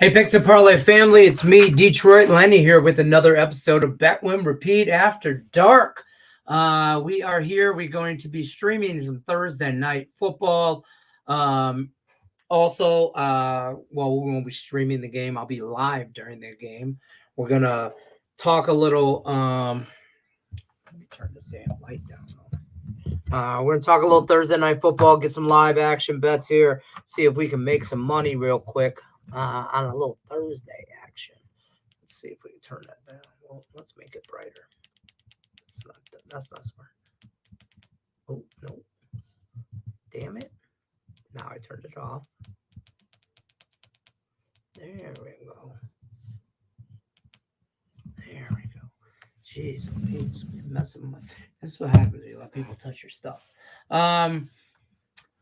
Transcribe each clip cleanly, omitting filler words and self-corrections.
Hey, Picks and Parlay family, it's me, Detroit Lenny, here with another episode of Bet Win Repeat After Dark. We are here. We're going to be streaming some Thursday night football. We won't be streaming the game. I'll be live during the game. We're going to talk a little. Let me turn this damn light down. We're going to talk a little Thursday night football, get some live action bets here, see if we can make some money real quick. On a little Thursday action. Let's see if we can turn that down. Well, let's make it brighter. That's not smart. Oh, no. Damn it. Now I turned it off. There we go. There we go. Jeez, it's messing with. This is what happens when you let people touch your stuff.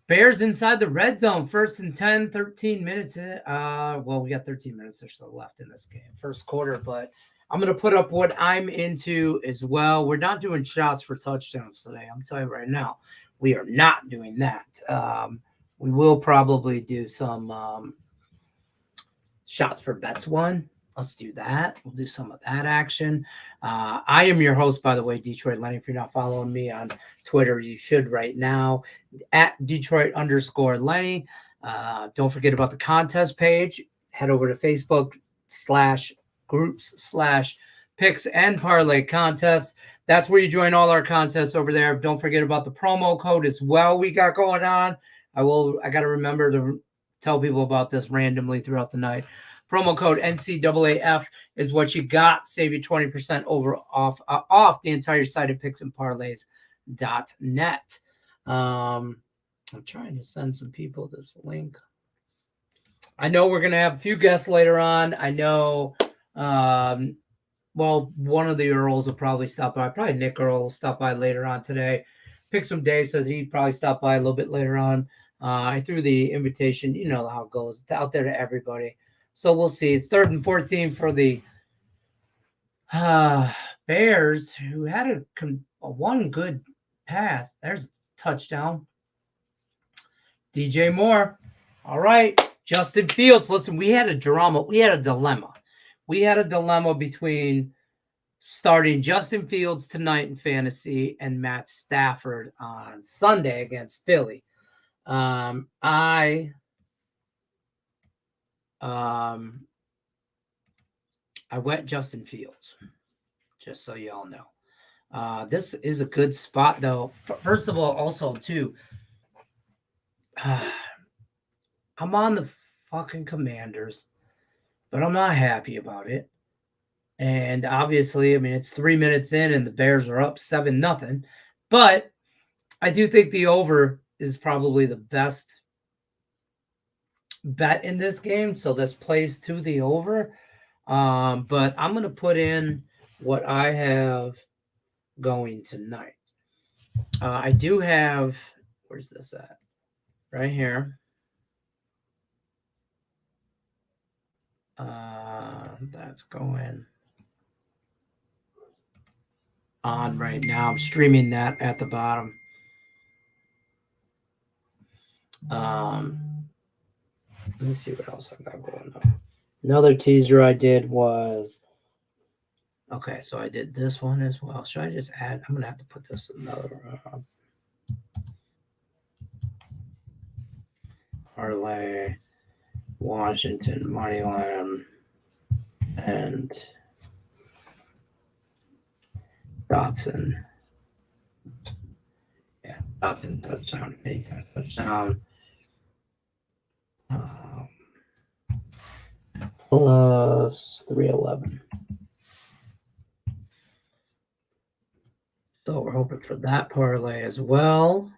Bears inside the red zone, 1st and 10, 13 minutes. We got 13 minutes or so left in this game, first quarter, but I'm going to put up what I'm into as well. We're not doing shots for touchdowns today. I'm telling you right now, we are not doing that. We will probably do some shots for bets one. Let's do that. We'll do some of that action. I am your host, by the way, Detroit Lenny. If you're not following me on Twitter, you should right now, at Detroit_Lenny. Don't forget about the contest page. Head over to Facebook/groups/picks and parlay contests. That's where you join all our contests over there. Don't forget about the promo code as well we got going on. I got to remember to tell people about this randomly throughout the night. Promo code NCAAF is what you got. Save you 20% off the entire site at picksandparlays.net. I'm trying to send some people this link. I know we're going to have a few guests later on. I know, one of the Earls will probably stop by. Probably Nick Earl will stop by later on today. Picksum Dave says he'd probably stop by a little bit later on. I threw the invitation. You know how it goes. It's out there to everybody. So we'll see. It's 3rd and 14 for the Bears, who had a one good pass. There's a touchdown. DJ Moore. All right. Justin Fields. Listen, we had a dilemma. We had a dilemma between starting Justin Fields tonight in fantasy and Matt Stafford on Sunday against Philly. I went Justin Fields, just so y'all know. This is a good spot, though. First of all, also, too, I'm on the fucking Commanders, but I'm not happy about it. And obviously, I mean, it's 3 minutes in and the Bears are up 7-0. But I do think the over is probably the best bet in this game. So this plays to the over. But I'm going to put in what I have going tonight. I do have, where's this at? Right here. That's going on right now. I'm streaming that at the bottom. Let me see what else I got going on. Another teaser I did was, okay, so I did this one as well. Should I just add? I'm going to have to put this another parlay, Washington moneyline, and Dotson. Yeah, Dotson touchdown, anytime touchdown. Plus 311. So we're hoping for that parlay as well.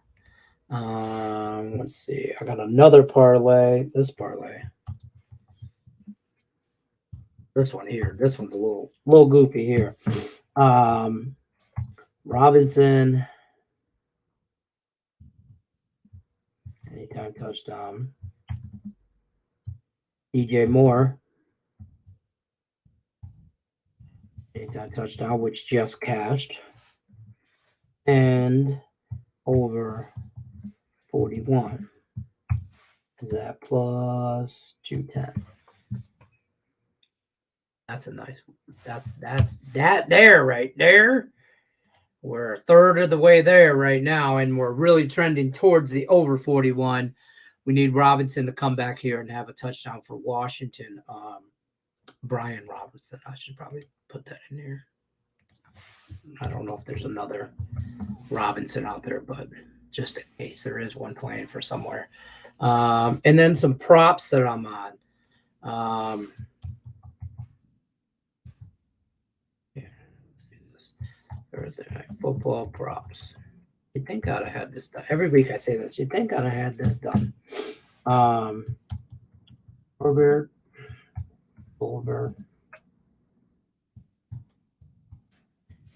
Let's see. I got another parlay. This parlay. This one here. This one's a little goofy here. Robinson. Anytime touchdown. DJ Moore. Anytime touchdown, which just cashed. And over 41. Is that plus 210? That's a nice one. That's that there right there. We're a third of the way there right now, and we're really trending towards the over 41. We need Robinson to come back here and have a touchdown for Washington. Brian Robinson. I should probably put that in here. I don't know if there's another Robinson out there, but just in case there is one playing for somewhere. And then some props that I'm on. Yeah, let's do this. Thursday night football props. You'd think I'd have had this done. Every week I say this. You'd think I'd have had this done. Herbert, over.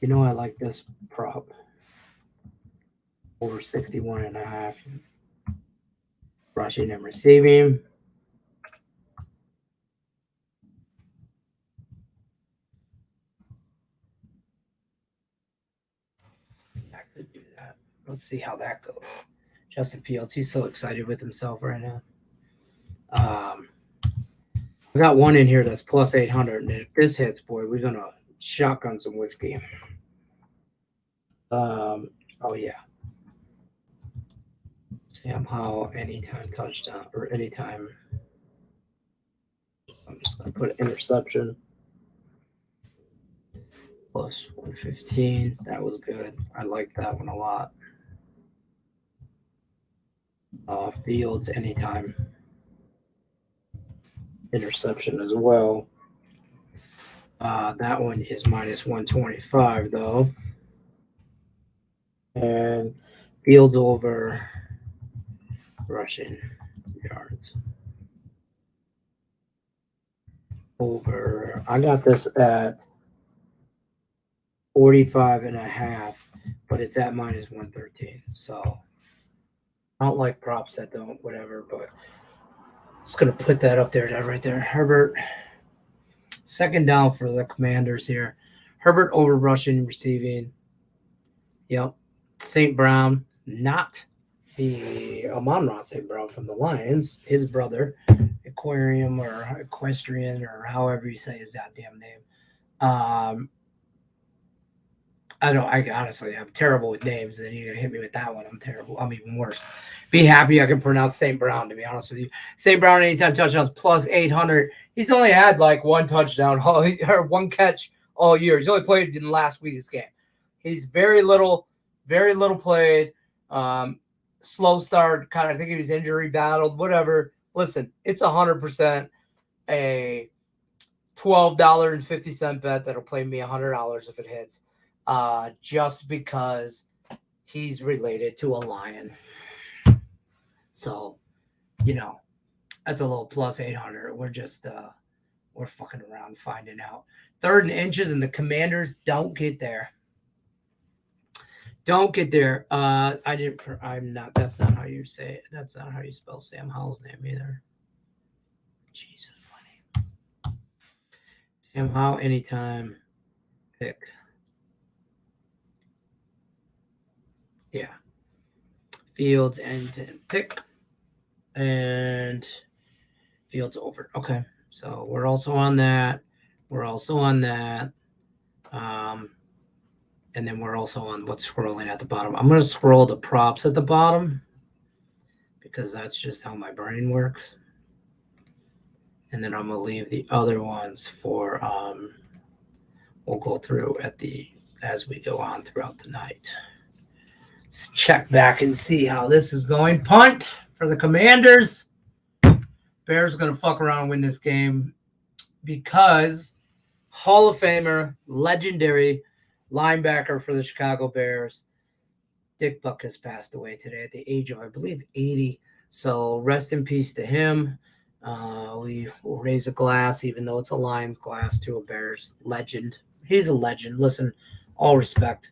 You know I like this prop. Over 61.5. Rushing and receiving. I could do that. Let's see how that goes. Justin Fields, he's so excited with himself right now. I got one in here that's plus 800, and if this hits, boy, we're gonna shotgun some whiskey. Oh yeah. Sam Howell, anytime touchdown or anytime. I'm just gonna put interception. Plus 115. That was good. I like that one a lot. Fields anytime. Interception as well. That one is minus 125 though. And Fields over rushing yards. Over. I got this at 45.5, but it's at minus 113. So I don't like props that don't, whatever, but just going to put that up there, that right there. Herbert, second down for the Commanders here. Herbert over rushing, receiving. Yep. St. Brown, not the Amon-Ra St. Brown from the Lions, his brother, Aquarium or Equestrian or however you say his goddamn name. I honestly, I'm terrible with names, and you're gonna hit me with that one. I'm terrible. I'm even worse. Be happy I can pronounce St. Brown, to be honest with you. St. Brown anytime touchdowns plus 800. He's only had like one touchdown or one catch all year. He's only played in last week's game. He's very little played. Slow start, kind of. I think he was injury battled, whatever. Listen, it's 100% a $12.50 bet that'll play me $100 if it hits. Just because he's related to a lion. So, that's a little plus 800. We're just, we're fucking around finding out. 3rd and inches, and the Commanders don't get there. Don't get there. That's not how you say it. That's not how you spell Sam Howell's name either. Jesus, Lenny. Sam Howell, anytime pick. Yeah. Fields and pick. And Fields over. Okay. So we're also on that. And then we're also on what's scrolling at the bottom. I'm going to scroll the props at the bottom because that's just how my brain works. And then I'm going to leave the other ones for, we'll go through as we go on throughout the night. Let's check back and see how this is going. Punt for the Commanders. Bears are going to fuck around and win this game because Hall of Famer, legendary linebacker for the Chicago Bears, Dick Buck, has passed away today at the age of, I believe, 80. So rest in peace to him. We will raise a glass, even though it's a Lions glass, to a Bears legend. He's a legend. Listen, all respect.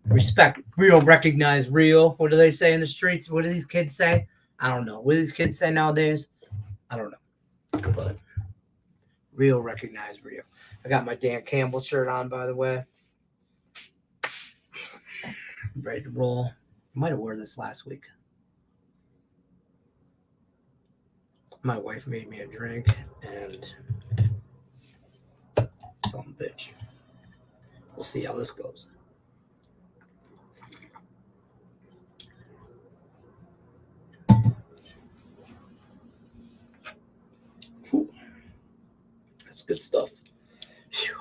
Respect. Real, recognize real. What do they say in the streets? What do these kids say? I don't know. What do these kids say nowadays? I don't know. But real, recognize real. I got my Dan Campbell shirt on, by the way. I'm ready to roll. I might have worn this last week. My wife made me a drink, and some bitch. We'll see how this goes. Whew. That's good stuff. Whew.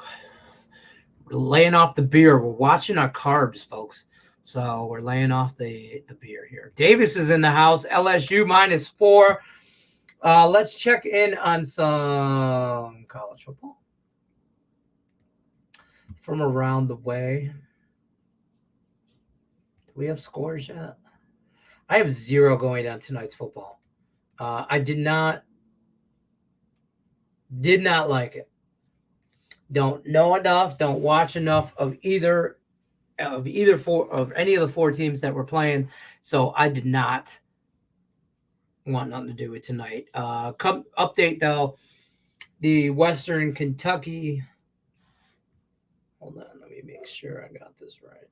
We're laying off the beer. We're watching our carbs, folks. So we're laying off the beer here. Davis is in the house. LSU -4. Let's check in on some college football from around the way. Do we have scores yet? I have 0 going on tonight's football. I did not like it. Don't know enough. Don't watch enough of any of the 4 teams that were playing. So I did not want nothing to do with tonight. Update though, the Western Kentucky. Hold on, let me make sure I got this right.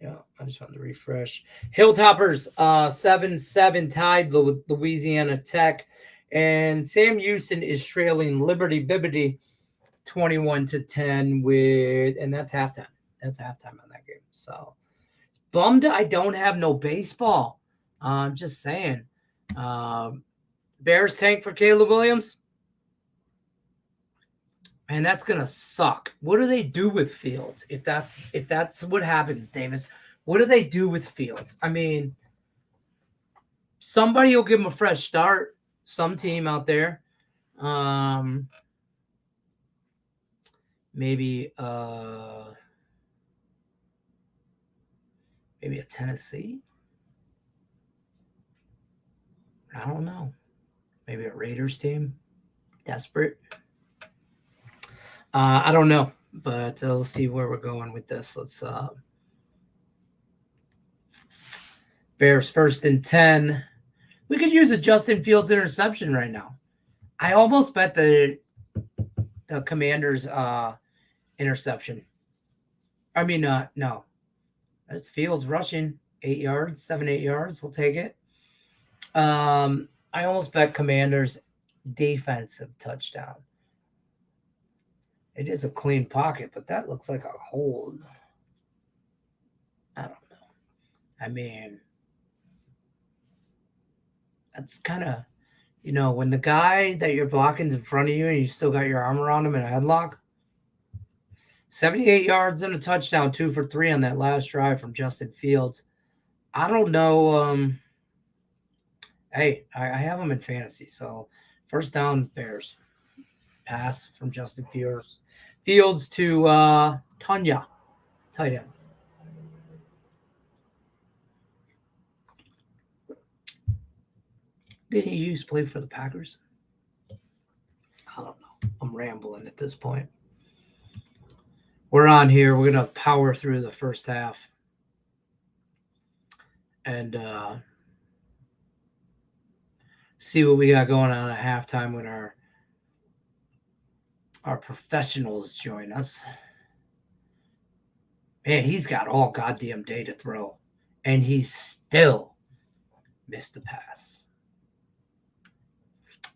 Yeah, I just wanted to refresh. Hilltoppers 7-7 tied with Louisiana Tech, and Sam Houston is trailing Liberty Bibbity 21-10 and that's halftime. That's halftime on that game. So bummed I don't have no baseball. I'm just saying. Bears tank for Caleb Williams. And that's gonna suck. What do they do with Fields if that's what happens, Davis? What do they do with Fields? I mean, somebody will give him a fresh start. Some team out there, maybe a Tennessee. I don't know. Maybe a Raiders team, desperate. I don't know, but let's see where we're going with this. Let's Bears 1st and 10. We could use a Justin Fields interception right now. I almost bet the Commanders interception. I mean, no. That's Fields rushing 8 yards, 7-8 yards. We'll take it. I almost bet Commanders defensive touchdown. It is a clean pocket, but that looks like a hold. I don't know. I mean, that's kind of, when the guy that you're blocking is in front of you and you still got your arm around him in a headlock. 78 yards and a touchdown, 2 for 3 on that last drive from Justin Fields. I don't know. Hey, I have him in fantasy. So first down, Bears. Pass from Justin Fields to Tanya, tight end. Did he used to play for the Packers? I don't know. I'm rambling at this point. We're on here. We're going to power through the first half. And see what we got going on at halftime when our professionals join us. Man, he's got all goddamn day to throw. And he still missed the pass.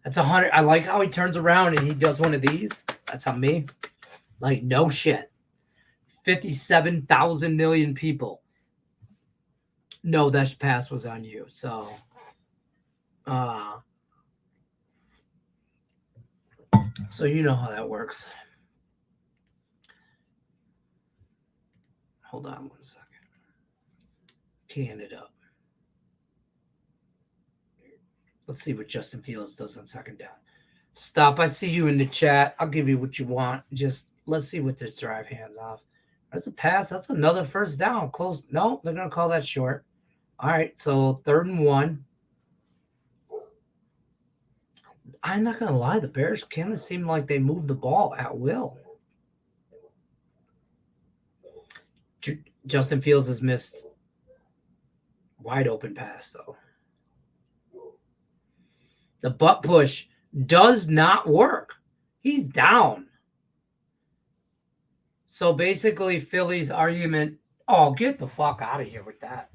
That's 100. I like how he turns around and he does one of these. That's on me. Like, no shit. 57,000 million people. No, that pass was on you. So, so you know how that works. Hold on 1 second. Keying it up. Let's see what Justin Fields does on second down. Stop. I see you in the chat. I'll give you what you want. Just let's see what this drive hands off. That's a pass. That's another first down. Close. No, they're going to call that short. All right, so 3rd and 1. I'm not going to lie. The Bears kind of seem like they move the ball at will. Justin Fields has missed wide open pass, though. The butt push does not work. He's down. So basically, Philly's argument, oh, get the fuck out of here with that.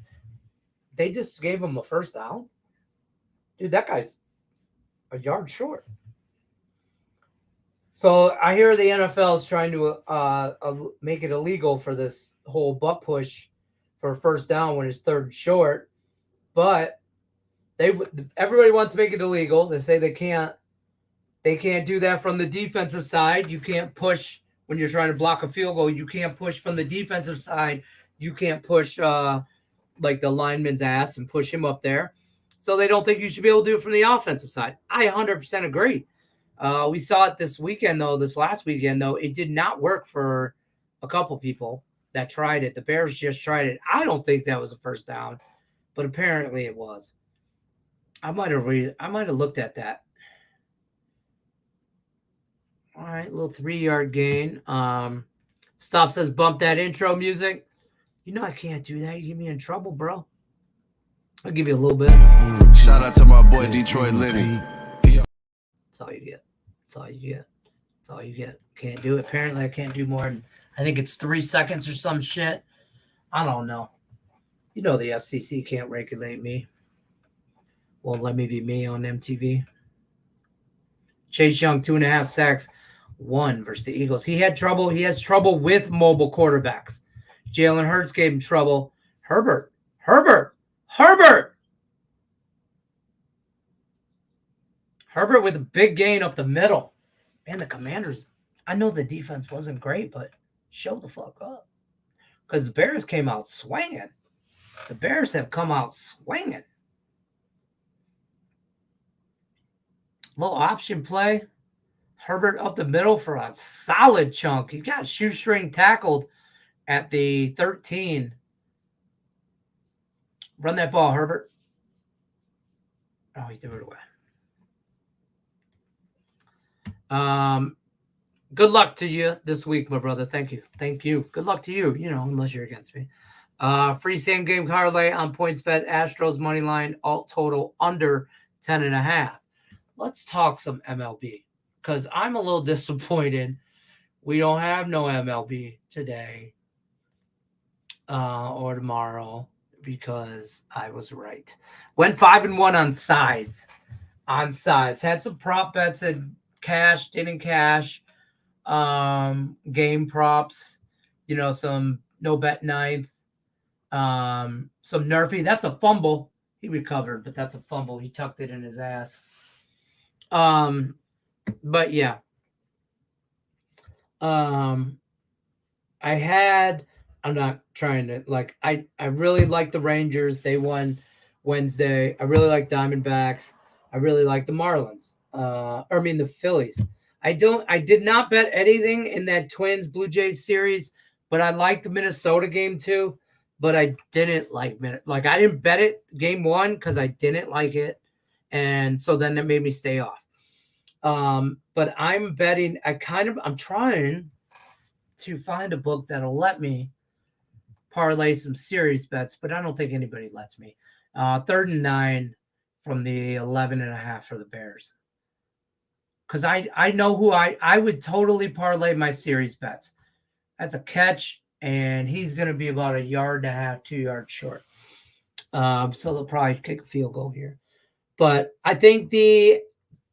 They just gave him a first down. Dude, that guy's a yard short. So I hear the NFL is trying to make it illegal for this whole butt push for first down when it's third and short, but everybody wants to make it illegal. They say they can't do that from the defensive side. You can't push when you're trying to block a field goal. You can't push from the defensive side. You can't push like the lineman's ass and push him up there. So they don't think you should be able to do it from the offensive side. I 100% agree. We saw it this last weekend, though. It did not work for a couple people that tried it. The Bears just tried it. I don't think that was a first down, but apparently it was. I might have looked at that. All right, little 3-yard gain. Stop says bump that intro music. You know I can't do that. You get me in trouble, bro. I'll give you a little bit. Shout out to my boy Detroit Lenny. That's all you get. That's all you get. That's all you get. Can't do it. Apparently, I can't do more than, I think it's 3 seconds or some shit. I don't know. You know the FCC can't regulate me. Won't let me be me on MTV. Chase Young, 2.5 sacks. 1 versus the Eagles. He had trouble. He has trouble with mobile quarterbacks. Jalen Hurts gave him trouble. Herbert with a big gain up the middle. Man, the Commanders, I know the defense wasn't great, but show the fuck up. Because the Bears came out swinging. The Bears have come out swinging. Little option play. Herbert up the middle for a solid chunk. He got shoestring tackled at the 13. Run that ball, Herbert. Oh, he threw it away. Good luck to you this week, my brother. Thank you. Good luck to you, unless you're against me. Free same game parlay on PointsBet. Astros money line, alt total under 10.5. Let's talk some MLB because I'm a little disappointed. We don't have no MLB today or tomorrow because I was right. Went 5-1 on sides. Had some prop bets that cashed, didn't cash. Game props, some no bet ninth. Some Nerfy. That's a fumble. He recovered, but that's a fumble. He tucked it in his ass. But yeah. I'm not trying to I really like the Rangers. They won Wednesday. I really like Diamondbacks. I really like the Marlins. The Phillies. I did not bet anything in that Twins Blue Jays series, but I liked the Minnesota game too. But I didn't like I didn't bet it game 1 because I didn't like it. And so then it made me stay off. But I'm betting, I'm trying to find a book that'll let me parlay some serious bets, but I don't think anybody lets me. 3rd and 9 from the 11.5 for the Bears. Because I know who I would totally parlay my series bets. That's a catch, and he's going to be about 1.5 yards, 2 yards short. So they'll probably kick a field goal here. But I think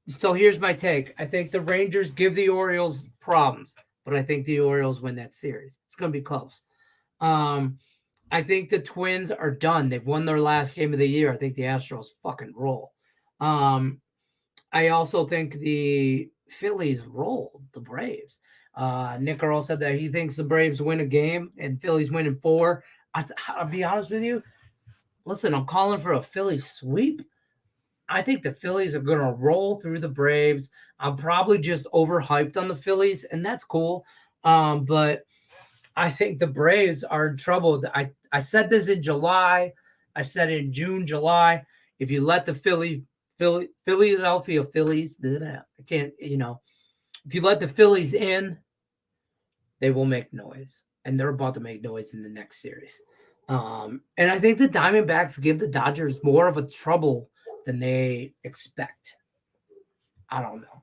so here's my take. I think the Rangers give the Orioles problems, but I think the Orioles win that series. It's going to be close. I think the Twins are done. They've won their last game of the year. I think the Astros fucking roll. I also think the Phillies roll the Braves. Nick Earl said that he thinks the Braves win a game and Phillies win in 4. I'll be honest with you. Listen, I'm calling for a Phillies sweep. I think the Phillies are going to roll through the Braves. I'm probably just overhyped on the Phillies, and that's cool. But I think the Braves are in trouble. I said this in July. I said it in June, July. If you let the Philadelphia Phillies, I can't, if you let the Phillies in, they will make noise. And they're about to make noise in the next series. And I think the Diamondbacks give the Dodgers more of a trouble than they expect. I don't know.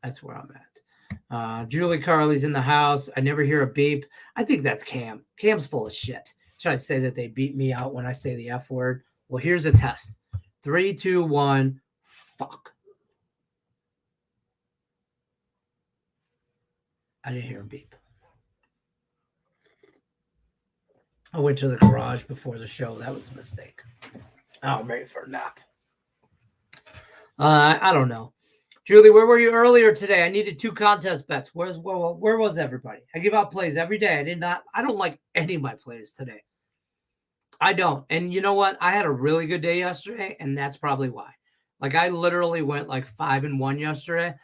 That's where I'm at. Julie Carly's in the house. I never hear a beep. I think that's Cam. Cam's full of shit. Try to say that they beat me out when I say the F word. Well, here's a test. 3, 2, 1. Fuck. I didn't hear him beep. I went to the garage before the show. That was a mistake. Oh, I'm ready for a nap. I don't know. Julie, where were you earlier today? I needed 2 contest bets. Where was everybody? I give out plays every day. I don't like any of my plays today. I don't. And you know what? I had a really good day yesterday, and that's probably why. Like, I literally went like 5-1 yesterday.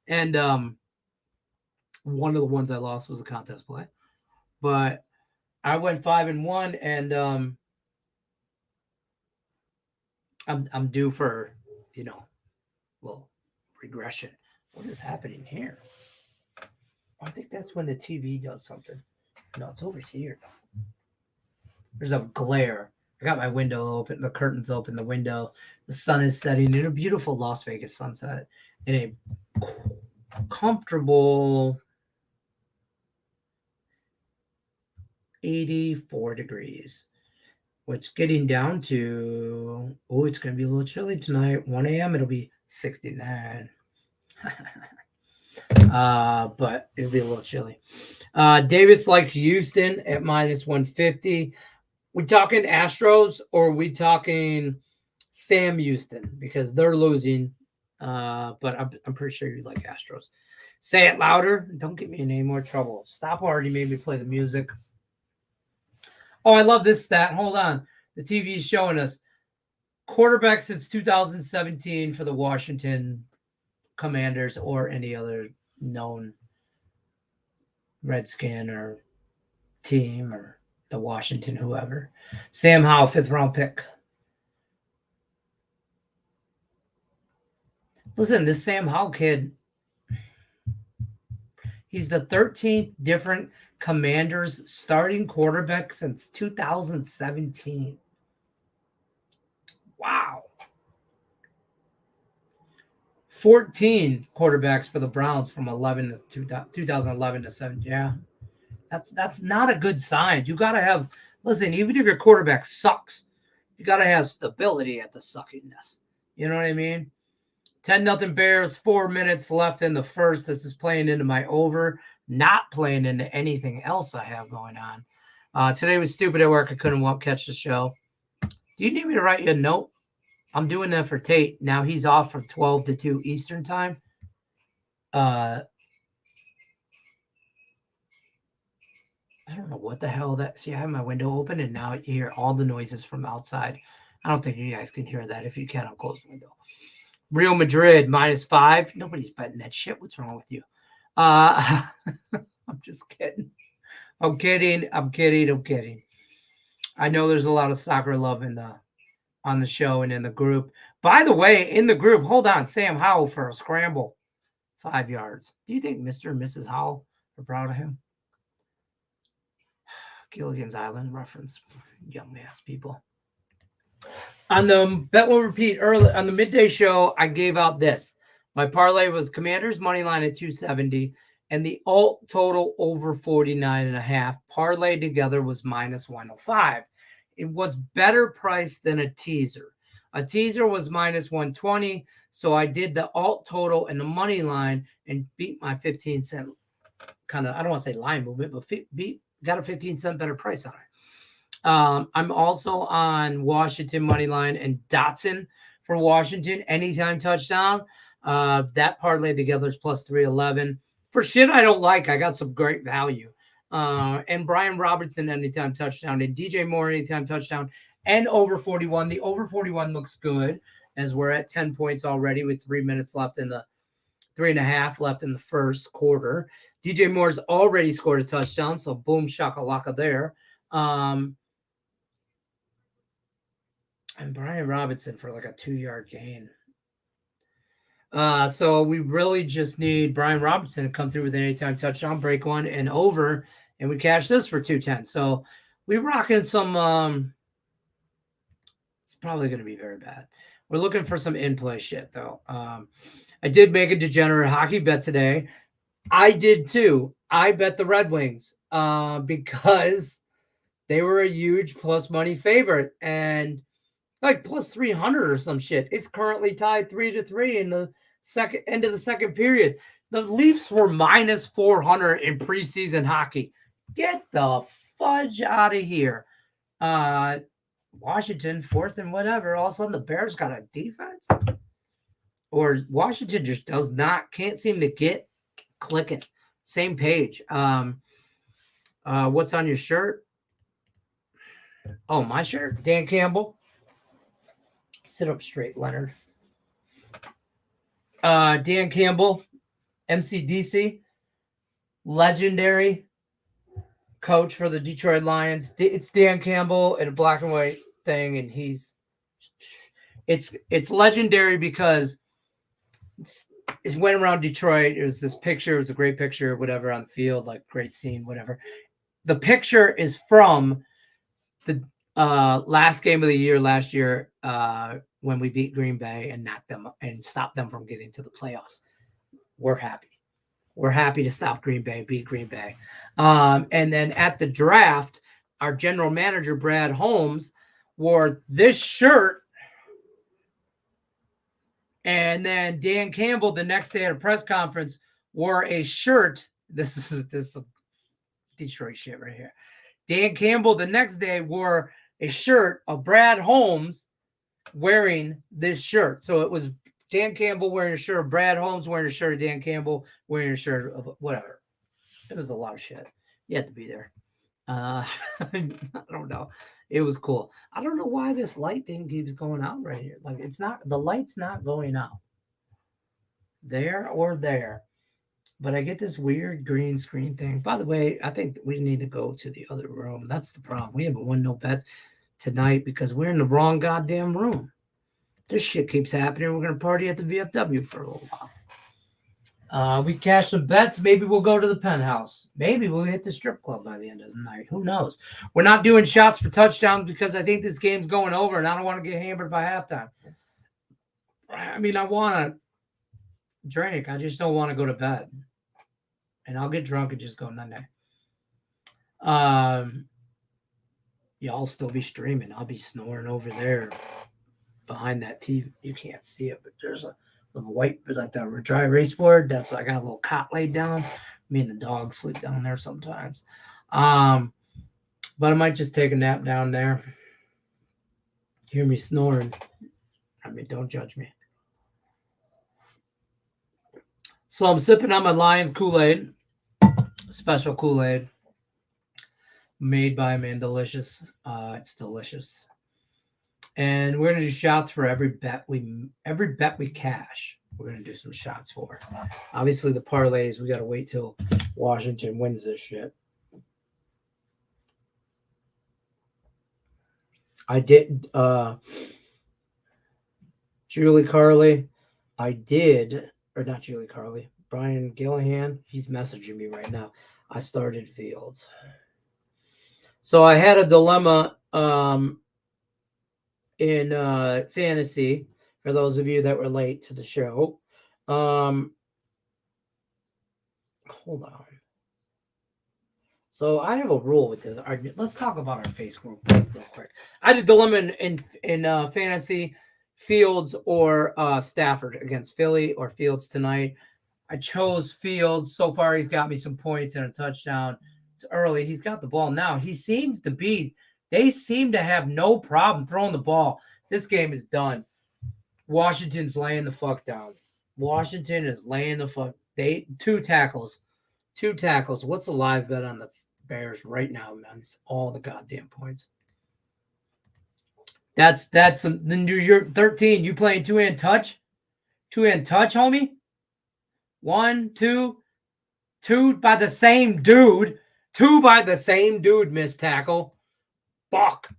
And one of the ones I lost was a contest play. But I went 5-1, and I'm due for, regression. What is happening here? I think that's when the TV does something. No, it's over here. There's a glare. I got my window open, the curtains open, the window. The sun is setting in a beautiful Las Vegas sunset in a comfortable 84 degrees, which getting down to, it's going to be a little chilly tonight. 1 a.m. it'll be 69. But it'll be a little chilly. Davis likes Houston at -150. We talking Astros or we talking Sam Houston? Because they're losing. But I'm pretty sure you like Astros. Say it louder. Don't get me in any more trouble. Stop already made me play the music. Oh, I love this stat. Hold on. The TV is showing us quarterback since 2017 for the Washington Commanders or any other known Redskin or team or the Washington whoever. Sam Howell, 5th round pick. Listen, this Sam Howell kid, he's the 13th different Commanders starting quarterback since 2017. Wow. 14 quarterbacks for the Browns from 2011 to 7. Yeah. That's not a good sign. You got to have, listen, even if your quarterback sucks, you got to have stability at the suckiness. You know what I mean? 10-0 Bears, 4 minutes left in the first. This is playing into my over, not playing into anything else I have going on. Today was stupid at work. I couldn't catch the show. Do you need me to write you a note? I'm doing that for Tate. Now he's off from 12 to 2 Eastern time. I don't know what the hell that. See, I have my window open, and now you hear all the noises from outside. I don't think you guys can hear that. If you can, I'll close the window. Real Madrid -5. Nobody's betting that shit. What's wrong with you? I'm just kidding. I'm kidding. I know there's a lot of soccer love on the show and in the group. By the way, in the group, hold on, Sam Howell for a scramble, 5 yards. Do you think Mr. and Mrs. Howell are proud of him? Gilligan's Island reference, young ass people. On the bet will repeat early on the midday show, I gave out this. My parlay was Commanders money line at 270 and the alt total over 49.5. Parlay together was -105. It was better priced than a teaser. A teaser was -120, so I did the alt total and the money line and beat my 15-cent kind of, I don't want to say line movement, but got a 15-cent better price on it. I'm also on Washington money line and Dotson for Washington anytime touchdown. That parlay together is +311. For shit I don't like, I got some great value. And Brian Robertson anytime touchdown and DJ Moore anytime touchdown and over 41. The over 41 looks good as we're at 10 points already with 3 minutes left in the 3.5 left in the first quarter. DJ Moore's already scored a touchdown, so boom shakalaka there. And Brian Robinson for like a 2-yard gain. So we really just need Brian Robinson to come through with an anytime touchdown, break one, and over, and we cash this for 210. So we rocking some. It's probably going to be very bad. We're looking for some in-play shit though. I did make a degenerate hockey bet today. I did too. I bet the Red Wings because they were a huge plus money favorite and like +300 or some shit. It's currently tied 3-3 in the end of the second period. The Leafs were minus 400 in preseason hockey. Get the fudge out of here. Washington, fourth and whatever. All of a sudden, the Bears got a defense? Or Washington just can't seem to get clicking. Same page. What's on your shirt? Oh, my shirt? Dan Campbell. Sit up straight, Leonard. Dan Campbell, MCDC, legendary coach for the Detroit Lions. It's Dan Campbell in a black and white thing, and it's legendary because it went around Detroit. It was this picture. It was a great picture, whatever, on the field, like great scene, whatever. The picture is from the last game of the year last year when we beat Green Bay and knocked them and stopped them from getting to the playoffs. We're happy. We're happy to stop Green Bay, beat Green Bay. And then at the draft, our general manager, Brad Holmes, wore this shirt. And then Dan Campbell, the next day at a press conference, wore a shirt. This is Detroit shit right here. Dan Campbell, the next day, wore a shirt of Brad Holmes wearing this shirt. So it was Dan Campbell wearing a shirt of Brad Holmes wearing a shirt of Dan Campbell wearing a shirt of whatever. It was a lot of shit. You had to be there. I don't know. It was cool. I don't know why this light thing keeps going out right here. Like the light's not going out. There or there. But I get this weird green screen thing. By the way, I think we need to go to the other room. That's the problem. We haven't won no bets tonight because we're in the wrong goddamn room. This shit keeps happening. We're going to party at the VFW for a little while. We cash some bets. Maybe we'll go to the penthouse. Maybe we'll hit the strip club by the end of the night. Who knows? We're not doing shots for touchdowns because I think this game's going over and I don't want to get hammered by halftime. I mean, I want to drink. I just don't want to go to bed. And I'll get drunk and just go night-night. Y'all still be streaming. I'll be snoring over there behind that TV. You can't see it, but there's a little white, like the dry erase board. That's I got a little cot laid down. Me and the dog sleep down there sometimes. But I might just take a nap down there. Hear me snoring. I mean, don't judge me. So I'm sipping on my Lions Kool-Aid. Special Kool-Aid. Made by Mandalicious. It's delicious. And we're gonna do shots for every bet we cash. We're gonna do some shots for. Obviously, the parlays, we gotta wait till Washington wins this shit. I did Julie Carly. I did, or not Julie Carly, Brian Gillihan. He's messaging me right now. I started Fields. So I had a dilemma in fantasy for those of you that were late to the show. Hold on. So I have a rule with this. Let's talk about our face group real quick. I had a dilemma in fantasy, Fields or Stafford against Philly or Fields tonight. I chose Fields. So far, he's got me some points and a touchdown. It's early. He's got the ball now. They seem to have no problem throwing the ball. This game is done. Washington's laying the fuck down. Washington is laying the fuck. Two tackles. What's the live bet on the Bears right now, man? It's all the goddamn points. That's you're 13. You playing two-hand touch? Two-hand touch, homie? 1, 2, 2 by the same dude. 2 by the same dude, missed tackle. Fuck.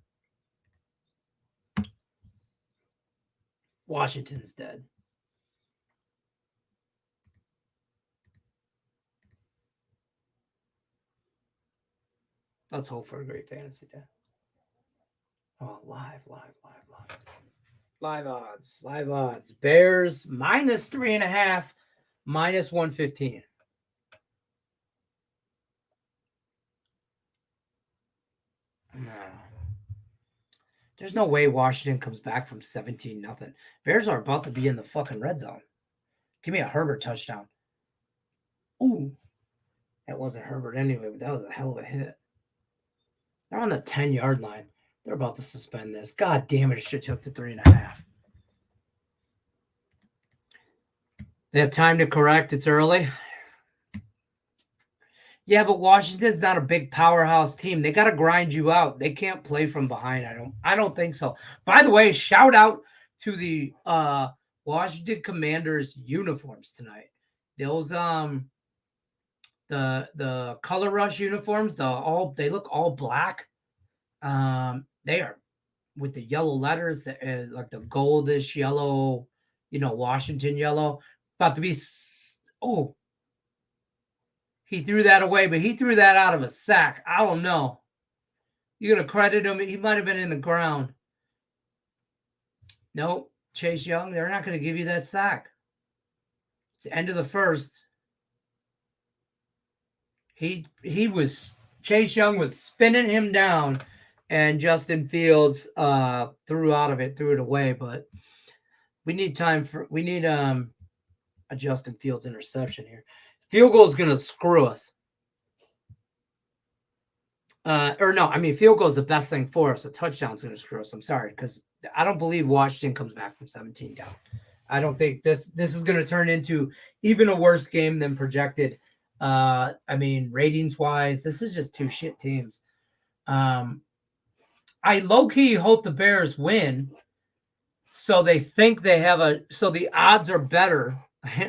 Washington's dead. Let's hope for a great fantasy day. Oh, live. Live odds. Bears minus 3.5, minus 115. No. There's no way Washington comes back from 17-0. Bears are about to be in the fucking red zone. Give me a Herbert touchdown. Ooh, that wasn't Herbert anyway, but that was a hell of a hit. They're on the 10-yard line. They're about to suspend this. God damn it, it should took to 3.5. They have time to correct. It's early. Yeah, but Washington's not a big powerhouse team. They got to grind you out. They can't play from behind. I don't think so. By the way, shout out to the Washington Commanders uniforms tonight. Those the color rush uniforms, they look all black. They are with the yellow letters, like the goldish yellow, Washington yellow. About to be he threw that away, but he threw that out of a sack. I don't know. You're going to credit him. He might have been in the ground. Nope. Chase Young, they're not going to give you that sack. It's the end of the first. Chase Young was spinning him down, and Justin Fields threw it away, but we need a Justin Fields interception here. Field goal is going to screw us. Field goal is the best thing for us. A touchdown is going to screw us. I'm sorry, because I don't believe Washington comes back from 17 down. I don't think this is going to turn into even a worse game than projected. Ratings-wise, this is just two shit teams. I low-key hope the Bears win, so they think they have so the odds are better.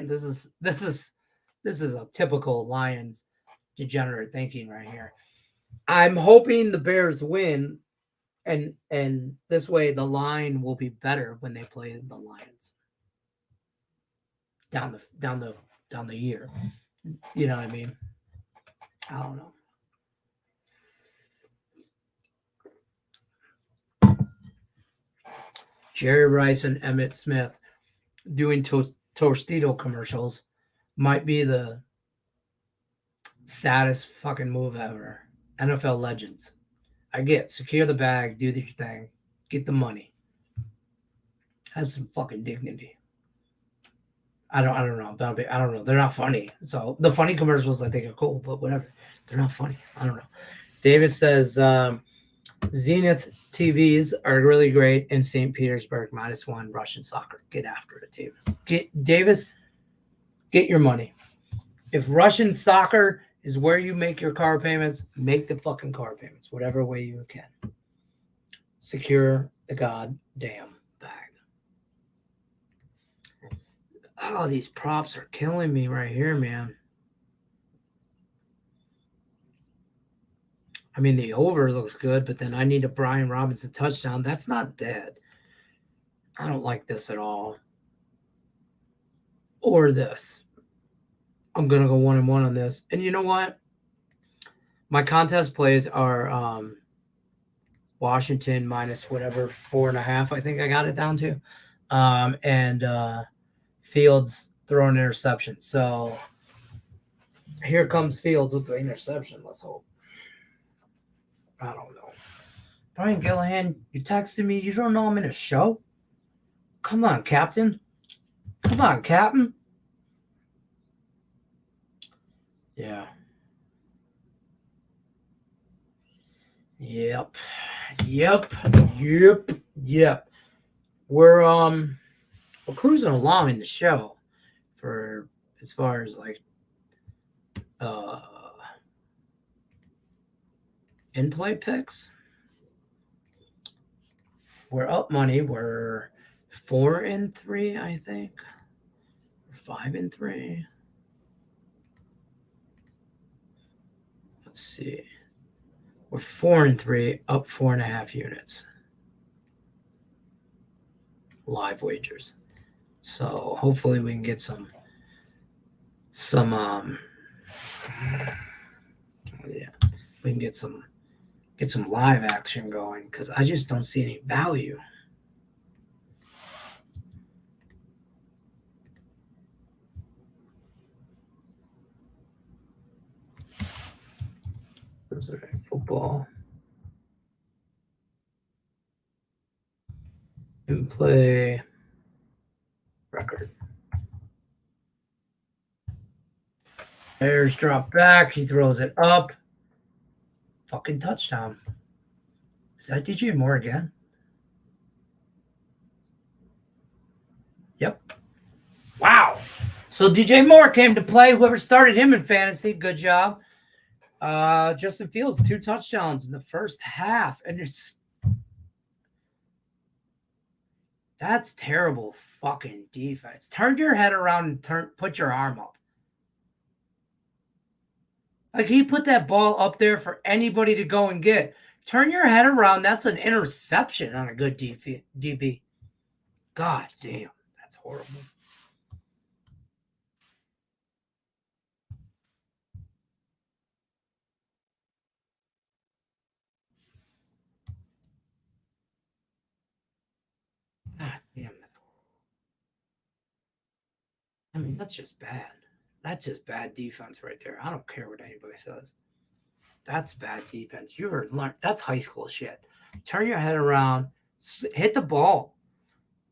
This is a typical Lions degenerate thinking right here. I'm hoping the Bears win, and this way the line will be better when they play the Lions down the year. You know what I mean? I don't know. Jerry Rice and Emmitt Smith doing Tostito commercials might be the saddest fucking move ever. NFL legends. I get secure the bag, do your thing, get the money, have some fucking dignity. I don't know. I don't know. They're not funny. So the funny commercials I think are cool, but whatever. They're not funny. I don't know. David says Zenith TVs are really great in St. Petersburg, -1 Russian soccer. Get after it, Davis. Get your money. If Russian soccer is where you make your car payments, make the fucking car payments, whatever way you can. Secure the goddamn bag. Oh, these props are killing me right here, man. The over looks good, but then I need a Brian Robinson touchdown. That's not dead. I don't like this at all. Or this. I'm going to go 1-1 on this. And you know what? My contest plays are Washington minus whatever, 4.5, I think I got it down to. And Fields throwing an interception. So here comes Fields with the interception. Let's hope. I don't know. Brian Gillihan, you texted me. You don't know I'm in a show? Come on, Captain. Come on, Captain. Yeah. Yep. We're cruising along in the show for as far as like in-play picks. We're up money. We're 4-3, I think. 5-3. Let's see. We're 4-3, up 4.5 units. Live wagers. So hopefully we can get some we can get some live action going, because I just don't see any value. Football. And play record. Bears drop back. He throws it up. Fucking touchdown. Is that DJ Moore again? Yep. Wow. So DJ Moore came to play. Whoever started him in fantasy, good job. Justin Fields, 2 touchdowns in the first half. And that's terrible fucking defense. Turn your head around and put your arm up. Like, he put that ball up there for anybody to go and get. Turn your head around. That's an interception on a good DB. God damn. That's horrible. God damn it. I mean, that's just bad. That's just bad defense right there. I don't care what anybody says. That's bad defense. That's high school shit. Turn your head around, hit the ball.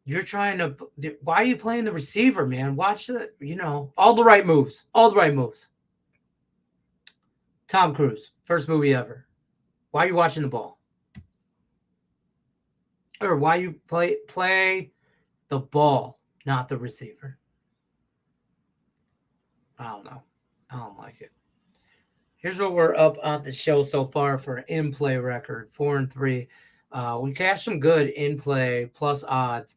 You're trying to. Why are you playing the receiver, man? Watch all the right moves. All the right moves. Tom Cruise, first movie ever. Why are you watching the ball? Or why you play the ball, not the receiver? I don't know. I don't like it. Here's what we're up on the show so far for an in-play record, 4-3. We cashed some good in-play plus odds.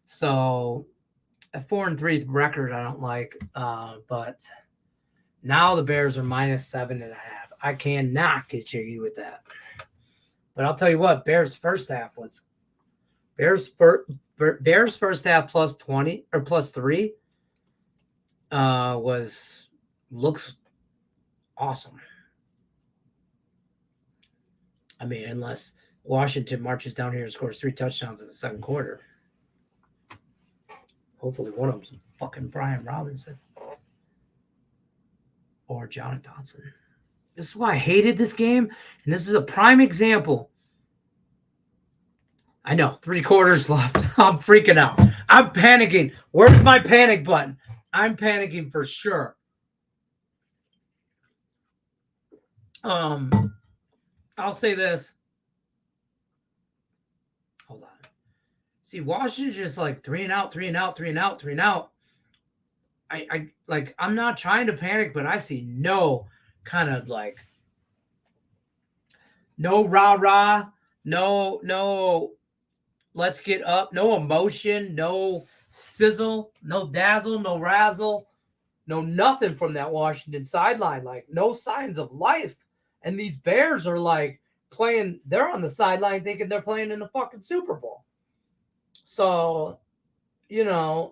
So a 4-3 record I don't like. But now the Bears are -7.5. I cannot get jiggy with that. But I'll tell you what, Bears first half was Bears first half plus 20 or plus 3 looks awesome. I mean, unless Washington marches down here and scores 3 touchdowns in the second quarter. Hopefully one of them's fucking Brian Robinson or Jonathan Dotson. This is why I hated this game, and this is a prime example. I know, 3 quarters left. I'm freaking out. I'm panicking. Where's my panic button? I'm panicking for sure. I'll say this. Hold on. See, Washington's just like 3 and out, 3 and out, 3 and out, 3 and out. I'm not trying to panic, but I see no kind of like no rah-rah, no let's get up, no emotion, no sizzle, no dazzle, no razzle, no nothing from that Washington sideline. Like, no signs of life. And these Bears are like playing, they're on the sideline thinking they're playing in the fucking Super Bowl. So, they're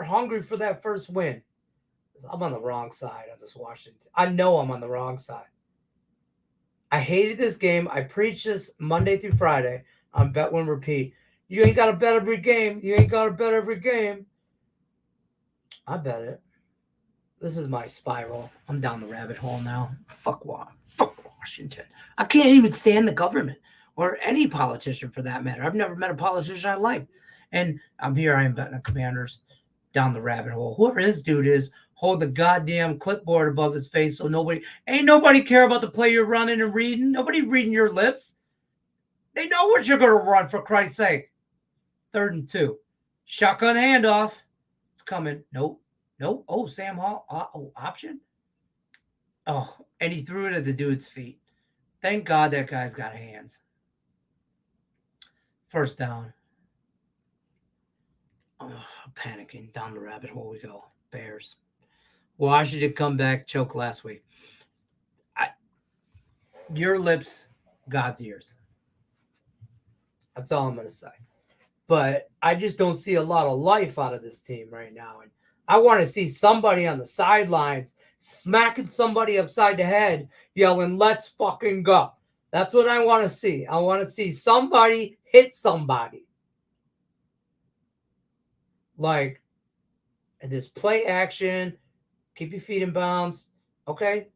hungry for that first win. I'm on the wrong side of this Washington. I know I'm on the wrong side. I hated this game. I preach this Monday through Friday on Bet Win Repeat. You ain't got to bet every game. You ain't got to bet every game. I bet it. This is my spiral. I'm down the rabbit hole now. Fuck Washington. I can't even stand the government or any politician for that matter. I've never met a politician I liked. And I'm here. I am betting the Commanders down the rabbit hole. Whoever this dude is, hold the goddamn clipboard above his face so ain't nobody care about the play you're running and reading. Nobody reading your lips. They know what you're going to run, for Christ's sake. 3rd and 2. Shotgun handoff. It's coming. Nope. Oh, Sam Hall. Option. Oh, and he threw it at the dude's feet. Thank God that guy's got hands. First down. Oh, panicking. Down the rabbit hole we go. Bears. Washington comeback choke last week. Your lips, God's ears. That's all I'm going to say. But I just don't see a lot of life out of this team right now. And I want to see somebody on the sidelines smacking somebody upside the head, yelling, "Let's fucking go." That's what I want to see. I want to see somebody hit somebody. Like, this play action, keep your feet in bounds. Okay.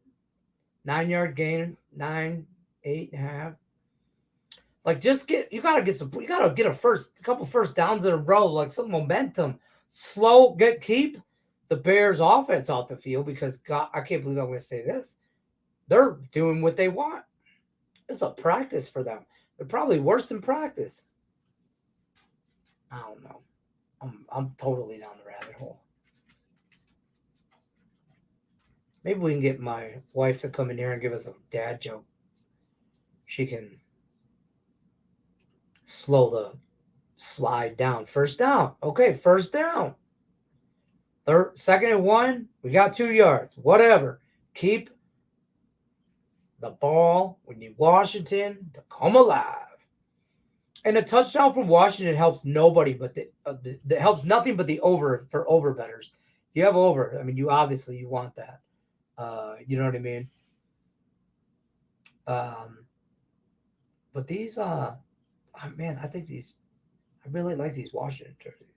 9-yard gain, 9, 8.5. Like, you gotta get a couple first downs in a row, like some momentum. Keep the Bears offense off the field because God, I can't believe I'm going to say this. They're doing what they want. It's a practice for them. They're probably worse than practice. I don't know. I'm totally down the rabbit hole. Maybe we can get my wife to come in here and give us a dad joke. She can slow the slide down. First down. Okay, first down. Third, 2nd and 1. We got 2 yards. Whatever. Keep the ball. We need Washington to come alive. And a touchdown from Washington helps nobody, but that helps nothing but the over for over bettors. You have over. I mean, you want that. You know what I mean? But these, man, I really like these Washington jerseys.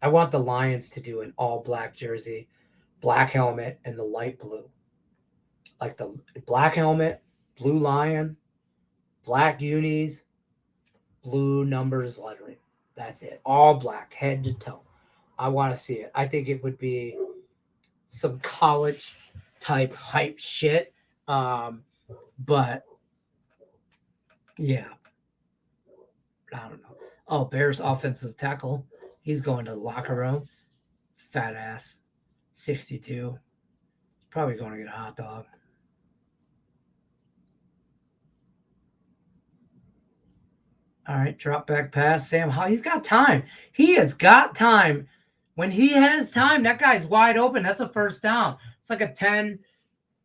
I want the Lions to do an all black jersey, black helmet, and the light blue. Like the black helmet, blue lion, black unis, blue numbers lettering. That's it. All black, head to toe. I want to see it. I think it would be some college type hype shit. But yeah, I don't know. Oh, Bears offensive tackle. He's going to the locker room. Fat ass. 62. Probably going to get a hot dog. All right, drop back pass. Sam, he's got time. He has got time. When he has time, that guy's wide open. That's a first down. It's like a 10,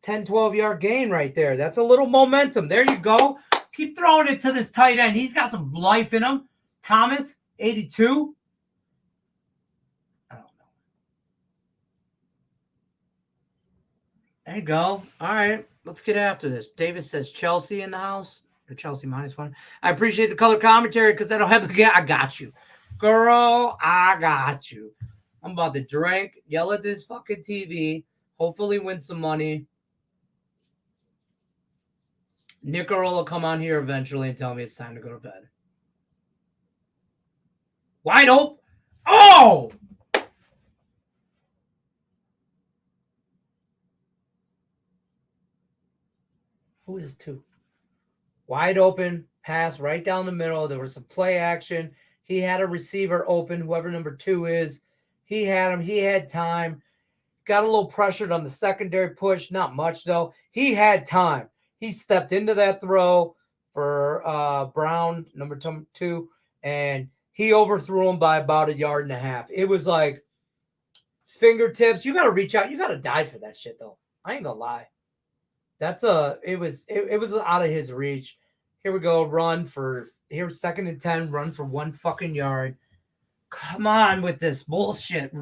12 yard gain right there. That's a little momentum. There you go. Keep throwing it to this tight end. He's got some life in him. Thomas, 82. I don't know. There you go. All right, let's get after this. Davis says Chelsea in the house. Or Chelsea -1. I appreciate the color commentary because I don't have the I got you. Girl, I got you. I'm about to drink, yell at this fucking TV, hopefully win some money. Nick Earl will come on here eventually and tell me it's time to go to bed. Wide open. Oh! Who is 2? Wide open pass right down the middle. There was some play action. He had a receiver open, whoever number 2 is. He had him. He had time. Got a little pressured on the secondary push. Not much, though. He had time. He stepped into that throw for Brown, number 2, and he overthrew him by about 1.5 yards. It was like fingertips. You got to reach out. You got to dive for that shit, though. I ain't going to lie. It was out of his reach. Here we go. Run for 2nd and 10. Run for 1 fucking yard. Come on with this bullshit.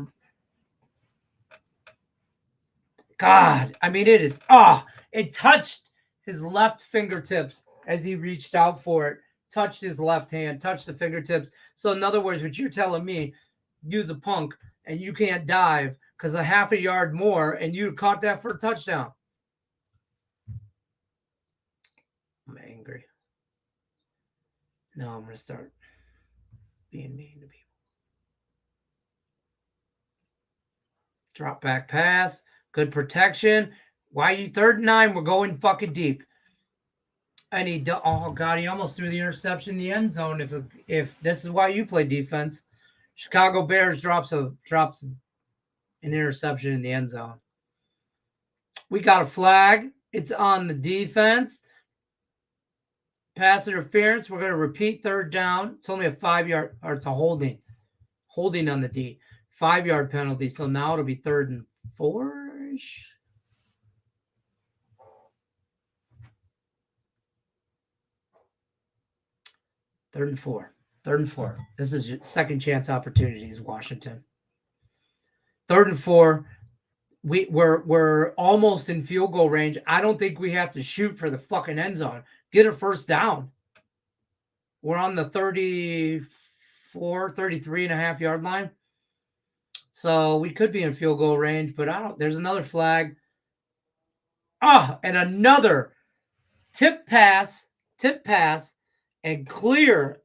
God, I mean, it touched his left fingertips as he reached out for it. Touched his left hand, touched the fingertips. So in other words, what you're telling me, use a punk and you can't dive because 1/2 yard more and you caught that for a touchdown. I'm angry. Now I'm going to start being mean to people. Drop back pass. Good protection. Why you 3rd and 9? We're going fucking deep. And he almost threw the interception in the end zone. If this is why you play defense, Chicago Bears drops an interception in the end zone. We got a flag. It's on the defense. Pass interference. We're going to repeat 3rd down. It's only a 5 yard, or it's a holding on the D. 5 yard penalty. So now it'll be 3rd and 4-ish. Third and four. This is your second chance opportunities, Washington. 3rd and 4. We're almost in field goal range. I don't think we have to shoot for the fucking end zone. Get a first down. We're on the 33.5 yard line. So we could be in field goal range, but there's another flag. And another tip pass, and clear,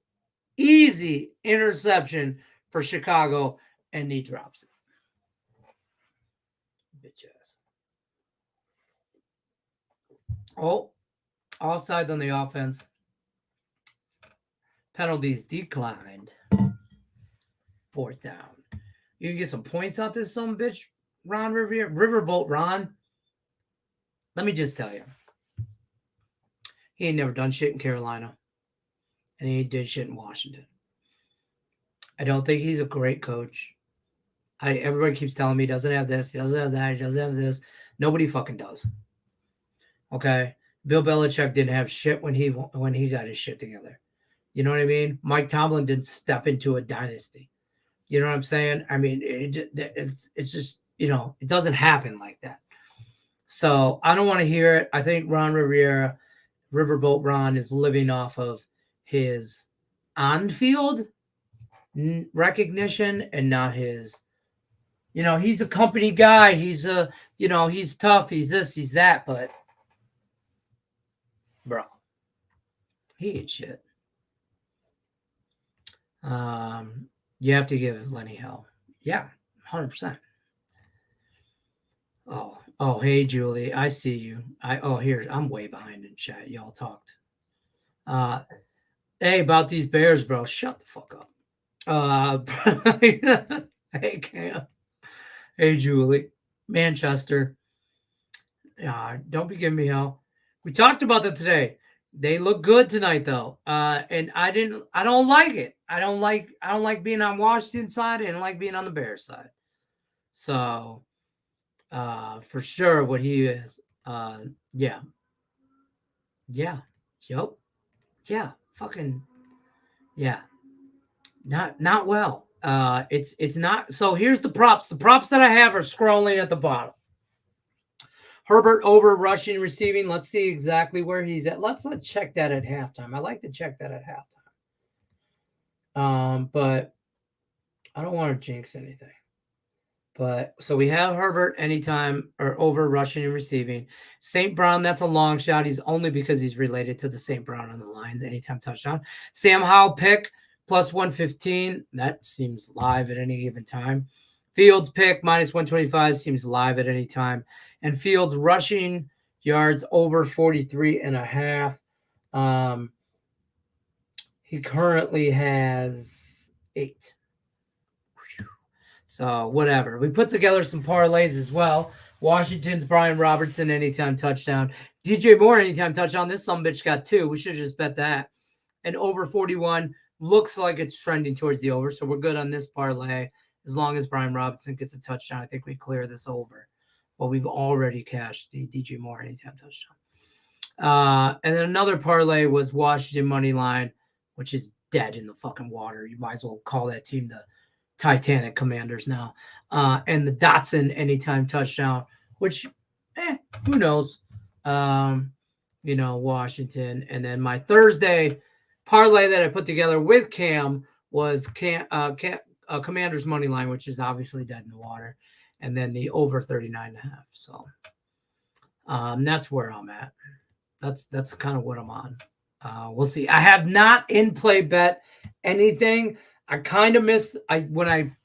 easy interception for Chicago, and he drops it. Bitch ass. Oh, offsides on the offense. Penalties declined. 4th down. You can get some points out this some bitch, Ron Rivera. Riverboat Ron. Let me just tell you. He ain't never done shit in Carolina. And he did shit in Washington. I don't think he's a great coach. Everybody keeps telling me he doesn't have this, he doesn't have that, he doesn't have this. Nobody fucking does. Okay? Bill Belichick didn't have shit when he got his shit together. You know what I mean? Mike Tomlin didn't step into a dynasty. You know what I'm saying? I mean, it's just, it doesn't happen like that. So I don't want to hear it. I think Ron Rivera, Riverboat Ron, is living off of his on-field recognition and not his, he's a company guy. He's he's tough. He's this, he's that. But, bro, he ain't shit. You have to give Lenny hell. Yeah, 100%. Oh, hey, Julie, I see you. I'm way behind in chat. Y'all talked. Hey, about these Bears, bro. Shut the fuck up. Hey, Cam. Hey, Julie. Manchester. Don't be giving me hell. We talked about them today. They look good tonight, though. And I don't like it. I don't like being on Washington side. I don't like being on the Bears side. So, for sure, what he is. Yeah. Yup. Yeah. Fucking. Yeah. Not well. It's not. So here's the props. The props that I have are scrolling at the bottom. Herbert over rushing, receiving. Let's see exactly where he's at. Let's check that at halftime. I like to check that at halftime. But I don't want to jinx anything. But so we have Herbert anytime or over rushing and receiving. St. Brown, that's a long shot. He's only because he's related to the St. Brown on the lines. Anytime touchdown. Sam Howell pick plus 115. That seems live at any given time. Fields pick minus 125 seems live at any time. And Fields rushing yards over 43.5. He currently has 8. So whatever. We put together some parlays as well. Washington's Brian Robertson anytime touchdown. DJ Moore anytime touchdown. This sumbitch got 2. We should have just bet that. And over 41 looks like it's trending towards the over. So we're good on this parlay. As long as Brian Robinson gets a touchdown, I think we clear this over. But we've already cashed the DJ Moore anytime touchdown. And then another parlay was Washington money line, which is dead in the fucking water. You might as well call that team the Titanic Commanders now. And the Dotson anytime touchdown, which, who knows? Washington. And then my Thursday parlay that I put together with Cam was Commanders money line, which is obviously dead in the water. And then the over 39.5. So that's where I'm at. That's kind of what I'm on. We'll see. I have not in play bet anything. I kind of missed. When I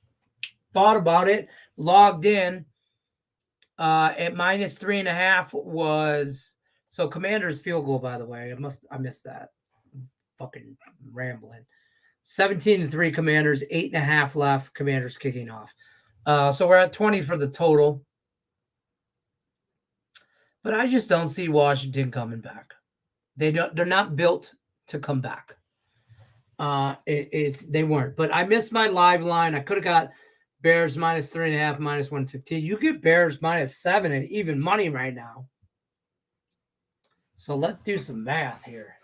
thought about it, logged in at minus 3.5 was so Commanders field goal. By the way, I missed that. Fucking rambling. 17-3 Commanders, 8.5 left. Commanders kicking off. So we're at 20 for the total. But I just don't see Washington coming back. They're not built to come back. They weren't. But I missed my live line. I could have got Bears minus 3.5, minus 115. You get Bears minus 7 and even money right now. So let's do some math here.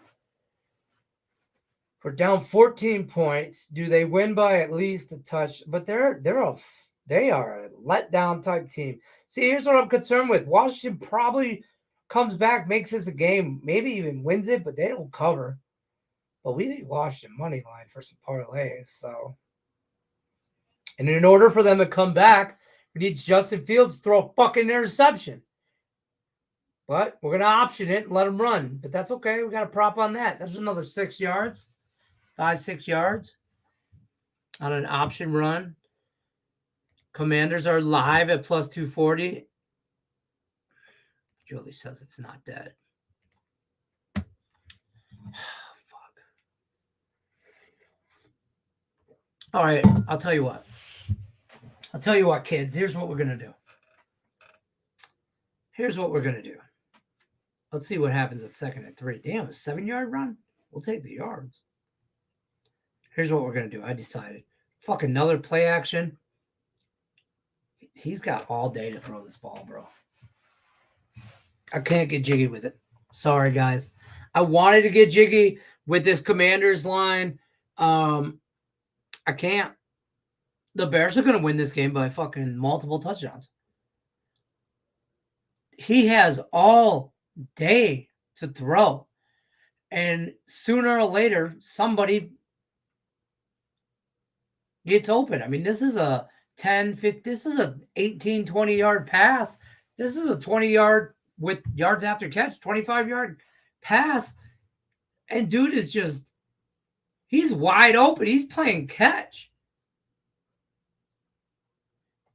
We're down 14 points. Do they win by at least a touch? But they are a letdown type team. See, here's what I'm concerned with. Washington probably comes back, makes this a game, maybe even wins it, but they don't cover. But we need Washington money line for some parlays. So, and in order for them to come back, we need Justin Fields to throw a fucking interception. But we're going to option it and let him run. But that's okay. We got a prop on that. That's another 6 yards. 5-6 yards. on an option run. Commanders are live at plus 240. Julie says it's not dead. Fuck. All right, I'll tell you what. Kids. Here's what we're going to do. Let's see what happens at 2nd and 3. Damn, a 7-yard run? We'll take the yards. Here's what we're going to do. I decided. Fuck, another play action. He's got all day to throw this ball, bro. I can't get jiggy with it. Sorry, guys. I wanted to get jiggy with this Commanders line. I can't. The Bears are going to win this game by fucking multiple touchdowns. He has all day to throw. And sooner or later, somebody gets open. I mean, this is a 10, 15, this is a 18, 20-yard pass. This is a 20-yard with yards after catch, 25-yard pass. And dude is just, he's wide open. He's playing catch.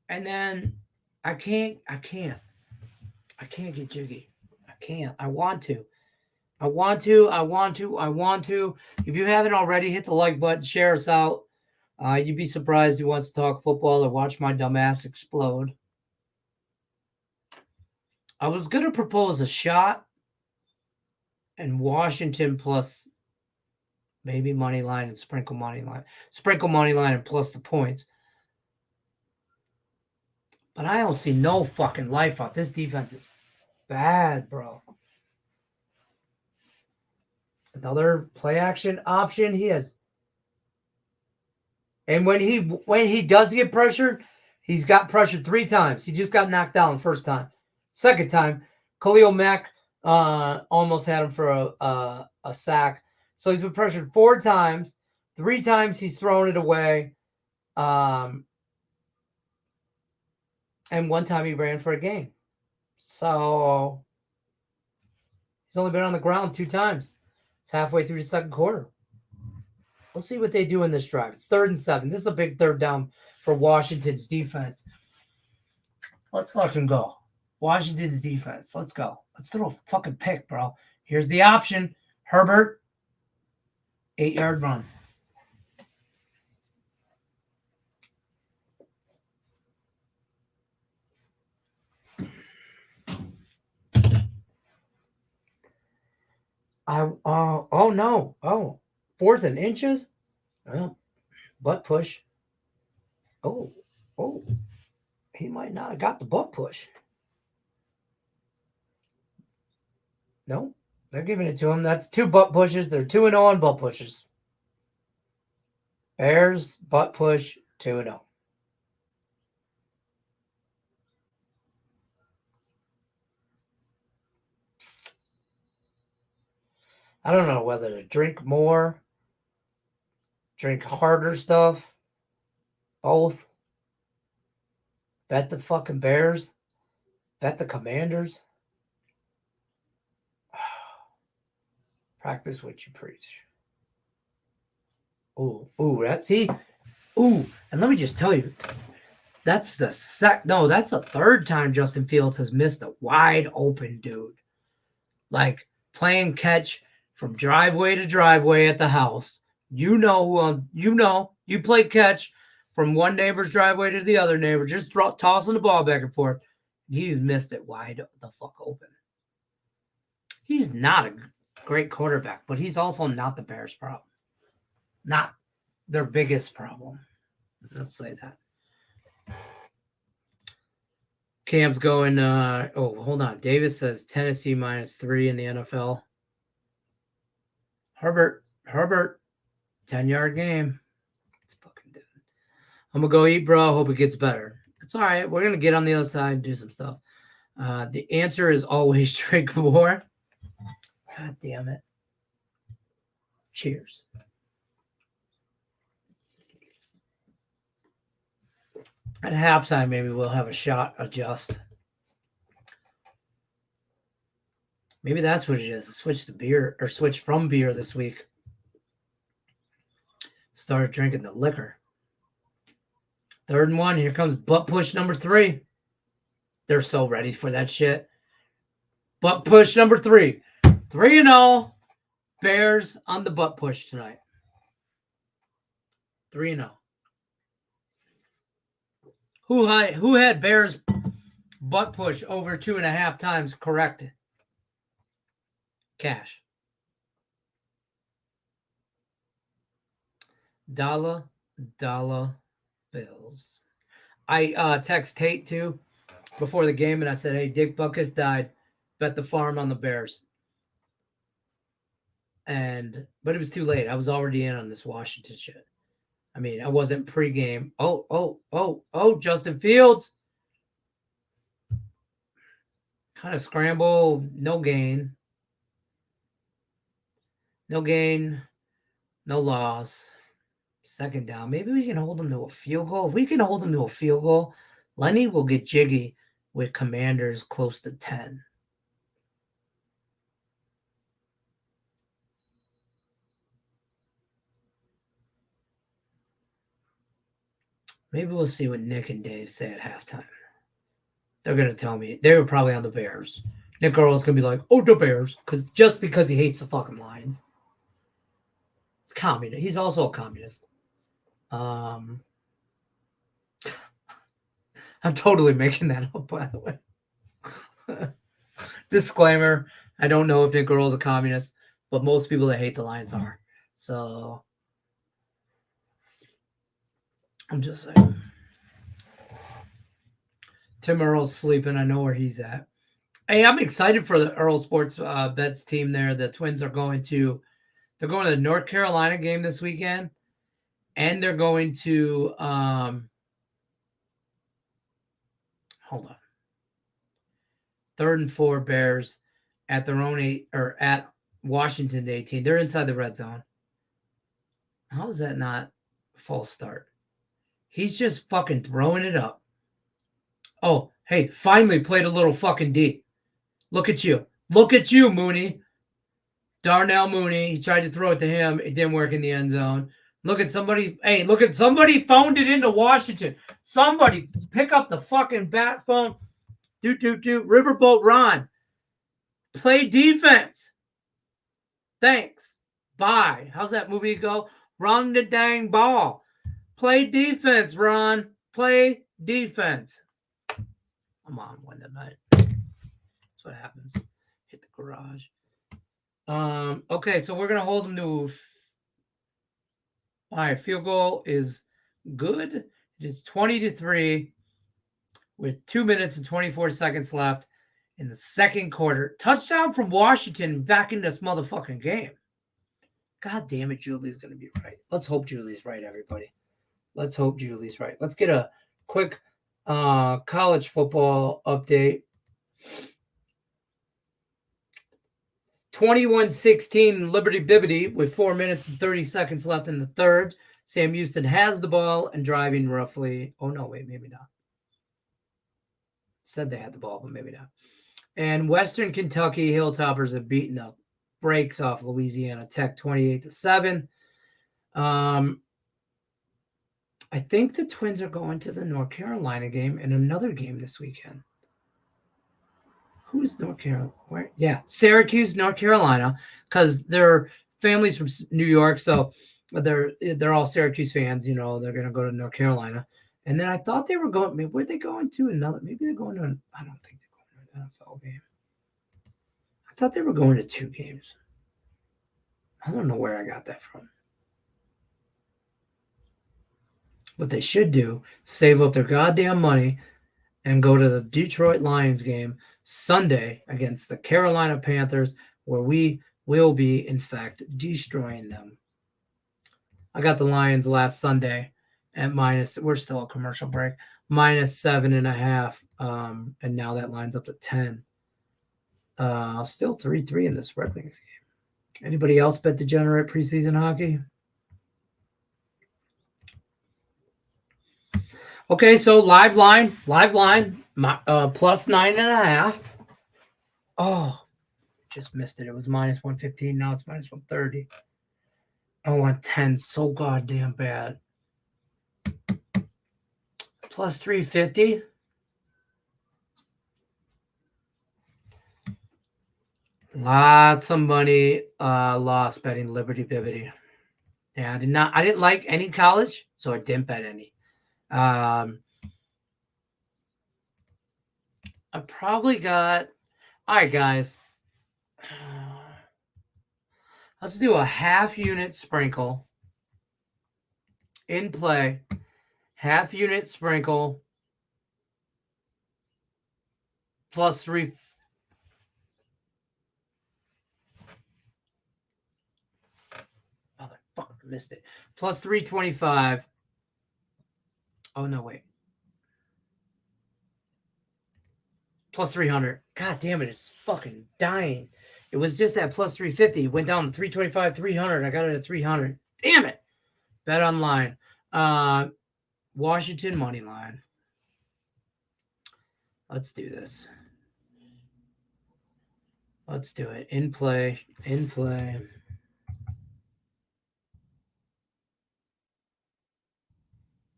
And then I can't get jiggy. I can't. I want to. If you haven't already, hit the like button, share us out. You'd be surprised who wants to talk football or watch my dumb ass explode. I was going to propose a shot and Washington plus maybe money line and sprinkle money line. Sprinkle money line and plus the points. But I don't see no fucking life out. This defense is bad, bro. Another play action option. He has. And when he does get pressured, he's got pressured 3 times. He just got knocked down the first time. Second time, Khalil Mack almost had him for a sack. So he's been pressured 4 times. 3 times he's thrown it away. And 1 time he ran for a gain. So he's only been on the ground 2 times. It's halfway through the second quarter. We'll see what they do in this drive. It's 3rd and 7. This is a big 3rd down for Washington's defense. Let's fucking go. Washington's defense. Let's go. Let's throw a fucking pick, bro. Here's the option. Herbert. 8-yard run. Oh no. Oh. 4th and inches? Well, butt push. Oh. He might not have got the butt push. No, they're giving it to him. That's 2 butt pushes. They're 2-0 on butt pushes. Bears, butt push, 2-0. I don't know whether to drink more, drink harder stuff, both. Bet the fucking Bears. Bet the Commanders. Practice what you preach. And let me just tell you, that's the 3rd time Justin Fields has missed a wide open dude. Like playing catch from driveway to driveway at the house. You play catch from one neighbor's driveway to the other neighbor, just tossing the ball back and forth. He's missed it wide the fuck open. He's not a great quarterback, but he's also not the Bears' problem. Not their biggest problem. Let's say that. Cam's going, hold on. Davis says Tennessee -3 in the NFL. Herbert, 10-yard game. It's fucking dead. I'm going to go eat, bro. Hope it gets better. It's all right. We're going to get on the other side and do some stuff. The answer is always drink more. God damn it. Cheers. At halftime, maybe we'll have a shot adjust. Maybe that's what it is. Switch to beer or switch from beer this week. Started drinking the liquor. 3rd and 1. Here comes butt push number 3. They're so ready for that shit. Butt push number 3. 3-0. Bears on the butt push tonight. 3-0. Who had Bears butt push over 2.5 times correct? Cash. Dollar bills. I text Tate too before the game, and I said, "Hey, Dick Buckus died. Bet the farm on the Bears." But it was too late. I was already in on this Washington shit. I mean, I wasn't pregame. Oh, Justin Fields. Kind of scramble, no gain. No gain, no loss. 2nd down. Maybe we can hold them to a field goal. If we can hold them to a field goal, Lenny will get jiggy with Commanders close to 10. Maybe we'll see what Nick and Dave say at halftime. They're going to tell me. They were probably on the Bears. Nick Earl's going to be like, oh, the Bears. Just because he hates the fucking Lions. It's communist. He's also a communist. I'm totally making that up, by the way. Disclaimer, I don't know if Nick Earl's a communist, but most people that hate the Lions are. So I'm just saying. Tim Earl's sleeping. I know where he's at. Hey, I'm excited for the Earl Sports Bets team there. The Twins are going to the North Carolina game this weekend, and they're going to hold on. 3rd and 4 Bears at their own 8 or at Washington 18. They're inside the red zone. How is that not a false start? He's just fucking throwing it up. Oh, hey, finally played a little fucking D. Look at you. Look at you, Mooney. Darnell Mooney. He tried to throw it to him. It didn't work in the end zone. Look at somebody. Hey, look at somebody phoned it into Washington. Somebody pick up the fucking bat phone. Do. Riverboat Ron. Play defense. Thanks. Bye. How's that movie go? Run the dang ball. Play defense, Ron. Play defense. I'm on one tonight. That's what happens. Hit the garage. Okay, so we're gonna hold them to. All right, field goal is good. It is 20-3 with 2 minutes and 24 seconds left in the 2nd quarter. Touchdown from Washington back in this motherfucking game. God damn it, Julie's gonna be right. Let's hope Julie's right, everybody. Let's hope Julie's right. Let's get a quick college football update. 21-16 Liberty Bibbity with 4 minutes and 30 seconds left in the 3rd. Sam Houston has the ball and driving roughly. Oh, no, wait, maybe not. Said they had the ball, but maybe not. And Western Kentucky Hilltoppers have beaten the brakes off Louisiana Tech 28-7. I think the Twins are going to the North Carolina game and another game this weekend. Who's North Carolina? Where? Yeah, Syracuse, North Carolina, because their families from New York, so they're all Syracuse fans. You know, they're going to go to North Carolina. And then I thought they were going. Maybe were they going to another? Maybe they're going to. I don't think they're going to an NFL game. I thought they were going to 2 games. I don't know where I got that from. What they should do, save up their goddamn money and go to the Detroit Lions game Sunday against the Carolina Panthers, where we will be, in fact, destroying them. I got the Lions last Sunday at minus, we're still a commercial break, -7.5. And now that line's up to 10. Still 3-3 in this Red Wings game. Anybody else bet degenerate preseason hockey? Okay, so live line, plus 9.5. Oh, just missed it. It was -115. Now it's -130. I want 10 so goddamn bad. Plus 350. Lots of money lost betting Liberty Bibbity. Yeah, I didn't like any college, so I didn't bet any. I probably got, all right, guys. Let's do a half unit sprinkle in play. Half unit sprinkle plus 3. Motherfucker, missed it. Plus 325. Oh, no, wait. Plus 300. God damn it, it's fucking dying. It was just at plus 350. It went down to 325, 300. I got it at 300. Damn it. Bet online. Washington money line. Let's do this. Let's do it. In play. In play.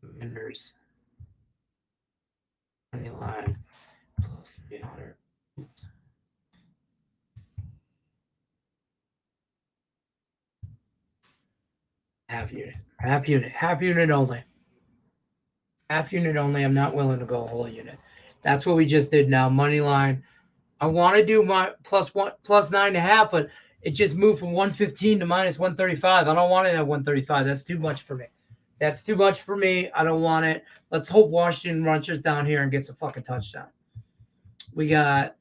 Vendors. Money line. Plus 300. Half unit. Half unit. Half unit only. Half unit only. I'm not willing to go a whole unit. That's what we just did now. Money line. I want to do my plus 9.5, but it just moved from 115 to minus 135. I don't want it at 135. That's too much for me. That's too much for me. I don't want it. Let's hope Washington runches down here and gets a fucking touchdown. We got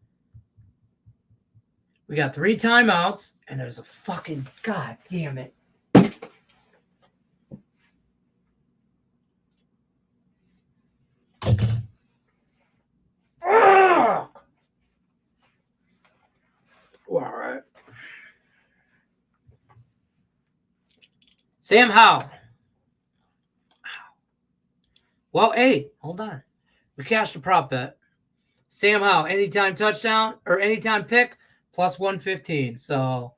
3 timeouts, and there's a fucking god damn it. All right. Sam Howell. Well, hey, hold on. We cashed a prop bet. Sam Howell, anytime touchdown or anytime pick, plus 115. So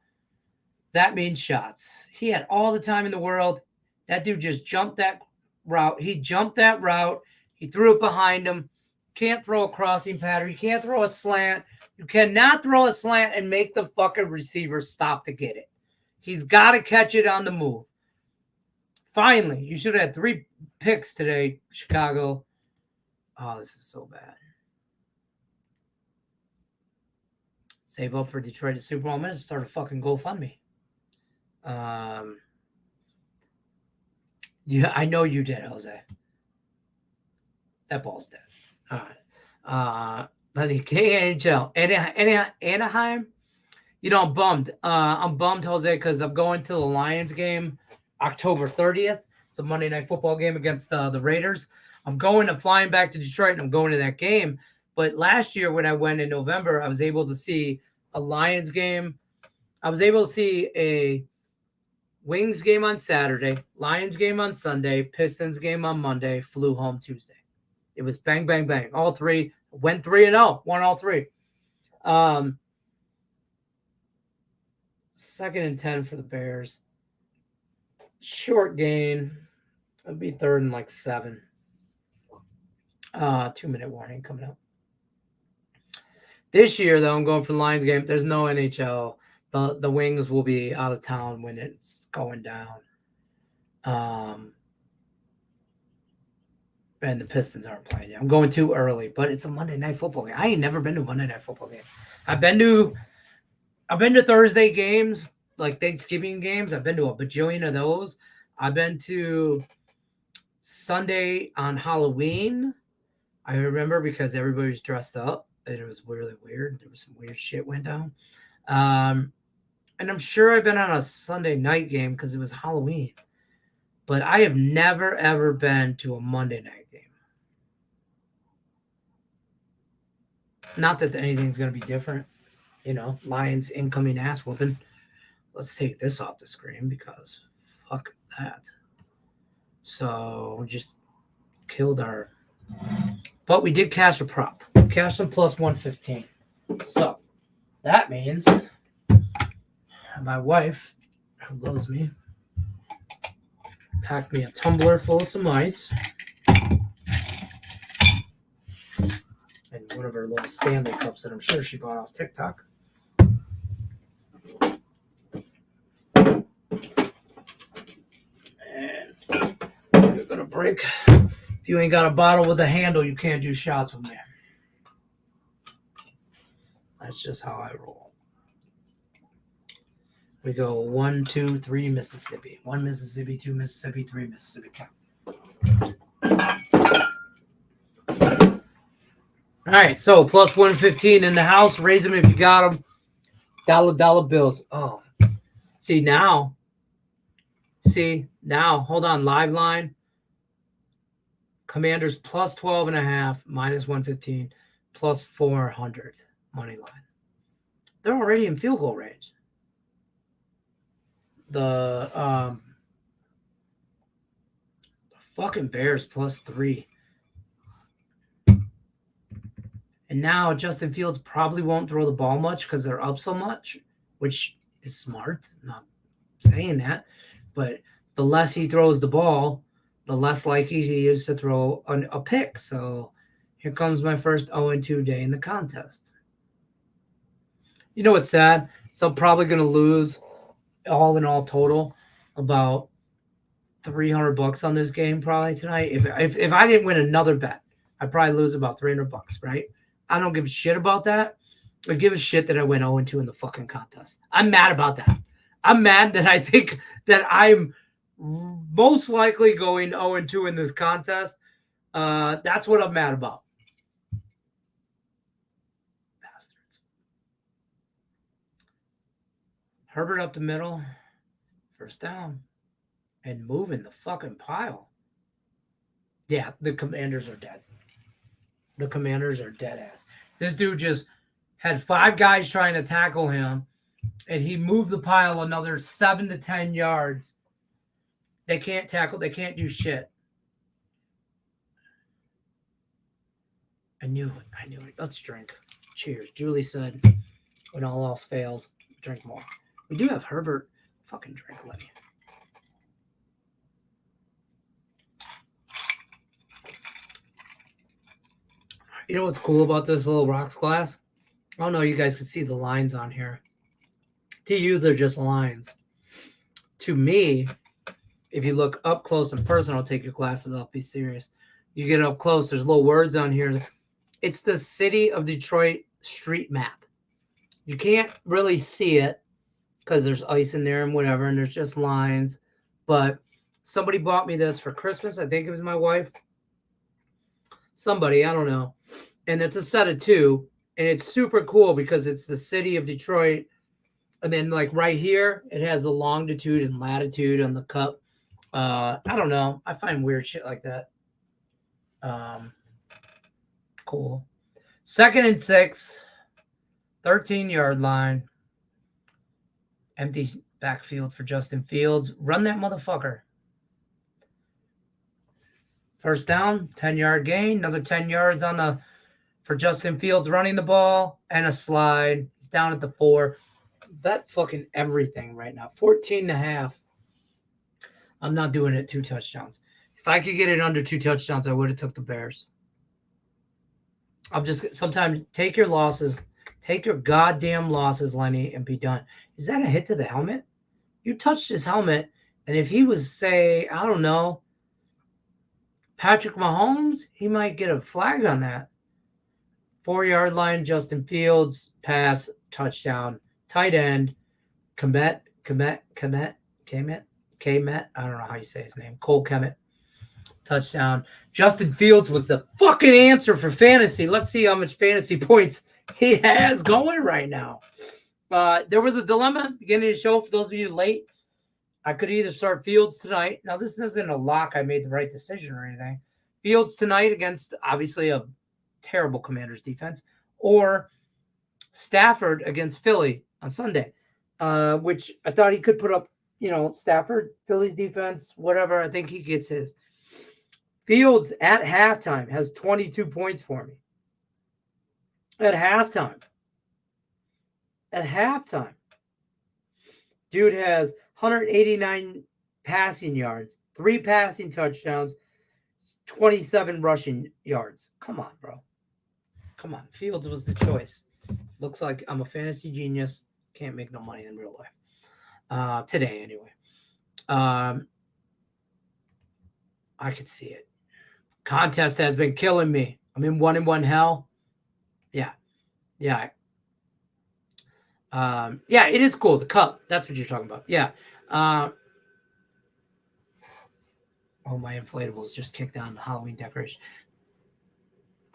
that means shots. He had all the time in the world. That dude just jumped that route. He jumped that route. He threw it behind him. Can't throw a crossing pattern. You can't throw a slant. You cannot throw a slant and make the fucking receiver stop to get it. He's got to catch it on the move. Finally, you should have had 3 picks today, Chicago. Oh, this is so bad. Save up for Detroit to Super Bowl. I'm going to start a fucking GoFundMe. Yeah, I know you did, Jose. That ball's dead. All right. Lenny, KHL. Anaheim. You know, I'm bummed. I'm bummed, Jose, because I'm going to the Lions game October 30th. It's a Monday Night Football game against the Raiders. I'm flying back to Detroit, and I'm going to that game. But last year when I went in November, I was able to see a Lions game. I was able to see a Wings game on Saturday, Lions game on Sunday, Pistons game on Monday, flew home Tuesday. It was bang, bang, bang. All 3 went 3-0, won all 3. 2nd and 10 for the Bears. Short gain. It'll be 3rd and like 7. 2-minute warning coming up. This year, though, I'm going for the Lions game. There's no NHL. The Wings will be out of town when it's going down. And the Pistons aren't playing yet. I'm going too early, but it's a Monday Night Football game. I ain't never been to a Monday Night Football game. I've been to Thursday games, like Thanksgiving games. I've been to a bajillion of those. I've been to Sunday on Halloween. I remember because everybody was dressed up. And it was really weird. There was some weird shit went down. And I'm sure I've been on a Sunday night game because it was Halloween. But I have never, ever been to a Monday night game. Not that anything's going to be different. You know, Lions incoming ass whooping. Let's take this off the screen because fuck that. So we just killed our... But we did cash a prop. Cash some plus 115. So that means my wife, who loves me, packed me a tumbler full of some ice. one of her little Stanley cups that I'm sure she bought off TikTok. And you're going to break. If you ain't got a bottle with a handle, you can't do shots with me. That's just how I roll. We go 1, 2, 3 Mississippi. 1 Mississippi, 2 Mississippi, 3 Mississippi. Count. All right, so plus 115 in the house. Raise them if you got them. Dollar bills. Oh, see now. Hold on. Live line. Commanders plus 12.5, minus 115, plus 400 money line. They're already in field goal range. The fucking Bears plus 3. And now Justin Fields probably won't throw the ball much because they're up so much, which is smart. I'm not saying that. But the less he throws the ball, the less likely he is to throw a pick. So here comes my first 0-2 day in the contest. You know what's sad? So I'm probably going to lose all in all total about $300 on this game probably tonight. If I didn't win another bet, I'd probably lose about $300, right? I don't give a shit about that. I give a shit that I went 0-2 in the fucking contest. I'm mad about that. I'm mad that I think that I'm most likely going 0-2 in this contest. That's what I'm mad about. Bastards. Herbert up the middle. First down. And moving the fucking pile. Yeah, the Commanders are dead. The Commanders are dead ass. This dude just had 5 guys trying to tackle him, and he moved the pile another 7 to 10 yards. They can't tackle. They can't do shit. I knew it. Let's drink. Cheers. Julie said, when all else fails, drink more. We do have Herbert. Fucking drink, Lenny. You know what's cool about this little rocks glass? I don't know. You guys can see the lines on here. To you, they're just lines. To me, if you look up close and personal, take your glasses off, be serious. You get up close, there's little words on here. It's the city of Detroit street map. You can't really see it because there's ice in there and whatever, and there's just lines. But somebody bought me this for Christmas. I think it was my wife. Somebody, I don't know. And it's a set of 2. And it's super cool because it's the city of Detroit. And then like right here, it has the longitude and latitude on the cup. I don't know. I find weird shit like that. Cool. 2nd and 6. 13-yard line. Empty backfield for Justin Fields. Run that motherfucker. First down, 10-yard gain. Another 10 yards for Justin Fields running the ball and a slide. He's down at the 4. Bet fucking everything right now. 14.5. I'm not doing it 2 touchdowns. If I could get it under 2 touchdowns, I would have took the Bears. Sometimes take your losses. Take your goddamn losses, Lenny, and be done. Is that a hit to the helmet? You touched his helmet, and if he was, say, I don't know, Patrick Mahomes, he might get a flag on that. 4-yard line, Justin Fields, pass, touchdown, tight end, Kemet. I don't know how you say his name. Cole Kemet, touchdown. Justin Fields was the fucking answer for fantasy. Let's see how much fantasy points he has going right now. There was a dilemma beginning of the show for those of you late. I could either start Fields tonight. Now, this isn't a lock. I made the right decision or anything. Fields tonight against, obviously, a terrible Commanders defense. Or Stafford against Philly on Sunday, which I thought he could put up, Stafford, Philly's defense, whatever. I think he gets his. Fields at halftime has 22 points for me. At halftime. Dude has 189 passing yards, 3 passing touchdowns, 27 rushing yards. Come on, bro. Come on, Fields was the choice. Looks like I'm a fantasy genius. Can't make no money in real life. Today, anyway. I could see it. Contest has been killing me. I'm in 1-1 hell. Yeah. Yeah. Yeah, it is cool. The cup. That's what you're talking about. Yeah. Oh, my inflatables just kicked on the Halloween decoration.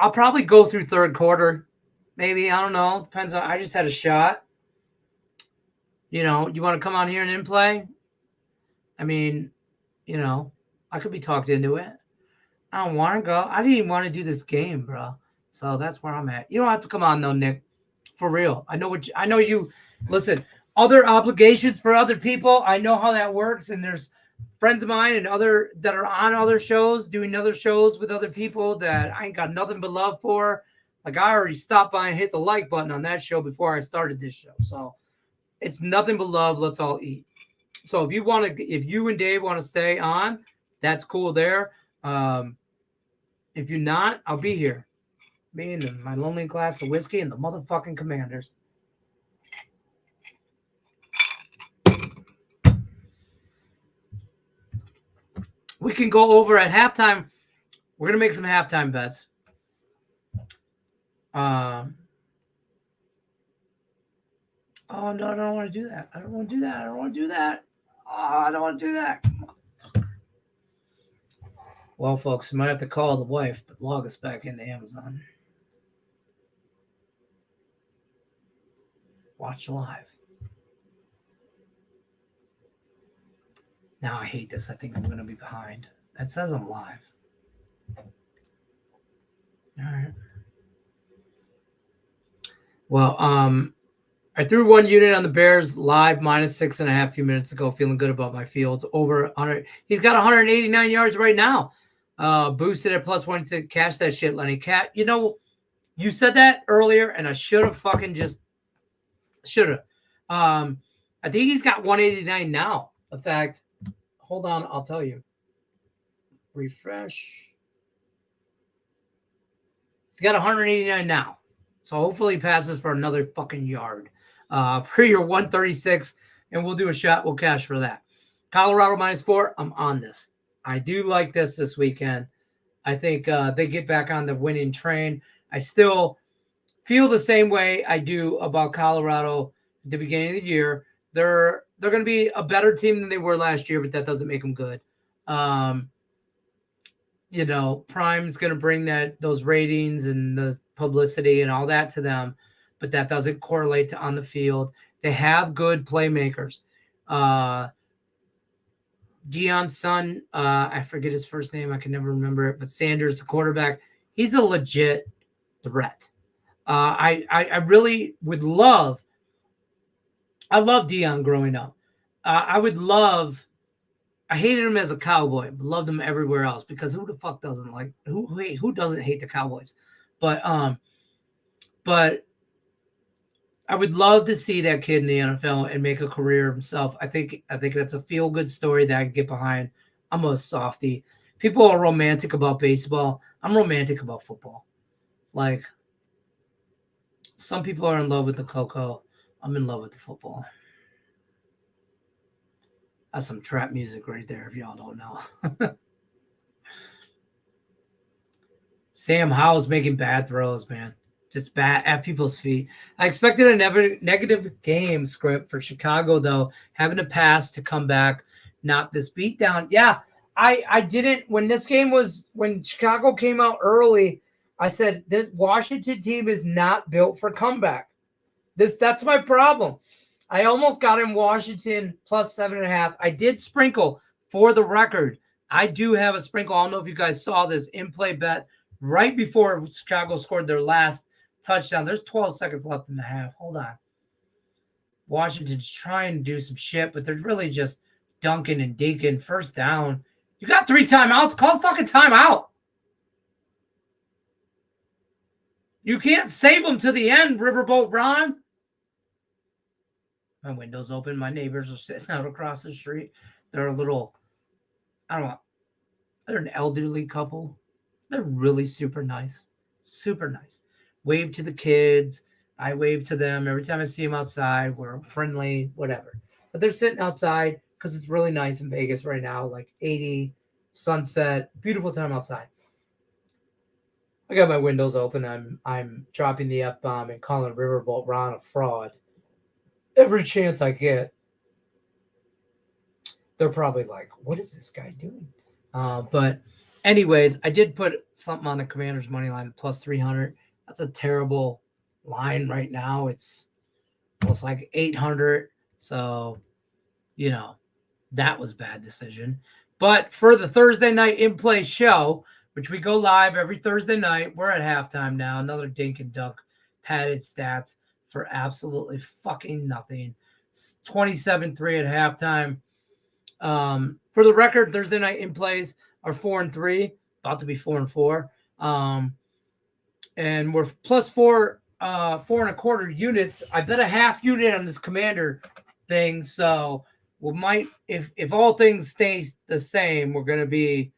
I'll probably go through third quarter. Maybe. I don't know. Depends on. I just had a shot. You want to come on here and in play? I mean, I could be talked into it. I don't want to go. I didn't even want to do this game, bro. So that's where I'm at. You don't have to come on though, Nick. For real. I know you listen, other obligations for other people. I know how that works. And there's friends of mine and other that are on other shows, doing other shows with other people that I ain't got nothing but love for. Like I already stopped by and hit the like button on that show before I started this show. So it's nothing but love. Let's all eat. So if you and Dave want to stay on, that's cool there. If you're not, I'll be here. Me and my lonely glass of whiskey and the motherfucking Commanders. We can go over at halftime. We're going to make some halftime bets. Oh, no, I don't want to do that. I don't want to do that. Oh, I don't want to do that. Well, folks, we might have to call the wife to log us back into Amazon. Watch live. Now I hate this. I think I'm going to be behind. That says I'm live. All right. Well, I threw one unit on the Bears live -6.5 a few minutes ago. Feeling good about my Fields. Over 100. He's got 189 yards right now. Boosted at +1 to cash that shit, Lenny. You said that earlier, and I should have fucking just should have. I think he's got 189 now. In fact, hold on, I'll tell you. Refresh. He's got 189 now. So hopefully he passes for another fucking yard. For your 136, and we'll do a shot. We'll cash for that. Colorado -4. I'm on this. I do like this weekend. I think they get back on the winning train. I still feel the same way I do about Colorado at the beginning of the year. They're going to be a better team than they were last year, but that doesn't make them good. Prime's going to bring those ratings and the publicity and all that to them, but that doesn't correlate to on the field. They have good playmakers. Deion's son, I forget his first name. I can never remember it, but Sanders, the quarterback, he's a legit threat. I really would love. I love Deion growing up. I hated him as a Cowboy, but loved him everywhere else because who the fuck doesn't like who doesn't hate the Cowboys? But I would love to see that kid in the NFL and make a career of himself. I think that's a feel-good story that I can get behind. I'm a softie. People are romantic about baseball. I'm romantic about football. Like, some people are in love with the cocoa. I'm in love with the football. That's some trap music right there, if y'all don't know. Sam Howell's making bad throws, man. Just bad at people's feet. I expected a negative game script for Chicago, though, having to pass to come back, not this beatdown. Yeah, I didn't. When Chicago came out early, I said, this Washington team is not built for comeback. That's my problem. I almost got in Washington +7.5. I did sprinkle for the record. I do have a sprinkle. I don't know if you guys saw this in-play bet right before Chicago scored their last touchdown. There's 12 seconds left in the half. Hold on. Washington's trying to do some shit, but they're really just dunking and dinking. First down. You got 3 timeouts. Call fucking timeout. You can't save them to the end, Riverboat Ron. My window's open. My neighbors are sitting out across the street. They're a little, I don't know. They're an elderly couple. They're really super nice. Super nice. wave to the kids. I wave to them every time I see them outside. We're friendly, whatever. But they're sitting outside because it's really nice in Vegas right now, like 80, sunset, beautiful time outside. I got my windows open. I'm dropping the F-bomb and calling Riverboat Ron a fraud every chance I get. They're probably like, what is this guy doing? But anyways, I did put something on the Commanders money line plus 300. That's a terrible line right now. It's like 800. So, that was bad decision. But for the Thursday night in-play show, which we go live every Thursday night, we're at halftime now. Another dink and dunk padded stats for absolutely fucking nothing. 27-3 at halftime. For the record, Thursday night in plays are 4-3, about to be 4-4. And we're plus 4.25 units. I bet a half unit on this Commander thing. So we might, if all things stay the same, we're going to be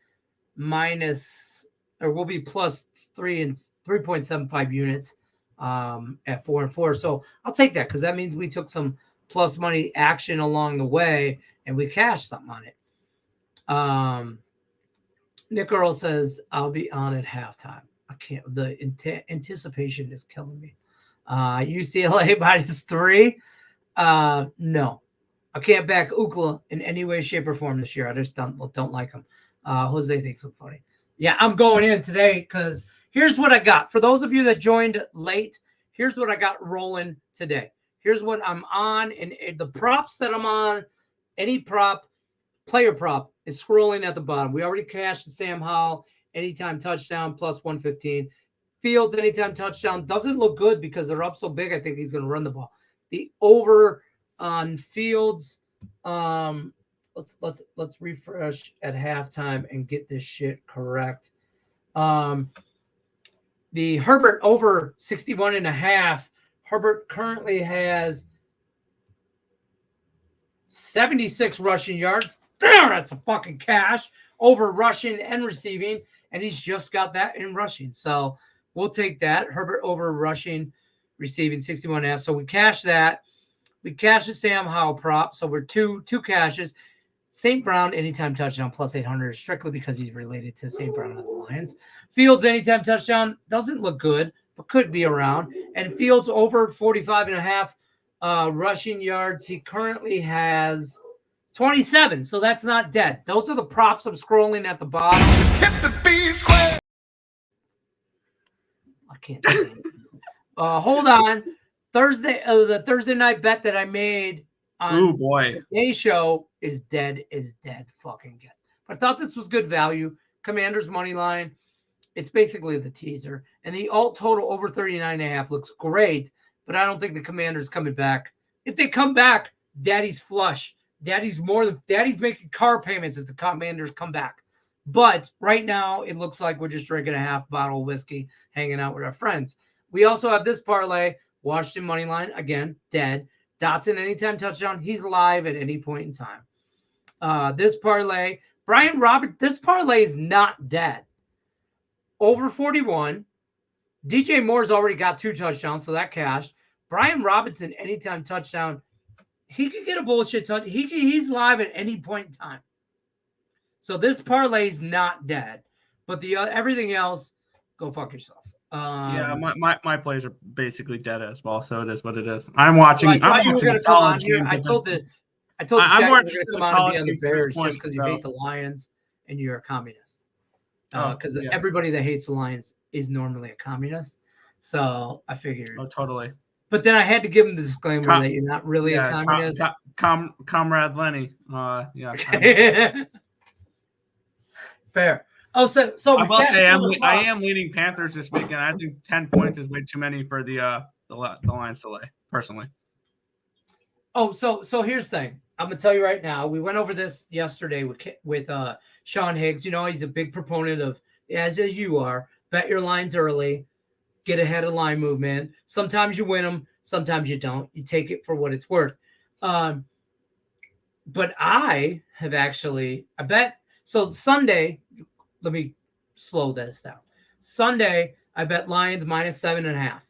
we'll be plus 3.75 units at 4-4. So I'll take that because that means we took some plus money action along the way and we cashed something on it. Nick Earl says, I'll be on at halftime. I can't. The anticipation is killing me. UCLA -3. No. I can't back Ookla in any way, shape, or form this year. I just don't like him. Jose thinks I'm funny. Yeah, I'm going in today because here's what I got. For those of you that joined late, here's what I got rolling today. Here's what I'm on. And the props that I'm on, any prop, player prop, is scrolling at the bottom. We already cashed the Sam Howell anytime touchdown plus 115. Fields anytime touchdown doesn't look good because they're up so big. I think he's going to run the ball. The over on Fields, let's refresh at halftime and get this shit correct. The Herbert over 61.5. Herbert currently has 76 rushing yards. Damn, that's a fucking cash over rushing and receiving, and he's just got that in rushing. So we'll take that. Herbert over rushing, receiving 61.5. So we cash that. We cash the Sam Howell prop. So we're two cashes. St. Brown anytime touchdown plus 800 strictly because he's related to St. Brown of the Lions. Fields anytime touchdown doesn't look good, but could be around. And Fields over 45.5 rushing yards. He currently has 27, so that's not dead. Those are the props. I'm scrolling at the bottom. Hit the B square. I can't say it. Hold on. The Thursday night bet that I made on the day show is dead fucking gets. But I thought this was good value. Commanders money line. It's basically the teaser. And the alt total over 39.5 looks great, but I don't think the Commanders coming back. If they come back, Daddy's flush. Daddy's making car payments if the Commanders come back. But right now, it looks like we're just drinking a half bottle of whiskey, hanging out with our friends. We also have this parlay, Washington money line, again, dead. Dotson anytime touchdown. He's live at any point in time. This parlay, Brian Roberts, this parlay is not dead. Over 41. DJ Moore's already got 2 touchdowns, so that cashed. Brian Robinson anytime touchdown. He could get a bullshit touch. He's live at any point in time. So this parlay is not dead, but the everything else, go fuck yourself. Yeah, my plays are basically dead as well, so it is what it is. I'm watching. I I'm watching the college games. I told the I'm more interested interested in the college on the games at Bears this point, just because you hate the Lions and you're a communist. Because yeah. everybody that hates the Lions is normally a communist. So I figured. Oh, totally. But then I had to give him the disclaimer that you're not really a communist. Comrade Lenny. Yeah. Fair. Oh, so I will say I am leading Panthers this weekend. I think 10 points is way too many for the Lions to lay, personally. Oh, so here's the thing. I'm gonna tell you right now. We went over this yesterday with Sean Higgs. You know, he's a big proponent of, as you are, bet your lines early, get ahead of line movement. Sometimes you win them, sometimes you don't. You take it for what it's worth. But I have actually, I bet. So Sunday, let me slow this down. Sunday, I bet Lions minus 7.5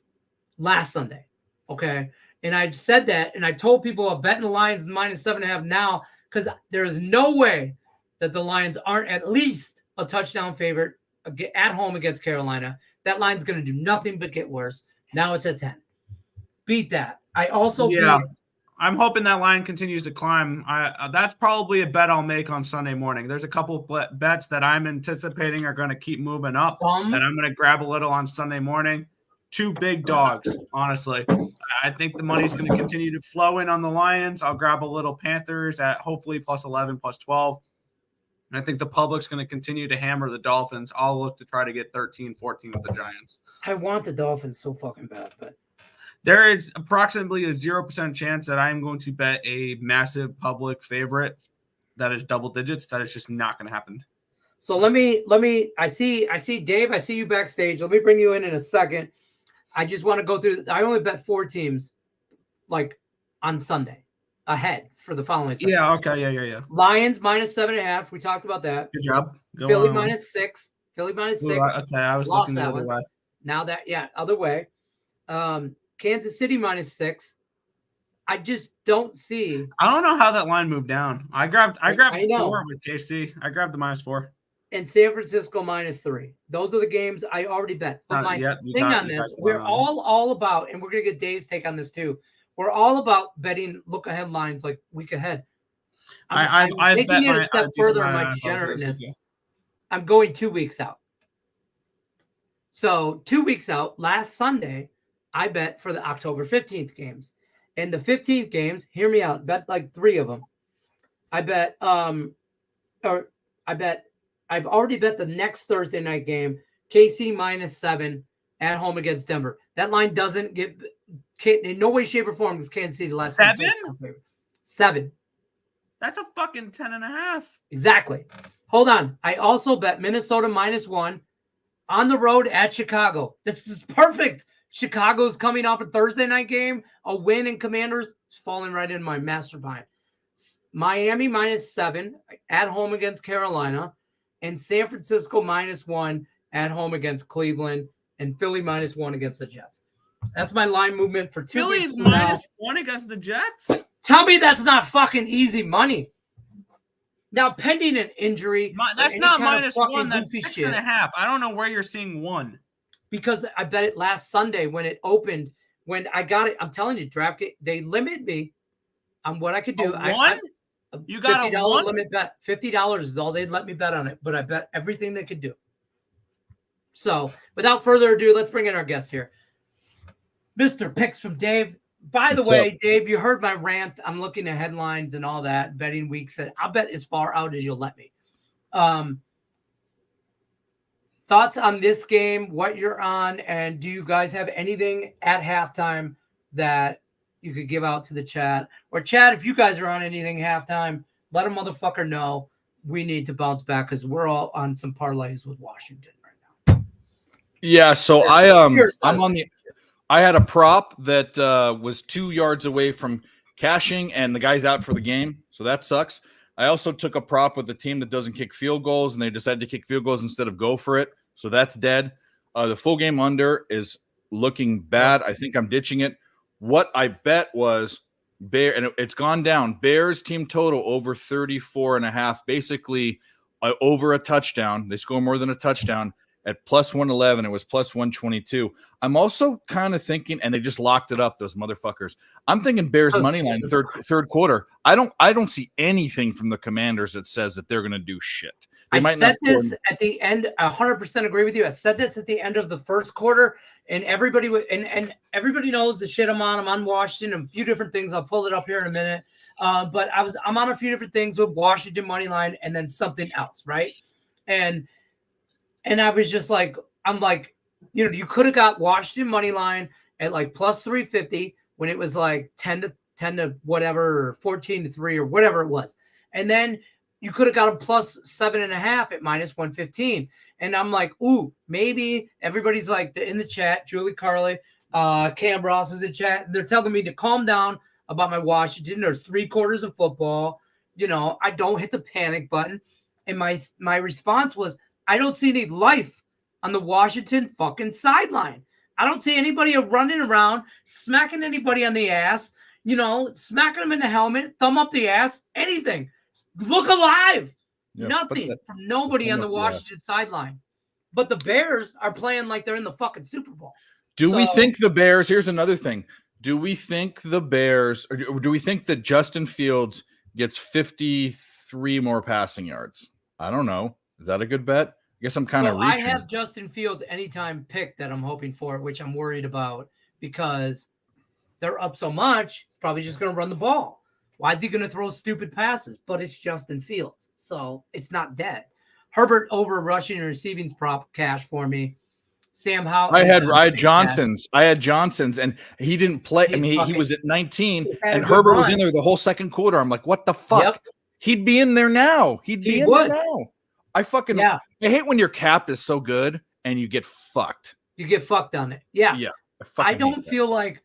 last Sunday. Okay. And I said that, and I told people I'm betting the Lions minus 7.5 now because there is no way that the Lions aren't at least a touchdown favorite at home against Carolina. That line's going to do nothing but get worse. Now it's at 10. Beat that. I also I'm hoping that line continues to climb. That's probably a bet I'll make on Sunday morning. There's a couple bets that I'm anticipating are going to keep moving up that I'm going to grab a little on Sunday morning. 2 big dogs, honestly. I think the money's going to continue to flow in on the Lions. I'll grab a little Panthers at hopefully plus 11, plus 12. And I think the public's going to continue to hammer the Dolphins. I'll look to try to get 13, 14 with the Giants. I want the Dolphins so fucking bad, but there is approximately a 0% chance that I'm going to bet a massive public favorite that is double digits. That is just not going to happen. So let me. I see Dave. I see you backstage. Let me bring you in a second. I just want to go through. I only bet 4 teams, like on Sunday, ahead for the following Sunday. Yeah. Okay. Yeah. Lions minus 7.5. We talked about that. Good job. Philly minus 6. Philly minus 6. Okay, I was looking the other way. Now that other way. Kansas City minus 6. I just don't see. I don't know how that line moved down. I grabbed 4 with KC. I grabbed the minus 4. And San Francisco minus 3. Those are the games I already bet. But we're all about, and we're gonna get Dave's take on this too. We're all about betting look ahead lines like week ahead. I'm taking it a step further in my degenerateness. I'm going 2 weeks out. So 2 weeks out, last Sunday, I bet for the October 15th games. And the 15th games, hear me out, bet like 3 of them. I've already bet the next Thursday night game, KC minus 7 at home against Denver. That line doesn't get in no way, shape, or form because Kansas City last 7? 7. That's a fucking 10.5. Exactly. Hold on. I also bet Minnesota minus 1 on the road at Chicago. This is perfect. Chicago's coming off a Thursday night game, a win in Commanders. It's falling right in my mastermind. Miami minus 7 at home against Carolina, and San Francisco minus 1 at home against Cleveland, and Philly minus 1 against the Jets. That's my line movement for 2 weeks. Philly's minus 1 against the Jets? Tell me that's not fucking easy money. Now, pending an injury. That's not minus 1. That's 6.5. I don't know where you're seeing 1. Because I bet it last Sunday when it opened. When I got it, I'm telling you, DraftKings, they limit me on what I could do. You got a $50 limit bet. $50 is all they'd let me bet on it, but I bet everything they could do. So, without further ado, let's bring in our guest here, Mr. Picks from Dave. By the way, Dave, you heard my rant. I'm looking at headlines and all that, betting weeks. I'll bet as far out as you'll let me. Thoughts on this game, what you're on, and do you guys have anything at halftime that you could give out to the chat? Or chat, if you guys are on anything halftime, let a motherfucker know we need to bounce back because we're all on some parlays with Washington right now. Yeah, so I had a prop that was 2 yards away from cashing, and the guy's out for the game, so that sucks. I also took a prop with the team that doesn't kick field goals, and they decided to kick field goals instead of go for it. So that's dead. The full game under is looking bad. I think I'm ditching it. What I bet was and it's gone down. Bears team total over 34.5, basically over a touchdown. They score more than a touchdown at plus 111. It was plus 122. I'm also kind of thinking, and they just locked it up, those motherfuckers. I'm thinking Bears money line third quarter. I don't see anything from the Commanders that says that they're going to do shit. I said this at the end. 100% agree with you. I said this at the end of the first quarter, and everybody knows the shit I'm on. I'm on Washington. A few different things. I'll pull it up here in a minute. But I'm on a few different things with Washington money line and then something else, right? And I was just like, you could have got Washington money line at like plus 350 when it was like 10 to whatever, or 14 to 3 or whatever it was. And then you could have got a plus 7.5 at minus 115. And I'm like, ooh, maybe everybody's like in the chat, Julie Carly, Cam Ross is in chat. They're telling me to calm down about my Washington. There's 3 quarters of football. I don't hit the panic button. And my response was, I don't see any life on the Washington fucking sideline. I don't see anybody running around, smacking anybody on the ass, smacking them in the helmet, thumb up the ass, anything. Look alive. Yeah, Nothing from nobody on the Washington sideline. But the Bears are playing like they're in the fucking Super Bowl. Do we think the Bears, here's another thing. Do we think the Bears, or do we think that Justin Fields gets 53 more passing yards? I don't know. Is that a good bet? I guess I'm kind of reaching. I have Justin Fields anytime pick that I'm hoping for, which I'm worried about because they're up so much. He's probably just going to run the ball. Why is he going to throw stupid passes? But it's Justin Fields, so it's not dead. Herbert over rushing and receiving prop cash for me. Sam Howell. I had Johnson's. I had Johnson's, and he didn't play. I mean, he was at 19, and Herbert was in there the whole second quarter. I'm like, what the fuck? Yep. He'd be in there now. He'd be in there now. I hate when your cap is so good and you get fucked. You get fucked on it. Yeah. Yeah. I don't feel like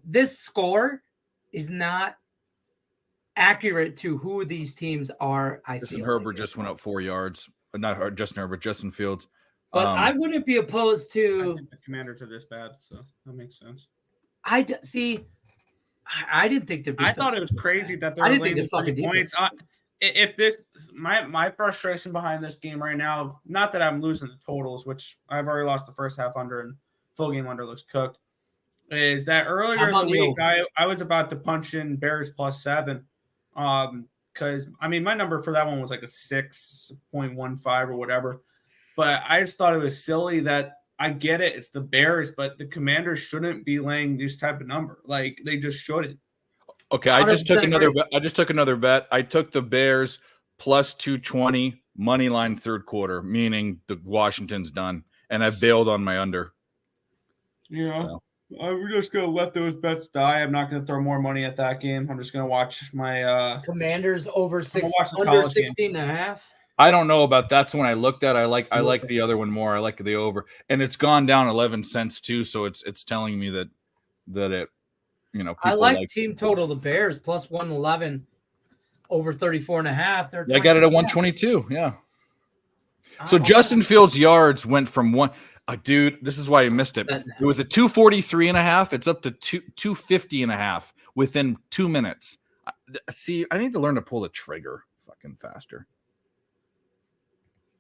this score is not accurate to who these teams are. Justin Herbert just went up 4 yards. Not Justin Herbert, Justin Fields. But I wouldn't be opposed to. I think the Commanders are this bad, so that makes sense. I didn't think the. I thought it was crazy that they're laying 3 points. If this, my frustration behind this game right now, not that I'm losing the totals, which I've already lost the first half under and full game under looks cooked, is that earlier in the week I was about to punch in Bears +7, because I mean my number for that one was like a 6.15 or whatever. But I just thought it was silly that I get it. It's the Bears, but the Commanders shouldn't be laying this type of number. Like they just shouldn't. Okay, I just took another bet. I took the Bears +220 money line third quarter, meaning the Washington's done, and I bailed on my under. Yeah, so. I'm just gonna let those bets die. I'm not gonna throw more money at that game. I'm just gonna watch my Commanders under 16.5. I don't know about that's when I looked at. I like the other one more. I like the over, and it's gone down 11 cents too. So it's telling me that it, I like team total the Bears +111 over 34.5. I got it at 122. Yeah. So Justin Fields' yards went from one. Dude, this is why you missed it. It was a 243.5. It's up to 250.5 within 2 minutes. See, I need to learn to pull the trigger fucking faster.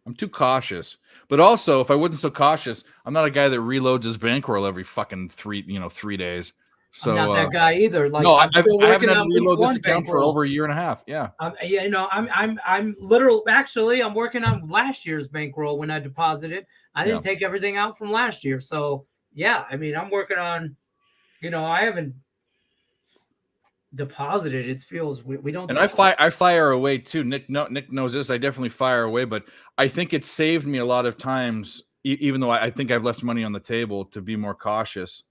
I'm too cautious, but also if I wasn't so cautious, I'm not a guy that reloads his bankroll every fucking 3 days. So I'm not that guy either. Like no, I haven't had to reload this account for over a year and a half. Yeah. I'm literally actually I'm working on last year's bankroll when I deposited. I didn't take everything out from last year. So yeah, I mean I'm working on, I haven't deposited. It feels we don't. And I fire away too. Nick knows this. I definitely fire away, but I think it saved me a lot of times, even though I think I've left money on the table to be more cautious.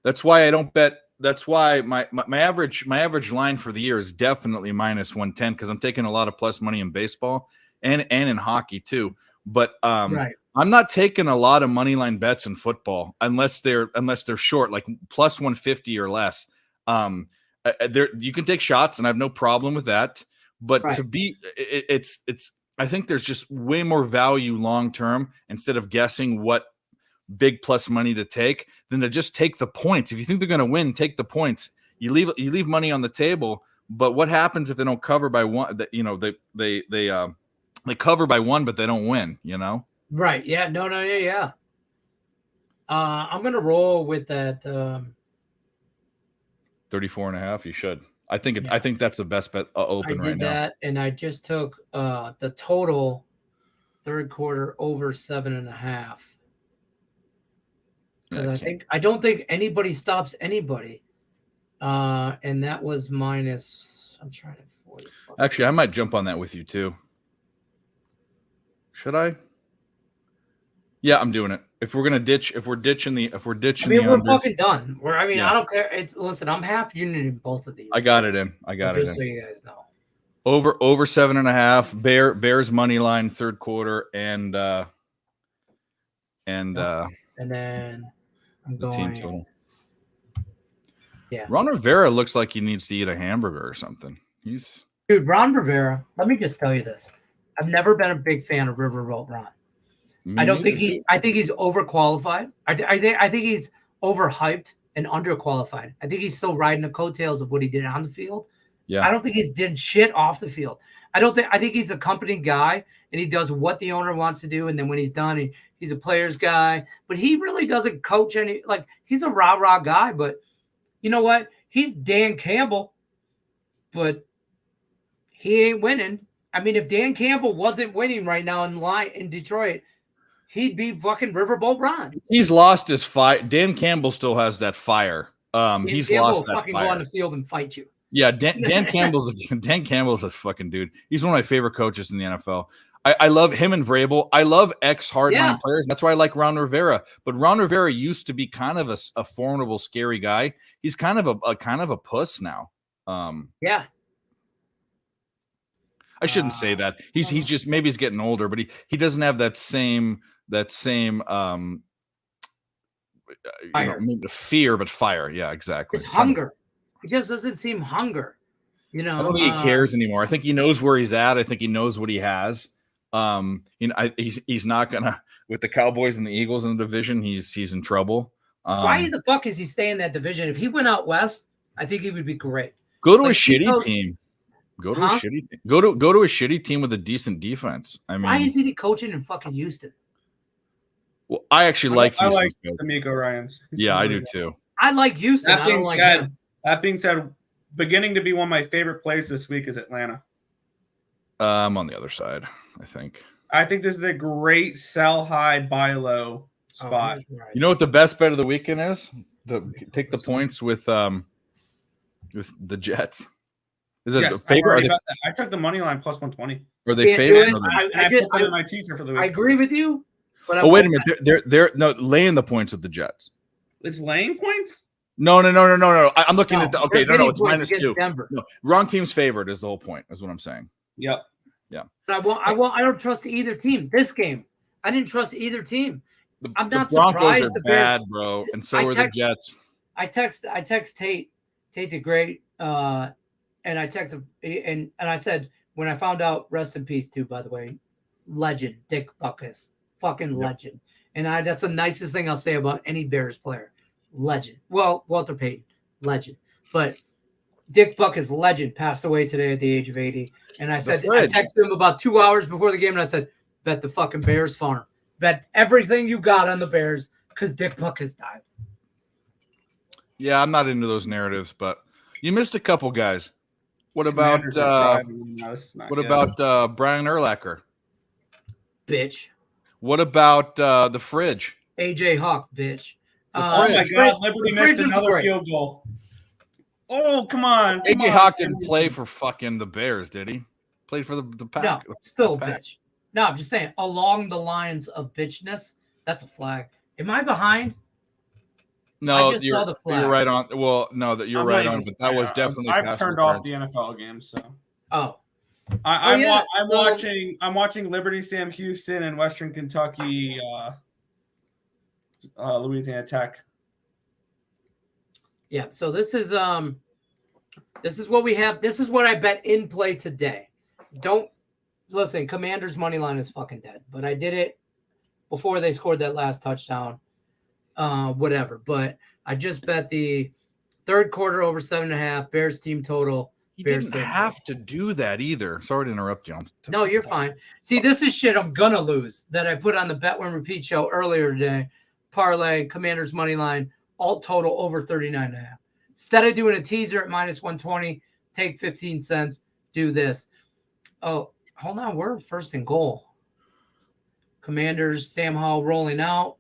That's why I don't bet. That's why my average line for the year is definitely -110 because I'm taking a lot of plus money in baseball and in hockey too. But right. I'm not taking a lot of money line bets in football unless they're short, like +150 or less. You can take shots and I have no problem with that. But right. to be, it's I think there's just way more value long term instead of guessing what big plus money to take than to just take the points. If you think they're going to win, take the points. You leave money on the table. But what happens if they don't cover by one? That they cover by one, but they don't win. Right? Yeah. No. Yeah. I'm gonna roll with that. 34.5. You should. I think that's the best bet open right now. I did that, and I just took the total third quarter over 7.5. Because I don't think anybody stops anybody. And that was minus. I'm trying to. Actually, I might jump on that with you too. Should I? Yeah, I'm doing it. If we're ditching the we're fucking done. I don't care. Listen, I'm half unit in both of these. I got it in. Just so you guys know. Over 7.5. Bears money line third quarter and then I'm going team total. Yeah. Ron Rivera looks like he needs to eat a hamburger or something. Dude, Ron Rivera. Let me just tell you this. I've never been a big fan of Riverboat Ron. I don't think I think he's overqualified. I think he's overhyped and underqualified. I think he's still riding the coattails of what he did on the field. Yeah. I don't think he's did shit off the field. I think he's a company guy and he does what the owner wants to do. And then when he's done, he's a player's guy, but he really doesn't coach any, like he's a rah-rah guy, but you know what? He's Dan Campbell, but he ain't winning. I mean, if Dan Campbell wasn't winning right now in Detroit, he'd be fucking Riverboat Ron. He's lost his fight. Dan Campbell still has that fire. He's Campbell lost that fucking fire. go on the field and fight you. Yeah, Dan Campbell's a fucking dude. He's one of my favorite coaches in the NFL. I love him and Vrabel. I love ex-hardline players. That's why I like Ron Rivera. But Ron Rivera used to be kind of a formidable, scary guy. He's kind of a puss now. Yeah. I shouldn't say that. He's just maybe he's getting older, but he doesn't have that same fear, but fire. Yeah, exactly. It's hunger. He just doesn't seem hunger. You know, I don't think he cares anymore. I think he knows where he's at. I think he knows what he has. He's not gonna with the Cowboys and the Eagles in the division. He's in trouble. Why the fuck is he staying in that division? If he went out west, I think he would be great. Go to a shitty team. Go to a shitty team. Go to a shitty team with a decent defense. I mean, why is he coaching in fucking Houston? Well, I actually like Houston. I like D'Amico Ryans. Yeah, I do too. I like Houston. That being said, beginning to be one of my favorite plays this week is Atlanta. I'm on the other side, I think. I think this is a great sell high, buy low spot. Right. You know what the best bet of the weekend is? Take the points with the Jets. Is it a favorite? I took the money line plus 120. Are they favored? I put in my teaser for the week. I agree with you. But wait a minute. They're laying the points with the Jets. It's laying points? No. I'm looking at the it's -2. Denver. No, wrong team's favored is the whole point. Is what I'm saying. Yep. Yeah. But I don't trust either team. This game, I didn't trust either team. I'm not the Broncos surprised. Are the Bears, bad, bro, and so are the Jets. I text Tate. Tate did great. And I texted and I said when I found out, rest in peace too. By the way, legend Dick Butkus, fucking legend. And that's the nicest thing I'll say about any Bears player. Legend. Well, Walter Payton, legend. But Dick Butkus, legend, passed away today at the age of 80. And I said, I texted him about 2 hours before the game, and I said, bet the fucking Bears farm. Bet everything you got on the Bears because Dick Butkus died. Yeah, I'm not into those narratives, but you missed a couple guys. What about Brian Urlacher? Bitch. What about the Fridge? AJ Hawk, bitch. Oh my God! Liberty missed another field goal. Oh, come on! AJ Hawk didn't play for fucking the Bears, did he? Played for the Pack. No, still a bitch. No, I'm just saying, along the lines of bitchness, that's a flag. Am I behind? No, I just saw the flag. You're right on. Well, no, you're right on, but that was definitely. I've turned off the NFL games, so. Oh. I'm watching Liberty, Sam Houston, and Western Kentucky, Louisiana Tech. Yeah, so this is what we have. This is what I bet in play today. Don't listen. Commanders money line is fucking dead, but I did it before they scored that last touchdown. Whatever, but I just bet the third quarter over 7.5. Bears team total. You didn't have to do that either. Sorry to interrupt you. No, you're fine. See, this is shit I'm gonna lose that I put on the Bet When Repeat show earlier today. Parlay, Commanders money line, alt total over 39.5. Instead of doing a teaser at -120, take 15 cents, do this. Oh, hold on. We're first and goal. Commanders, Sam Howell rolling out.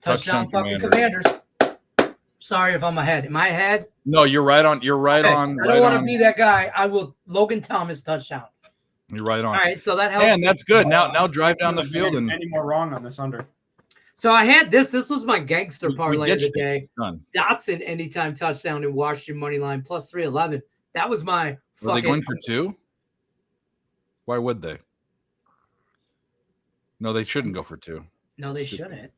Touchdown fucking Commanders. Sorry if I'm ahead. Am I ahead? No, you're right on. You're right on. I don't want to be that guy. I will. Logan Thomas touchdown. You're right on. All right, so that helps. Man, that's good. Now drive down the field and any more wrong on this under. So I had this. This was my gangster parlay of the day. Done. Dotson anytime touchdown in Washington money line plus 311. That was my. Were they going for 2? Why would they? No, they shouldn't go for 2. No, they shouldn't.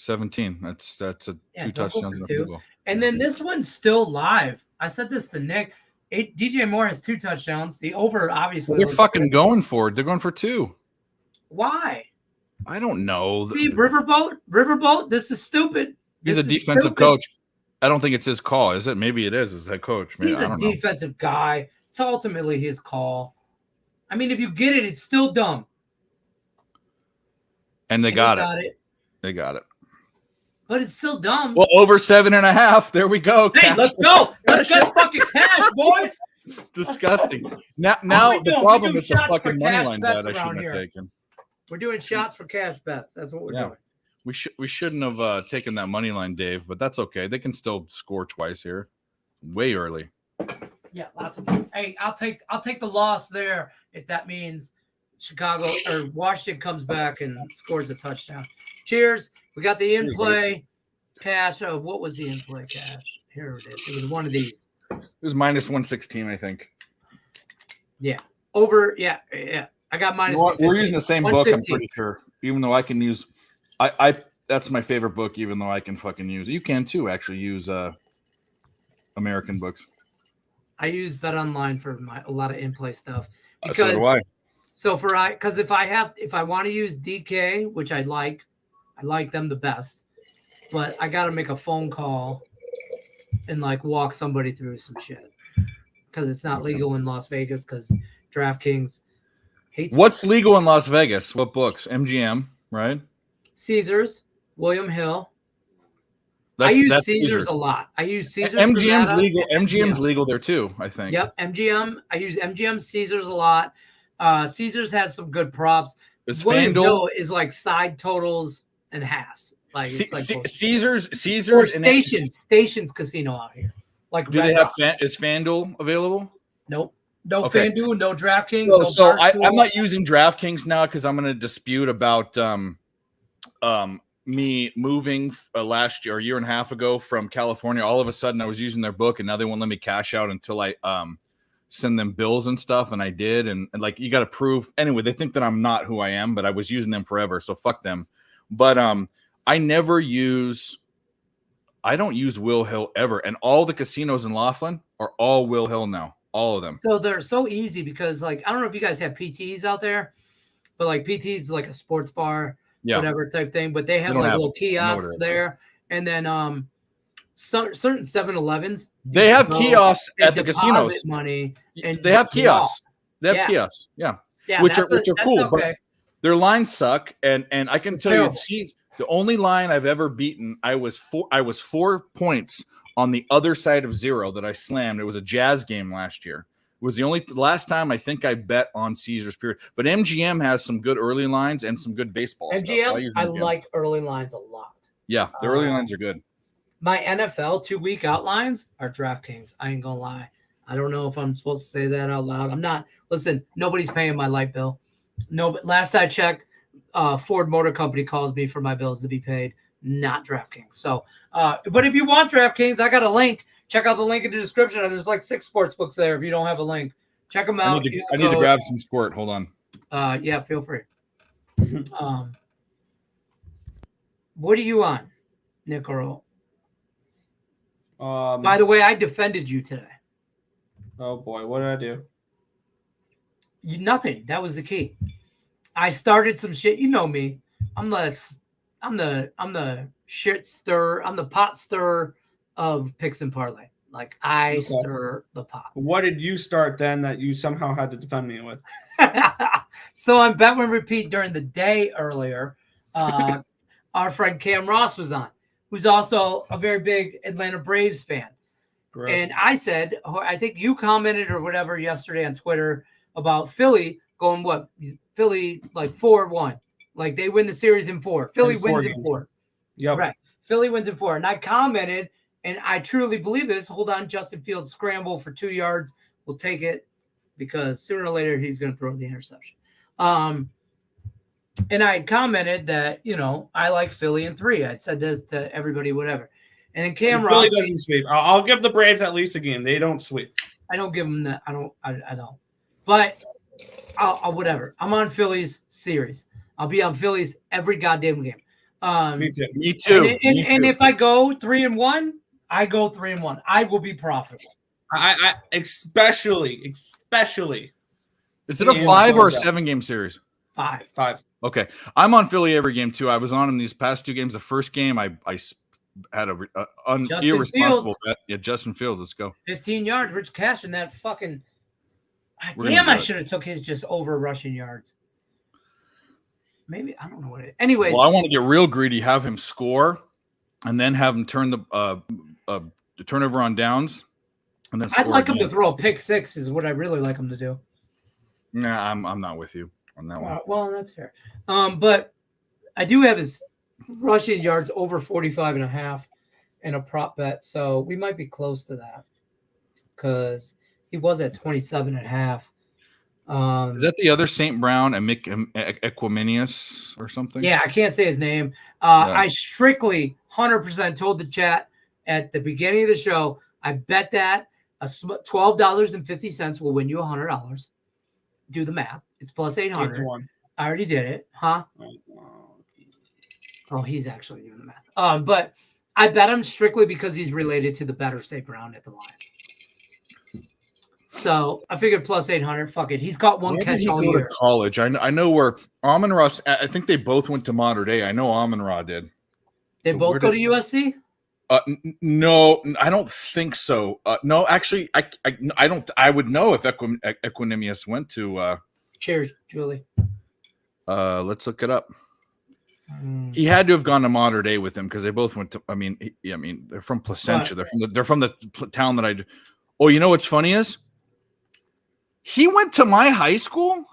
17. That's a 2 touchdowns and a field goal. And then this one's still live. I said this to Nick. DJ Moore has 2 touchdowns. The over obviously. They're fucking going for it. They're going for 2. Why? I don't know. See, Riverboat. This is stupid. He's a defensive coach. I don't think it's his call, is it? Maybe it is. As head coach. Maybe, He's a defensive guy. It's ultimately his call. I mean, if you get it, it's still dumb. And they got it. They got it. But it's still dumb. Well, over 7.5. There we go. Hey, let's go. Let's get fucking cash, boys. Disgusting. Now the problem is the fucking money line bet I shouldn't have taken. We're doing shots for cash bets. That's what we're doing. We shouldn't have taken that money line, Dave, but that's okay. They can still score twice here. Way early. Yeah, lots of. Hey, I'll take the loss there if that means Chicago or Washington comes back and scores a touchdown. Cheers. We got the in-play cash. What was the in-play cash? Here it is. It was one of these. It was minus 116, I think. Yeah. Over. Yeah. I got minus. We're using the same book, I'm pretty sure. Even though I can use, I that's my favorite book. Even though I can fucking use, you can too. Actually, use American books. I use Bet Online for a lot of in-play stuff. Because, so do I. So because if I want to use DK, which I like them the best, but I got to make a phone call and like walk somebody through some shit because it's not legal in Las Vegas because DraftKings hates. What's legal in Las Vegas? What books? MGM, right? Caesars, William Hill. I use Caesars a lot. I use Caesars. MGM's legal. MGM's legal there too, I think. Yep, MGM. I use MGM Caesars a lot. Caesars has some good props. William Hill is like side totals and halves. Like, Caesars or Stations Casino out here. Like, do they have is FanDuel available? Nope. No FanDuel, no DraftKings. So I'm not using DraftKings now because I'm going to dispute about me moving last year, a year and a half ago from California. All of a sudden, I was using their book, and now they won't let me cash out until I send them bills and stuff, and I did, and like you got to prove. Anyway, they think that I'm not who I am, but I was using them forever, so fuck them. But I don't use Will Hill ever, and all the casinos in Laughlin are all Will Hill now, all of them. So they're so easy because, like, I don't know if you guys have PTs out there, but like PTs is like a sports bar, whatever type thing, but they have like little kiosks there, and then certain 7-Elevens. They have kiosks at the casinos. Money and they have kiosks. They have kiosks, which are cool, okay. But their lines suck. And I can tell you, the only line I've ever beaten, I was 4 points on the other side of zero that I slammed. It was a Jazz game last year. It was the last time I think I bet on Caesars period. But MGM has some good early lines and some good baseball stuff. So I like early lines a lot. Yeah, the early lines are good. My NFL 2-week outlines are DraftKings. I ain't gonna lie. I don't know if I'm supposed to say that out loud. I'm not. Listen, nobody's paying my light bill. No, but last I checked, Ford Motor Company calls me for my bills to be paid, not DraftKings. So, but if you want DraftKings, I got a link. Check out the link in the description. There's like 6 sports books there. If you don't have a link, check them out. I need to grab some squirt. Hold on. Yeah, feel free. What are you on, Nick Earl? By the way, I defended you today. Oh boy, what did I do? Nothing. That was the key. I started some shit. You know me. I'm the shit stir. I'm the pot stir of picks and parlay. Like I stir the pot. What did you start then that you somehow had to defend me with? So on Bet Win Repeat during the day earlier, our friend Cam Ross was on, who's also a very big Atlanta Braves fan. Gross. And I said, I think you commented or whatever yesterday on Twitter about Philly going Philly like 4-1. Like they win the series in 4. Philly wins in 4. Yeah. Right. Philly wins in 4. And I commented, and I truly believe this. Hold on, Justin Fields scramble for 2 yards. We'll take it because sooner or later he's going to throw the interception. And I commented that, I like Philly in 3. I'd said this to everybody, whatever. And then Cam Ross. Philly doesn't sweep. I'll give the Braves at least a game. They don't sweep. I don't give them that. I don't. But I'll whatever. I'm on Philly's series. I'll be on Philly's every goddamn game. Me too. Me too. And if I go 3-1, I go 3-1. I will be profitable. I especially. Is it a 5 or a 7 game series? 5. Okay. I'm on Philly every game too. I was on him these past 2 games. The first game, I had a irresponsible bet. Yeah, Justin Fields. Let's go. 15 yards. Rich Cash in that fucking. Damn, I should have took his just over rushing yards. Maybe I don't know what it. Anyways, well, I want to get real greedy. Have him score, and then have him turn the turnover on downs, and then. I'd like him to throw a pick 6. Is what I really like him to do. Nah, I'm not with you on that one. Well, that's fair. But I do have his rushing yards over 45.5 and a prop bet, so we might be close to that because he was at 27.5. Is that the other St. Brown and Equiminius or something? Yeah, I can't say his name. I strictly 100% told the chat at the beginning of the show, I bet that $12.50 will win you $100. Do the math. It's plus 800. I already did it. Huh? Oh, he's actually doing the math. But I bet him strictly because he's related to the better St. Brown at the Lions. So I figured plus 800. Fuck it. He's got one catch all year. College. I know where Amon-Ra. I think they both went to Mater Dei. I know Amon-Ra did. They both go to USC? No, I don't think so. No, actually, I don't. I would know if Equinemius went to. Cheers, Julie. Let's look it up. He had to have gone to Mater Dei with him because they both went to. I mean, they're from Placentia. They're from the town that I. Oh, you know what's funny is. He went to my high school.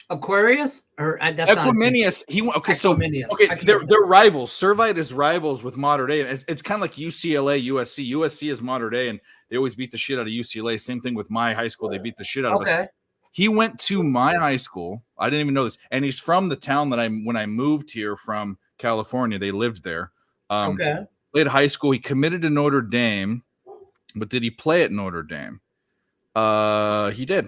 Aquarius or that's Equiminius. He went. Okay, Equiminius. So okay, they're rivals. Servite is rivals with Mater Dei, and it's kind of like UCLA, USC. USC is Mater Dei, and they always beat the shit out of UCLA. Same thing with my high school; they beat the shit out of us. He went to my high school. I didn't even know this, and he's from the town that when I moved here from California. They lived there. Played high school. He committed to Notre Dame, but did he play at Notre Dame? He did.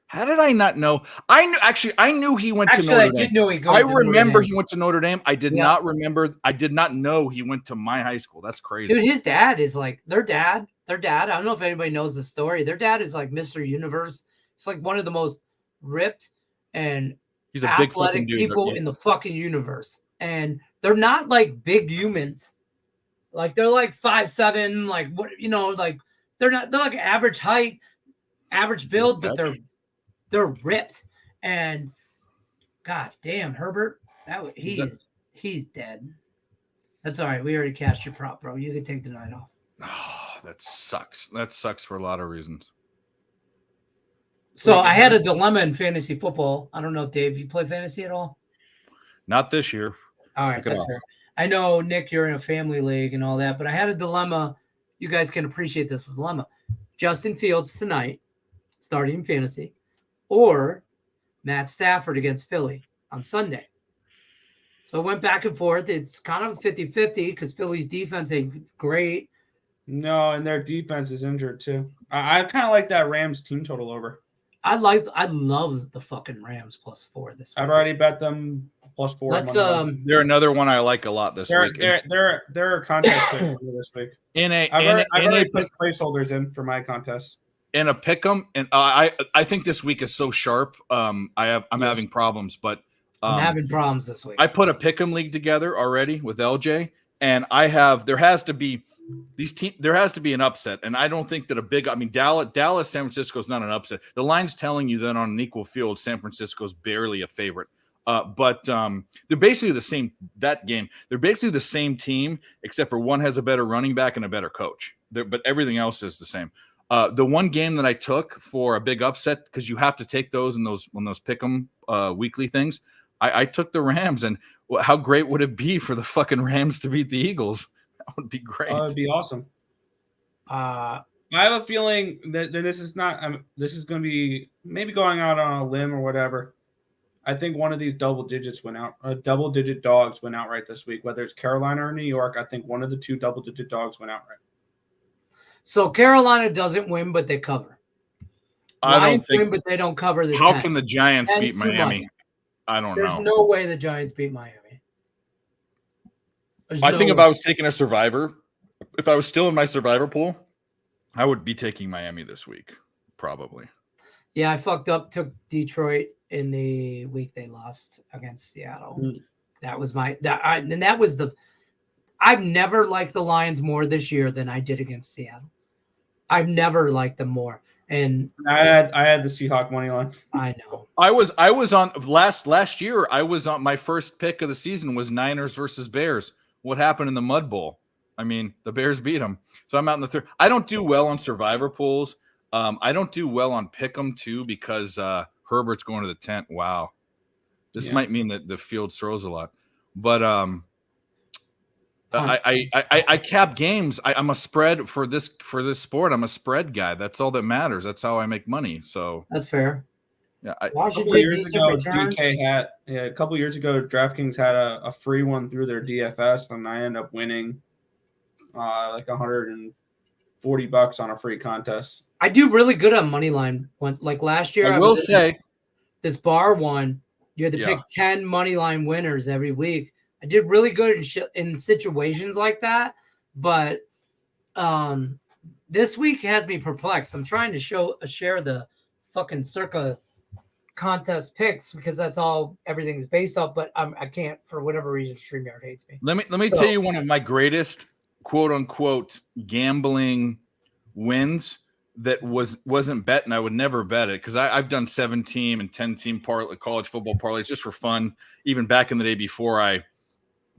How did I not know? I knew he went to Notre Dame. I did know he I remember he went to Notre Dame. I did not remember. I did not know he went to my high school. That's crazy. Dude, his dad is like their dad. I don't know if anybody knows the story. Their dad is like Mr. Universe. It's like one of the most ripped and he's a big athletic people in the fucking universe. And they're not like big humans. Like they're like 5'7", like what like they're like average height, average build, but they're ripped. And god damn, Herbert, he's dead. That's all right. We already cashed your prop, bro. You can take the night off. Oh, that sucks. That sucks for a lot of reasons. So I had a dilemma in fantasy football. I don't know, Dave, you play fantasy at all? Not this year. All right, that's fair. I know, Nick, you're in a family league and all that, but I had a dilemma. You guys can appreciate this dilemma. Justin Fields tonight, starting in fantasy, or Matt Stafford against Philly on Sunday. So it went back and forth. It's kind of 50-50 because Philly's defense ain't great. No, and their defense is injured too. I kind of like that Rams team total over. I love the fucking Rams +4 this week. I've already bet them +4. They're another one I like a lot this week. They're a contest pick this week. I've already put placeholders in for my contest. In a pick'em, and I think this week is so sharp. I'm having problems, but I'm having problems this week. I put a pick'em league together already with LJ, and there has to be an upset, and I don't think that Dallas, San Francisco is not an upset. The line's telling you that on an equal field, San Francisco's barely a favorite. But they're basically the same that game. They're basically the same team, except for one has a better running back and a better coach. But everything else is the same. The one game that I took for a big upset, because you have to take those in those pick'em weekly things. I took the Rams, and how great would it be for the fucking Rams to beat the Eagles? That would be great. That would be awesome. I have a feeling that this is not. This is going to be maybe going out on a limb or whatever. I think one of these double-digit dogs went outright this week. Whether it's Carolina or New York, I think one of the two double-digit dogs went outright. So Carolina doesn't win, but they cover. Lions win, but they don't cover the. How can the Giants beat Miami? I don't know. There's no way the Giants beat Miami. I think if I was taking a survivor, if I was still in my survivor pool, I would be taking Miami this week, probably. Yeah, I fucked up, took Detroit in the week they lost against Seattle. Mm. That was I've never liked the Lions more this year than I did against Seattle. I've never liked them more. And I had the Seahawk money line. I know. I was on last year. I was on my first pick of the season was Niners versus Bears. What happened in the Mud Bowl? I mean, the Bears beat them. So I'm out in the third. I don't do well on survivor pools. I don't do well on pick 'em too because Herbert's going to the tent. Wow, this might mean that the field throws a lot, but I cap games. I'm a spread for this sport. I'm a spread guy. That's all that matters. That's how I make money. So that's fair. Yeah, a couple years ago, DraftKings had a free one through their DFS, and I ended up winning like $140 on a free contest. I do really good on money line once. Like last year, I will say this bar one. You had to pick 10 money line winners every week. I did really good in situations like that, but this week has me perplexed. I'm trying to share the fucking circa contest picks because that's all everything's based off, but I can't for whatever reason. StreamYard hates me. Let me tell you one of my greatest quote unquote gambling wins that wasn't bet, and I would never bet it because I've done 7-team and 10-team college football parlays just for fun, even back in the day before I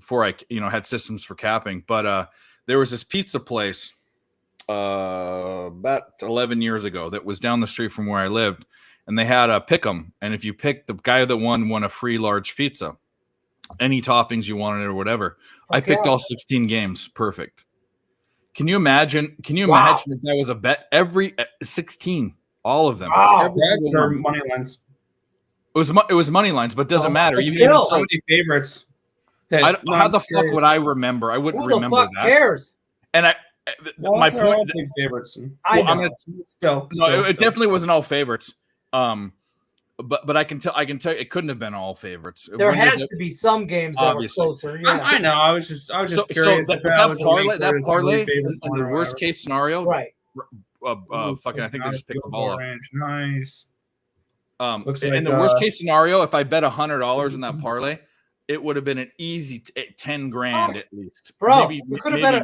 had systems for capping. But there was this pizza place about 11 years ago that was down the street from where I lived, and they had a pick 'em, and if you picked the guy that won a free large pizza, any toppings you wanted or whatever. I picked all 16 games, perfect. Can you imagine? Imagine if that was a bet every 16, all of them? Wow, money lines. It was money lines, but doesn't matter. Even so many favorites. How the fuck would I remember? I wouldn't remember that. Who the fuck cares? And my point. Favorites. It definitely wasn't all favorites. But I can tell you it couldn't have been all favorites. There has to be some games that were closer. Yeah. I know. I was just curious. That parlay in the worst case scenario, right? Fucking, I think they just picked the ball off. Nice. In the worst case scenario, if I bet $100 in that parlay, it would have been an easy $10,000 at least. Bro, you could have been a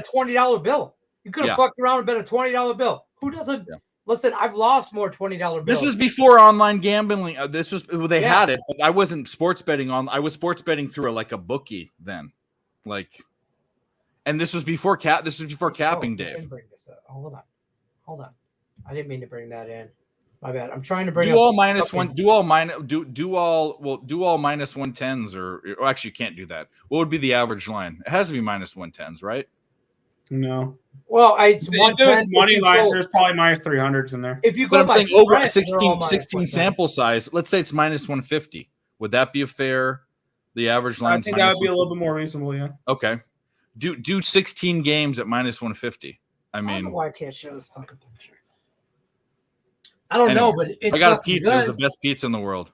$20 bill. You could have fucked around and bet a $20 bill. Who doesn't? Yeah. Listen, I've lost more $20 bills. This is before online gambling. Had it, but I wasn't sports betting on. I was sports betting through a bookie then, and this was before capping, Dave. I didn't bring this up. Hold on. I didn't mean to bring that in. My bad. I'm trying to bring do all minus 110s or actually you can't do that. What would be the average line? It has to be minus 110s, right? No. Well, it's if there's money lines. There's probably minus 300s in there. If you go, but I'm saying over 16 sample size. Let's say it's minus 150. Would that be the average line? I think that would be a little bit more reasonable. Yeah. Okay. Do 16 games at minus 150. I mean, I don't know why I can't show this fucking picture. I don't know, but it's I got a pizza. It's the best pizza in the world.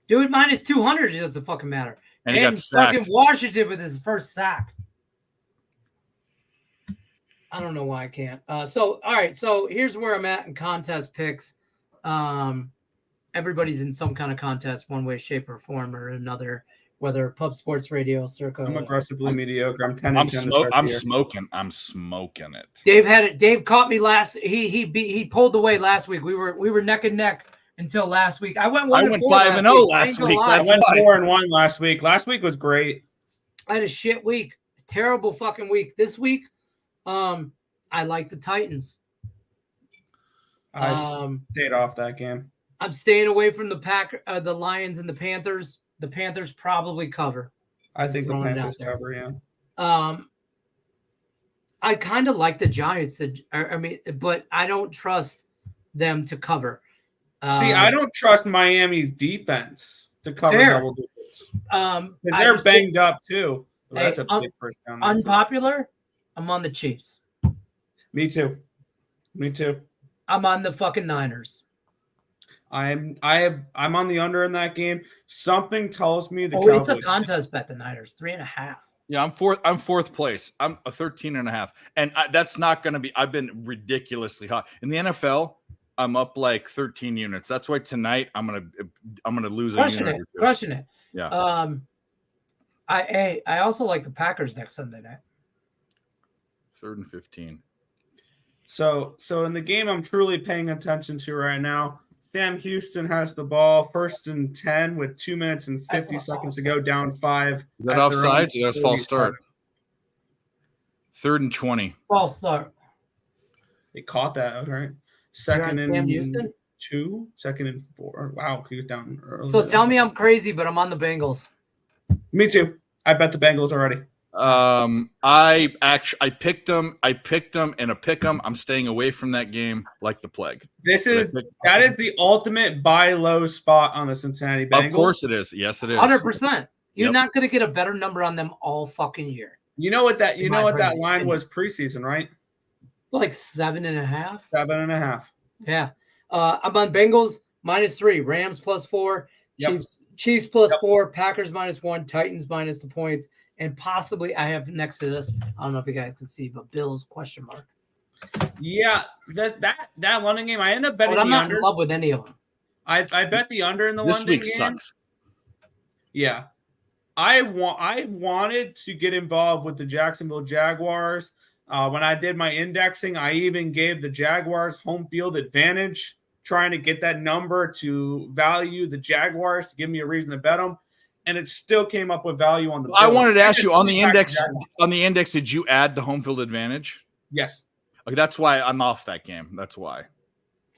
Dude, minus 200. It doesn't fucking matter. And he got sacked. Fucking Washington with his first sack. I don't know why I can't. All right. So here's where I'm at in contest picks. Everybody's in some kind of contest, one way, shape, or form, or another. Whether Pub Sports Radio, Circa. I'm aggressively mediocre. I'm smoking it. Dave caught me last. He pulled away last week. We were neck and neck until last week. I went 5-0 last week. I went 4-1 last week. Last week was great. I had a shit week. Terrible fucking week. This week. I like the Titans. I stayed off that game. I'm staying away from the Lions and the Panthers. The Panthers probably cover. I think the Panthers cover, yeah. I kind of like the Giants. But I don't trust them to cover. I don't trust Miami's defense to cover double digits. Because they're banged up too. So that's a big first down. Unpopular. I'm on the Chiefs. Me too. I'm on the fucking Niners. I'm on the under in that game. Something tells me Cowboys. It's a contest bet. The Niners 3.5. Yeah, I'm fourth place. I'm a 13.5, and that's not going to be. I've been ridiculously hot in the NFL. I'm up like 13 units. That's why tonight I'm going to lose a Crushing unit it. or two. Crushing it. Yeah. I also like the Packers next Sunday night. 3rd and 15. So in the game I'm truly paying attention to right now, Sam Houston has the ball 1st and 10 with 2 minutes and 50 seconds to go, down 5. Is that offsides? That's false start. 3rd and 20. False start. They caught that, all right. 2nd Sam and Houston? 2, 2nd and 4. Wow, he was down early. So tell me I'm crazy, but I'm on the Bengals. Me too. I bet the Bengals already. I picked them in a pick 'em. I'm staying away from that game like the plague. That is the ultimate buy low spot on the Cincinnati Bengals. Of course it is. Yes, it is. 100%. You're not going to get a better number on them all fucking year. You know what that line was preseason, right? Like 7.5. 7.5. Yeah. I'm on Bengals -3, Rams +4, Yep. Chiefs +4, Packers -1, Titans minus the points, and possibly I have next to this. I don't know if you guys can see, but Bills ? Yeah, that London game, I end up betting but I'm the not under. in love with any of them. I bet the under in the this London week game. sucks. Yeah, I wanted to get involved with the Jacksonville Jaguars. When I did my indexing, I even gave the Jaguars home field advantage, trying to get that number to value the Jaguars to give me a reason to bet them, and it still came up with value on the Bills. I wanted to ask you on the index. On the index, did you add the home field advantage? Yes. Okay, that's why I'm off that game. That's why.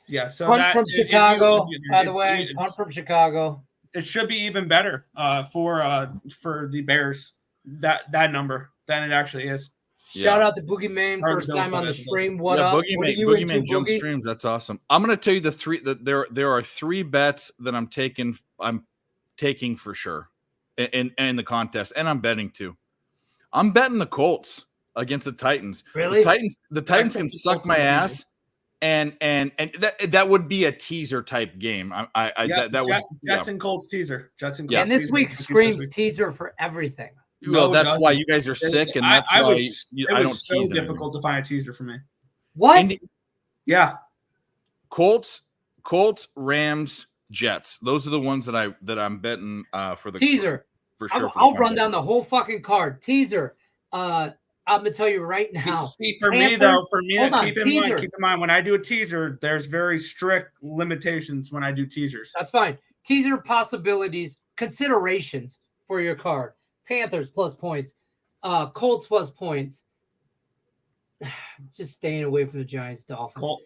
Yeah. So Punt that, from Chicago, by the way. Punt from Chicago. It should be even better for the Bears that number than it actually is. Shout out to Boogie Man, first time on the stream. What up? Boogie Man jump streams. That's awesome. I'm going to tell you the three that there are 3 bets that I'm taking for sure in the contest, and I'm betting too. I'm betting the Colts against the Titans. Really? The Titans can suck my ass, and that would be a teaser type game. Jets and Colts teaser. Jets and Colts. And this week screams teaser for everything. Well, that's why you guys are sick, and that's why I don't so tease difficult to find a teaser for me. What? Yeah. Colts, Rams, Jets. Those are the ones that I'm betting for the teaser. For sure. I'll run down the whole fucking card. Teaser. I'm gonna tell you right now. See, for me, keep in mind, when I do a teaser, there's very strict limitations when I do teasers. That's fine. Teaser possibilities, considerations for your card. Panthers plus points, Colts plus points. Just staying away from the Giants, Dolphins.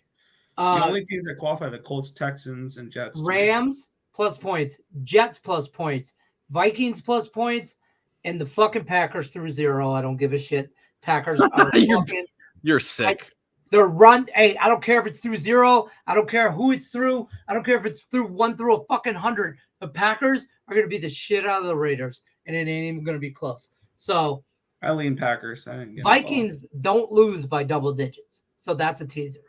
The only teams that qualify are the Colts, Texans, and Jets. Rams plus points, Jets plus points, Vikings plus points, and the fucking Packers through 0. I don't give a shit. Packers are you're sick. They're run. Hey, I don't care if it's through 0. I don't care who it's through. I don't care if it's through 1 through a fucking 100. The Packers are going to beat the shit out of the Raiders, and it ain't even going to be close. So I lean Packers. Vikings don't lose by double digits. So that's a teaser.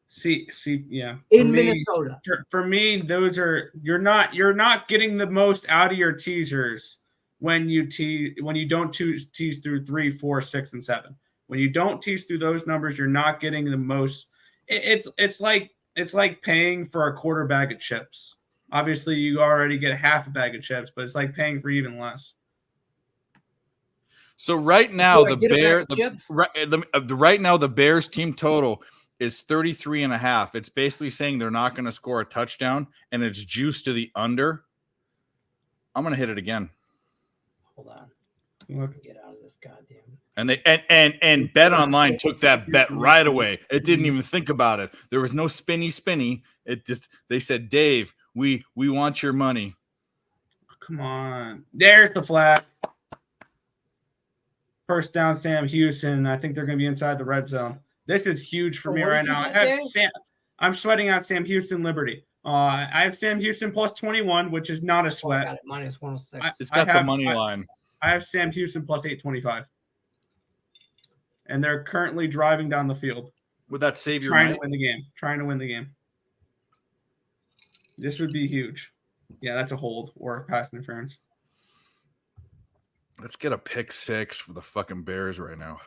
See, yeah. In Minnesota. For me, those are you're not getting the most out of your teasers when you don't tease through 3, 4, 6, and 7. When you don't tease through those numbers, you're not getting the most. It's like paying for a quarter bag of chips. Obviously, you already get half a bag of chips, but it's like paying for even less. So right now, right now the Bears team total is 33.5. It's basically saying they're not going to score a touchdown, and it's juiced to the under. I'm going to hit it again. Hold on. Get out of this goddamn. And they Bet Online took that bet right away. It didn't even think about it. There was no spinny. It just they said, Dave, we want your money. Come on. There's the flag. First down, Sam Houston. I think they're going to be inside the red zone. This is huge for me right now. I'm sweating out Sam Houston Liberty. I have Sam Houston plus 21, which is not a sweat. I got it, minus 106. It's got the money line. I have Sam Houston plus 825. And they're currently driving down the field. Would that save your money? Trying to win the game. This would be huge. Yeah, that's a hold or a pass interference. Let's get a pick 6 for the fucking Bears right now.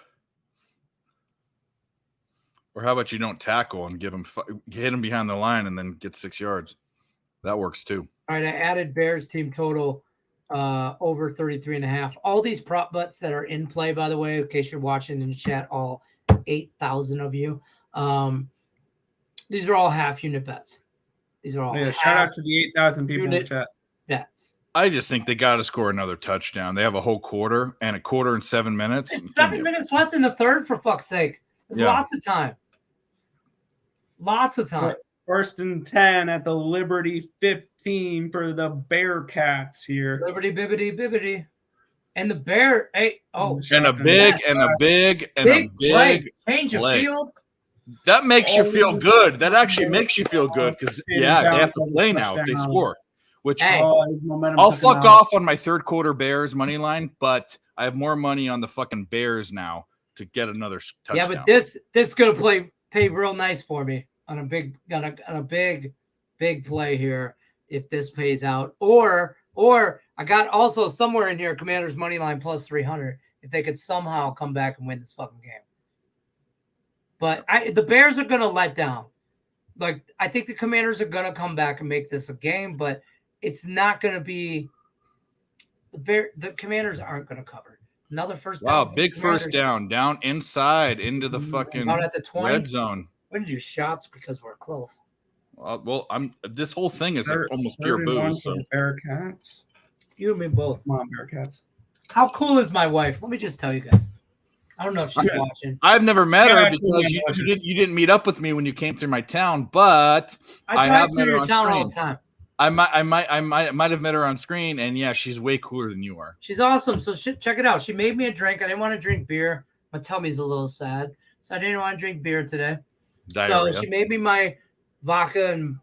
Or how about you don't tackle and hit them behind the line and then get 6 yards? That works too. All right, I added Bears team total over 33.5. All these prop bets that are in play, by the way, in case you're watching in the chat, all 8,000 of you. These are all half unit bets. These are all shout out to the 8,000 people in the chat. Bets. I just think they got to score another touchdown. They have a whole quarter and a quarter in 7 minutes. There's 7 minutes left in the third, for fuck's sake. There's lots of time. Lots of time. First and 10 at the Liberty 15 for the Bearcats here. Liberty, bibbity, bibbity. And the Bear, and a big play. Change of field. That makes you feel good. That actually makes you feel good because, they have to play now if they score. Which I'll fuck off on my third quarter Bears money line, but I have more money on the fucking Bears now to get another touchdown. Yeah, but this is gonna pay real nice for me on a big play here if this pays out. Or I got also somewhere in here Commanders money line plus 300 if they could somehow come back and win this fucking game. But the Bears are gonna let down. Like, I think the Commanders are gonna come back and make this a game, but it's not going to be the Commanders aren't going to cover. Another first down. Wow, big first down inside into the fucking at the 20 red zone. When did you shots because we're close? Well, this whole thing is almost pure booze. So. Bearcats. You and me both. Come on, Bearcats. How cool is my wife? Let me just tell you guys. I don't know if she's watching. I've never met her because you didn't meet up with me when you came through my town, but I have met her on screen all the time. I might have met her on screen, and yeah, she's way cooler than you are. She's awesome. So check it out. She made me a drink. I didn't want to drink beer. My tummy's a little sad, so I didn't want to drink beer today. Diarrhea. So she made me my vodka and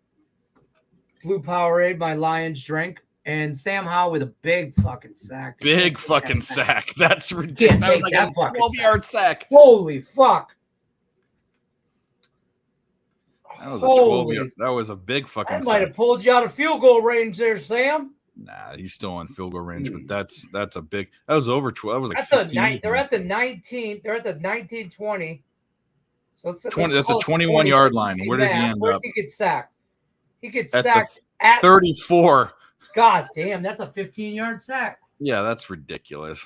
blue Powerade, my Lions drink, and Sam Howe with a big fucking sack. Big fucking sack. That's ridiculous. That was like a 12-yard sack. Holy fuck. That was a big fucking. I might have pulled you out of field goal range there, Sam. Nah, he's still on field goal range, but that's a big. That was over 12. That was like that's 15. They're at the 19. They're at the 19-20. So it's 20. That's a 21-yard line. Where does he end up? Where does he get sacked? He gets sacked at 34. God damn, that's a 15-yard sack. Yeah, that's ridiculous.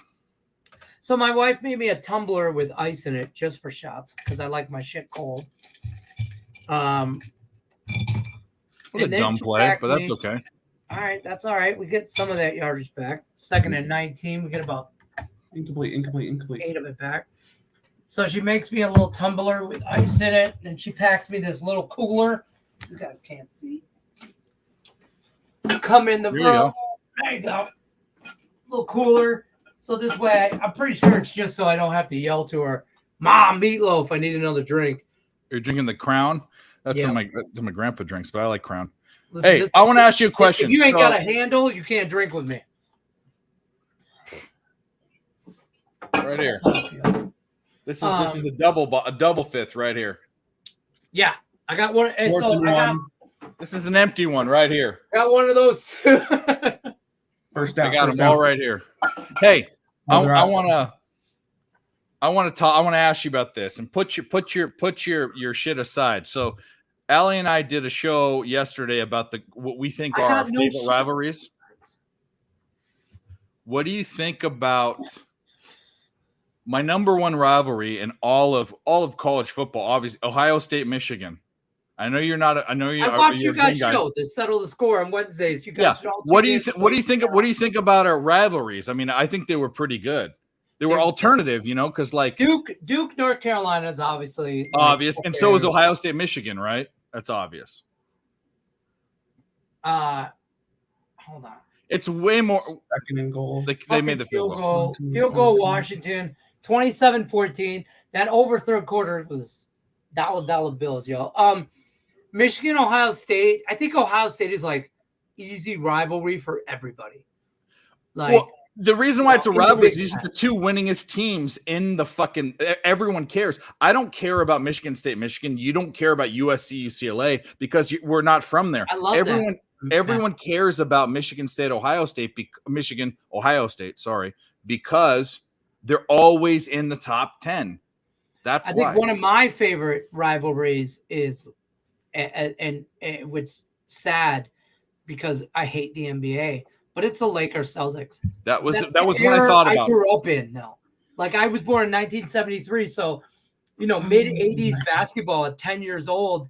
So my wife made me a tumbler with ice in it just for shots because I like my shit cold. What a dumb play, but that's okay. All right, that's all right. We get some of that yardage back. 2nd and 19, we get about incomplete 8 of it back. So she makes me a little tumbler with ice in it, and she packs me this little cooler. You guys can't see. Come in the room. There you go. Little cooler. So this way, I'm pretty sure it's just so I don't have to yell to her, "Mom, meatloaf, I need another drink." You're drinking the Crown? That's what my grandpa drinks, but I like Crown. Listen, hey, I want to ask you a question. If you ain't got a handle, you can't drink with me. Right here. This is a double fifth right here. Yeah, I got one. And so this is an empty one right here. Got one of those too. First down. I got them all right here. Hey, I want to ask you about this and put your shit aside. So, Allie and I did a show yesterday about what we think are our favorite rivalries. What do you think about my number one rivalry in all of college football? Obviously, Ohio State, Michigan. I know you're not. I know you. I watched you guys show to settle the score on Wednesdays. You guys. Yeah. What do you think? What do you think about our rivalries? I mean, I think they were pretty good. They were alternative, because like Duke, North Carolina is obviously obvious, and so is Ohio State, Michigan, right? That's obvious. Hold on. It's way more. 2nd and goal. They made the field goal. Field goal, Washington, 27-14. That over third quarter was dollar bills, yo. Michigan, Ohio State. I think Ohio State is like easy rivalry for everybody. The reason why it's a rivalry is these are the two winningest teams in the fucking. Everyone cares. I don't care about Michigan State, Michigan. You don't care about USC, UCLA because we're not from there. I love that. Everyone cares about Michigan State, Ohio State, because they're always in the top 10. That's why. I think one of my favorite rivalries is, and what's sad, because I hate the NBA, but it's the Lakers Celtics. That was That's one I thought about. I grew up in. No, like I was born in 1973, so mid 80s basketball at 10 years old.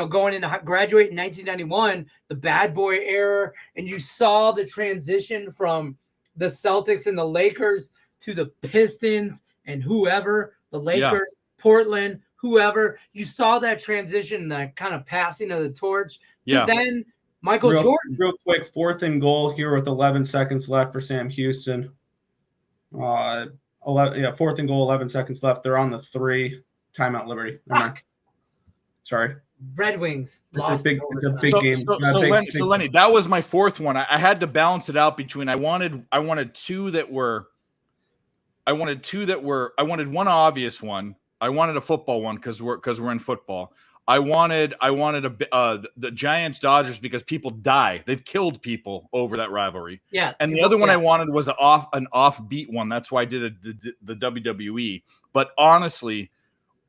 Going into graduate in 1991, the bad boy era, and you saw the transition from the Celtics and the Lakers to the Pistons and whoever, the Lakers, Portland, whoever. You saw that transition, that kind of passing of the torch to then Michael Jordan. Real quick, 4th and goal here with 11 seconds left for Sam Houston. 4th and goal, 11 seconds left. They're on the 3. Timeout, Liberty. Sorry. Red Wings. It's a big game. So Lenny, that was my 4th one. I had to balance it out between I wanted one obvious one. I wanted a football one because we're in football. I wanted the Giants Dodgers because people die. They've killed people over that rivalry. Yeah. And the other one I wanted was an offbeat one. That's why I did the WWE. But honestly,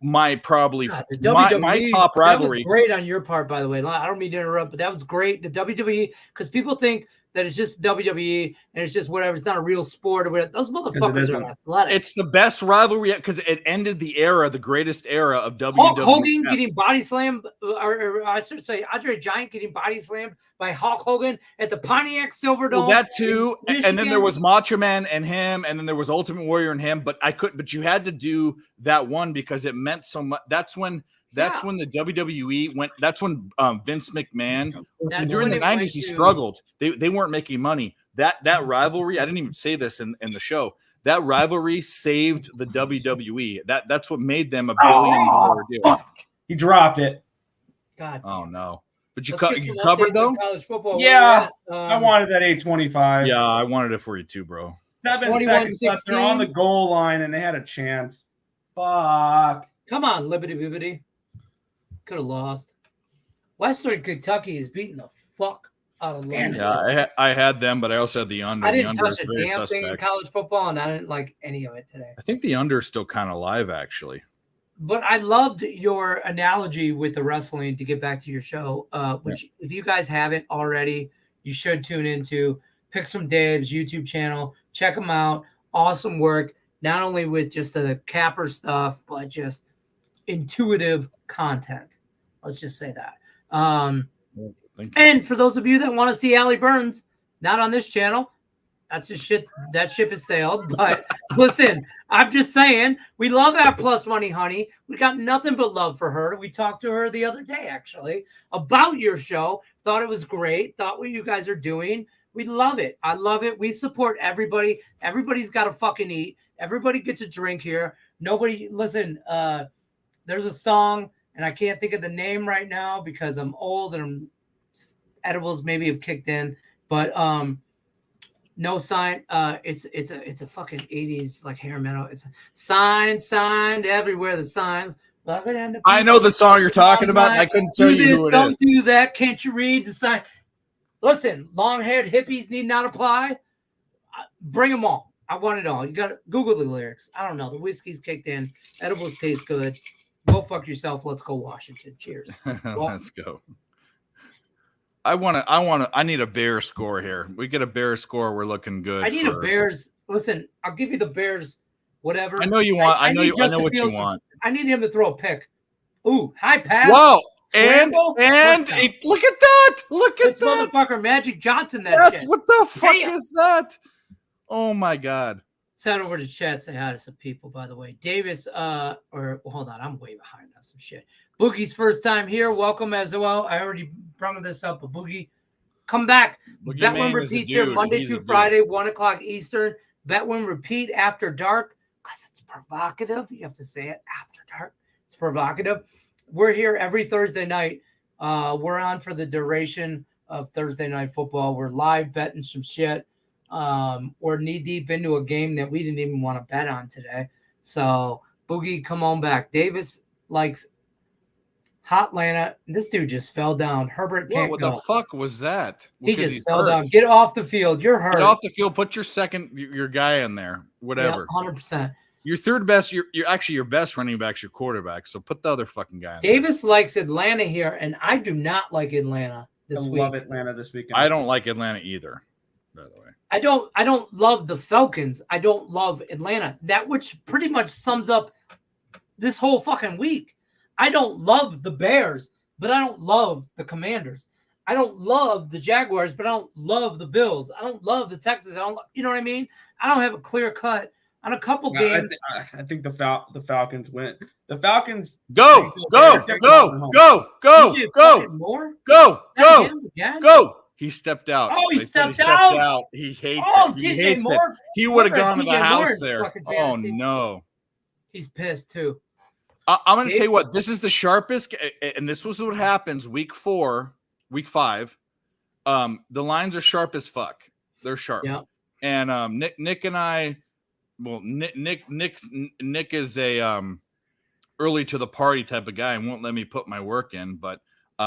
my top rivalry. That was great on your part, by the way. I don't mean to interrupt, but that was great. The WWE, because people think that it's just WWE and it's just whatever. It's not a real sport or whatever. Those motherfuckers are athletic. It's the best rivalry because it ended the greatest era of WWE. Hulk Hogan getting body slammed, or I should say Andre Giant getting body slammed by Hulk Hogan at the Pontiac Silverdome. Well, that too, and then there was Macho Man and him, and then there was Ultimate Warrior and him. But you had to do that one because it meant so much. That's when the WWE went. That's when Vince McMahon during the 90s he struggled. They weren't making money. That rivalry. I didn't even say this in the show. That rivalry saved the WWE. That's what made them a billion-dollar deal. Fuck. He dropped it. God. Oh no. But you covered though. College football. Yeah, I wanted that 825. Yeah, I wanted it for you too, bro. 7 seconds left. They're on the goal line and they had a chance. Fuck. Come on, Liberty Bibbity. Could have lost. Western Kentucky is beating the fuck out of London. Yeah, I had them, but I also had the under. I didn't the under touch a damn thing in college football, and I didn't like any of it today. I think the under is still kind of live, actually. But I loved your analogy with the wrestling to get back to your show, which if you guys haven't already, you should tune into Picks from Dave's YouTube channel. Check them out. Awesome work, not only with just the capper stuff, but just intuitive content. Let's just say that. And for those of you that want to see Allie Burns, not on this channel, that's just shit. That ship has sailed. But listen, I'm just saying, we love our Plus Money Honey. We got nothing but love for her. We talked to her the other day, actually, about your show. Thought it was great. Thought what you guys are doing. We love it. I love it. We support everybody. Everybody's got to fucking eat. Everybody gets a drink here. Nobody, listen, there's a song, and I can't think of the name right now because I'm old and edibles maybe have kicked in. But no sign. It's a fucking 80s like hair metal. It's a signed everywhere. The signs. I know the song you're talking about. I couldn't tell you who it is. Don't do that. Can't you read the sign? Listen, long-haired hippies need not apply. Bring them all. I want it all. You got to Google the lyrics. I don't know. The whiskey's kicked in. Edibles taste good. Go fuck yourself. Let's go Washington. Cheers. Let's go. I need a Bears score here. We get a Bears score. We're looking good. I need a Bears. Listen, I'll give you the Bears. Whatever. I know you want. I know what you want. I need him to throw a pick. Ooh, high pass. Whoa. And look at that. Look at this that. Motherfucker, Magic Johnson. That's what the fuck is that? Oh my God. Let's head over to chat. Say hi to some people, by the way. Davis, hold on. I'm way behind on some shit. Boogie's first time here. Welcome as well. I already brought this up, but Boogie, come back. Bet Win Repeat here Monday through Friday, 1 o'clock Eastern. Bet Win Repeat after dark because it's provocative. You have to say it after dark. It's provocative. We're here every Thursday night. We're on for the duration of Thursday Night Football. We're live betting some shit. We're knee deep into a game that we didn't even want to bet on today. So Boogie, come on back. Davis likes Hotlanta. This dude just fell down. Herbert can't go. What the fuck was that? He just fell down. Get off the field. You're hurt. Get off the field. Put your guy in there. Whatever. Yeah, 100%. Your third best, you're actually your best running back's your quarterback. So put the other fucking guy in Davis likes Atlanta here, and I do not like Atlanta. this week. love Atlanta this weekend. I don't like Atlanta either, by the way. I don't love the Falcons. I don't love Atlanta. That which pretty much sums up this whole fucking week. I don't love the Bears, but I don't love the Commanders. I don't love the Jaguars, but I don't love the Bills. I don't love the Texans. You know what I mean? I don't have a clear cut on a couple games. I think the Falcons win. The Falcons Go. He stepped out. Oh, he stepped out. He hates it. He hates it. He would have gone to the house there. Oh, no. He's pissed, too. I'm going to tell you what. This is the sharpest, and this was what happens week 5. The lines are sharp as fuck. They're sharp. Yeah. And Nick and I, well, Nick is a early to the party type of guy and won't let me put my work in, but we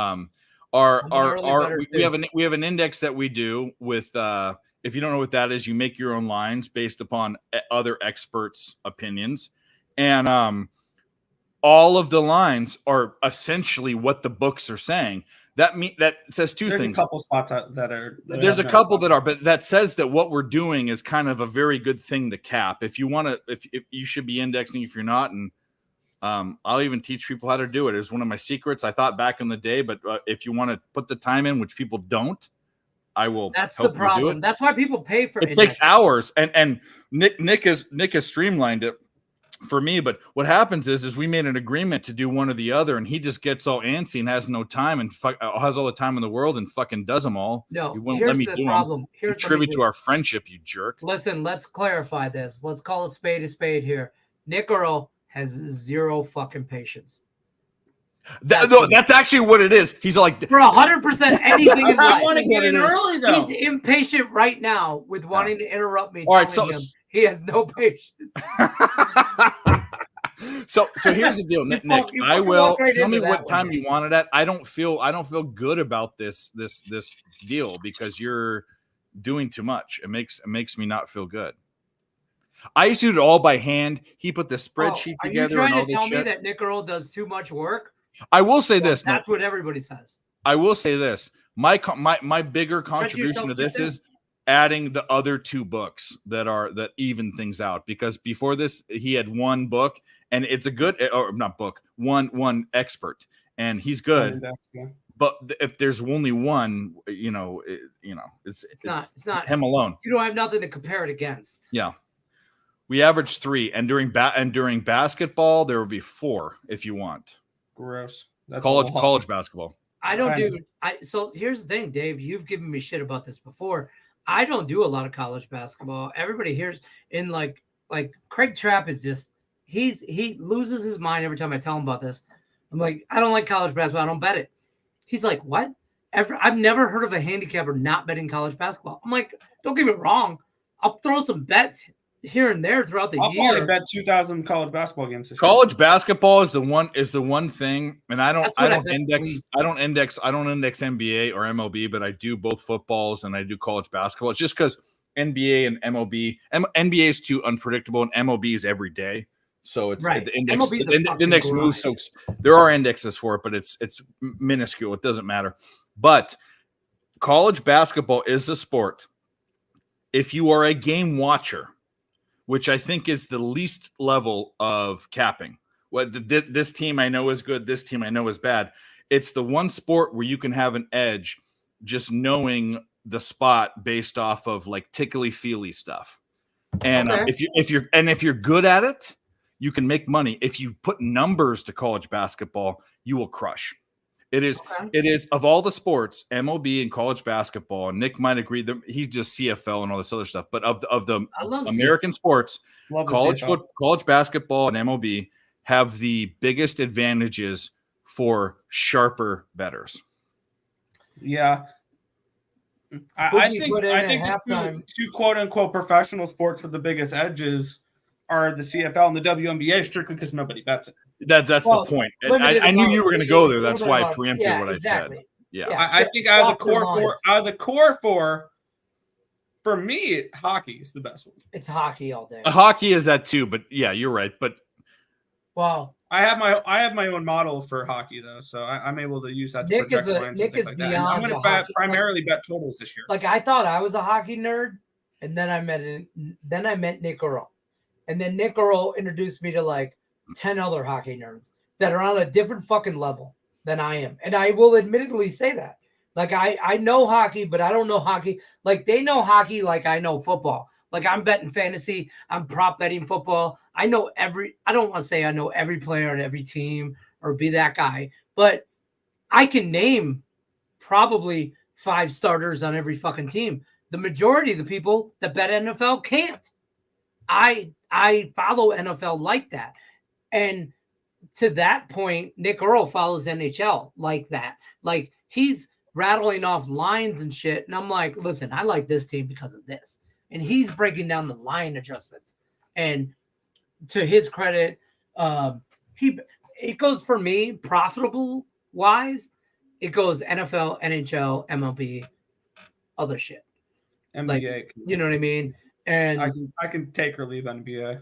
have an index that we do with if you don't know what that is, you make your own lines based upon other experts' opinions, and all of the lines are essentially what the books are saying. That says two things. There's a couple spots that are. There's a couple that are, but that says that what we're doing is kind of a very good thing to cap. If you want to, if you should be indexing, if you're not, and I'll even teach people how to do it. It's one of my secrets. I thought back in the day, but if you want to put the time in, which people don't, I will. That's the problem. That's why people pay for it. It takes hours, and Nick has streamlined it for me. But what happens is we made an agreement to do one or the other, and he just gets all antsy and has no time and has all the time in the world and fucking does them all. No, you won't let me do them. Contribute to our friendship, you jerk. Listen, let's clarify this. Let's call a spade here. Nick Earl has zero fucking patience. That's actually what it is. He's like for 100% anything in life. I want to get in early though. He's impatient right now with wanting to interrupt me. All right, so he has no patience. So here's the deal, Nick. I will tell me what time you want it at. I don't feel good about this deal because you're doing too much. It makes me not feel good. I used to do it all by hand. He put the spreadsheet together. Are you trying to tell me that Nick Earl does too much work? I will say this. That's what everybody says. I will say this. My bigger contribution to this is adding the other two books that even things out, because before this he had one book and it's a good, or not book, one expert, and he's good. But if there's only one, it's not him alone. You don't have nothing to compare it against. Yeah. We average 3, and during basketball there will be 4 if you want. Gross. That's college basketball. I don't do. So here's the thing, Dave. You've given me shit about this before. I don't do a lot of college basketball. Everybody here's in like Craig Trapp is just he loses his mind every time I tell him about this. I'm like, I don't like college basketball. I don't bet it. He's like, what? I've never heard of a handicapper not betting college basketball. I'm like, don't get me wrong. I'll throw some bets here and there throughout the year. I'll probably bet 2,000 college basketball games this college year. Basketball is the one thing, and I don't index NBA or MLB, but I do both footballs and I do college basketball. It's just because NBA and MLB, NBA is too unpredictable, and MLB is every day. So it's right. The index moves. So there are indexes for it, but it's minuscule. It doesn't matter. But college basketball is a sport. If you are a game watcher, which I think is the least level of capping. This team I know is good, this team I know is bad. It's the one sport where you can have an edge just knowing the spot based off of like tickly-feely stuff. And if you're good at it, you can make money. If you put numbers to college basketball, you will crush. It is of all the sports, MLB and college basketball, and Nick might agree that he's just CFL and all this other stuff, but of the American sports, college basketball and MLB have the biggest advantages for sharper bettors. Yeah. I think the two quote unquote professional sports with the biggest edges are the CFL and the WNBA, strictly because nobody bets it. That's the point. I knew you were going to go there. That's why I preempted what I said. Yeah. I think out of the core four, for me, hockey is the best one. It's hockey all day. Hockey is that too, but yeah, you're right. But well, I have my own model for hockey though, so I'm able to use that to project lines and things like that. And I'm going to primarily bet totals this year. Like I thought I was a hockey nerd, and then I met Nick Earl, and then Nick Earl introduced me to like 10 other hockey nerds that are on a different fucking level than I am, and I will admittedly say that. Like I know hockey, but I don't know hockey. Like they know hockey like I know football. Like I'm betting fantasy, I'm prop betting football. I don't want to say I know every player on every team or be that guy, but I can name probably 5 starters on every fucking team. The majority of the people that bet NFL can't. I follow NFL like that. And to that point, Nick Earl follows NHL like that. Like he's rattling off lines and shit. And I'm like, listen, I like this team because of this. And he's breaking down the line adjustments. And to his credit, it goes for me profitable wise. It goes NFL, NHL, MLB, other shit. NBA, like, you know what I mean? And I can take or leave NBA.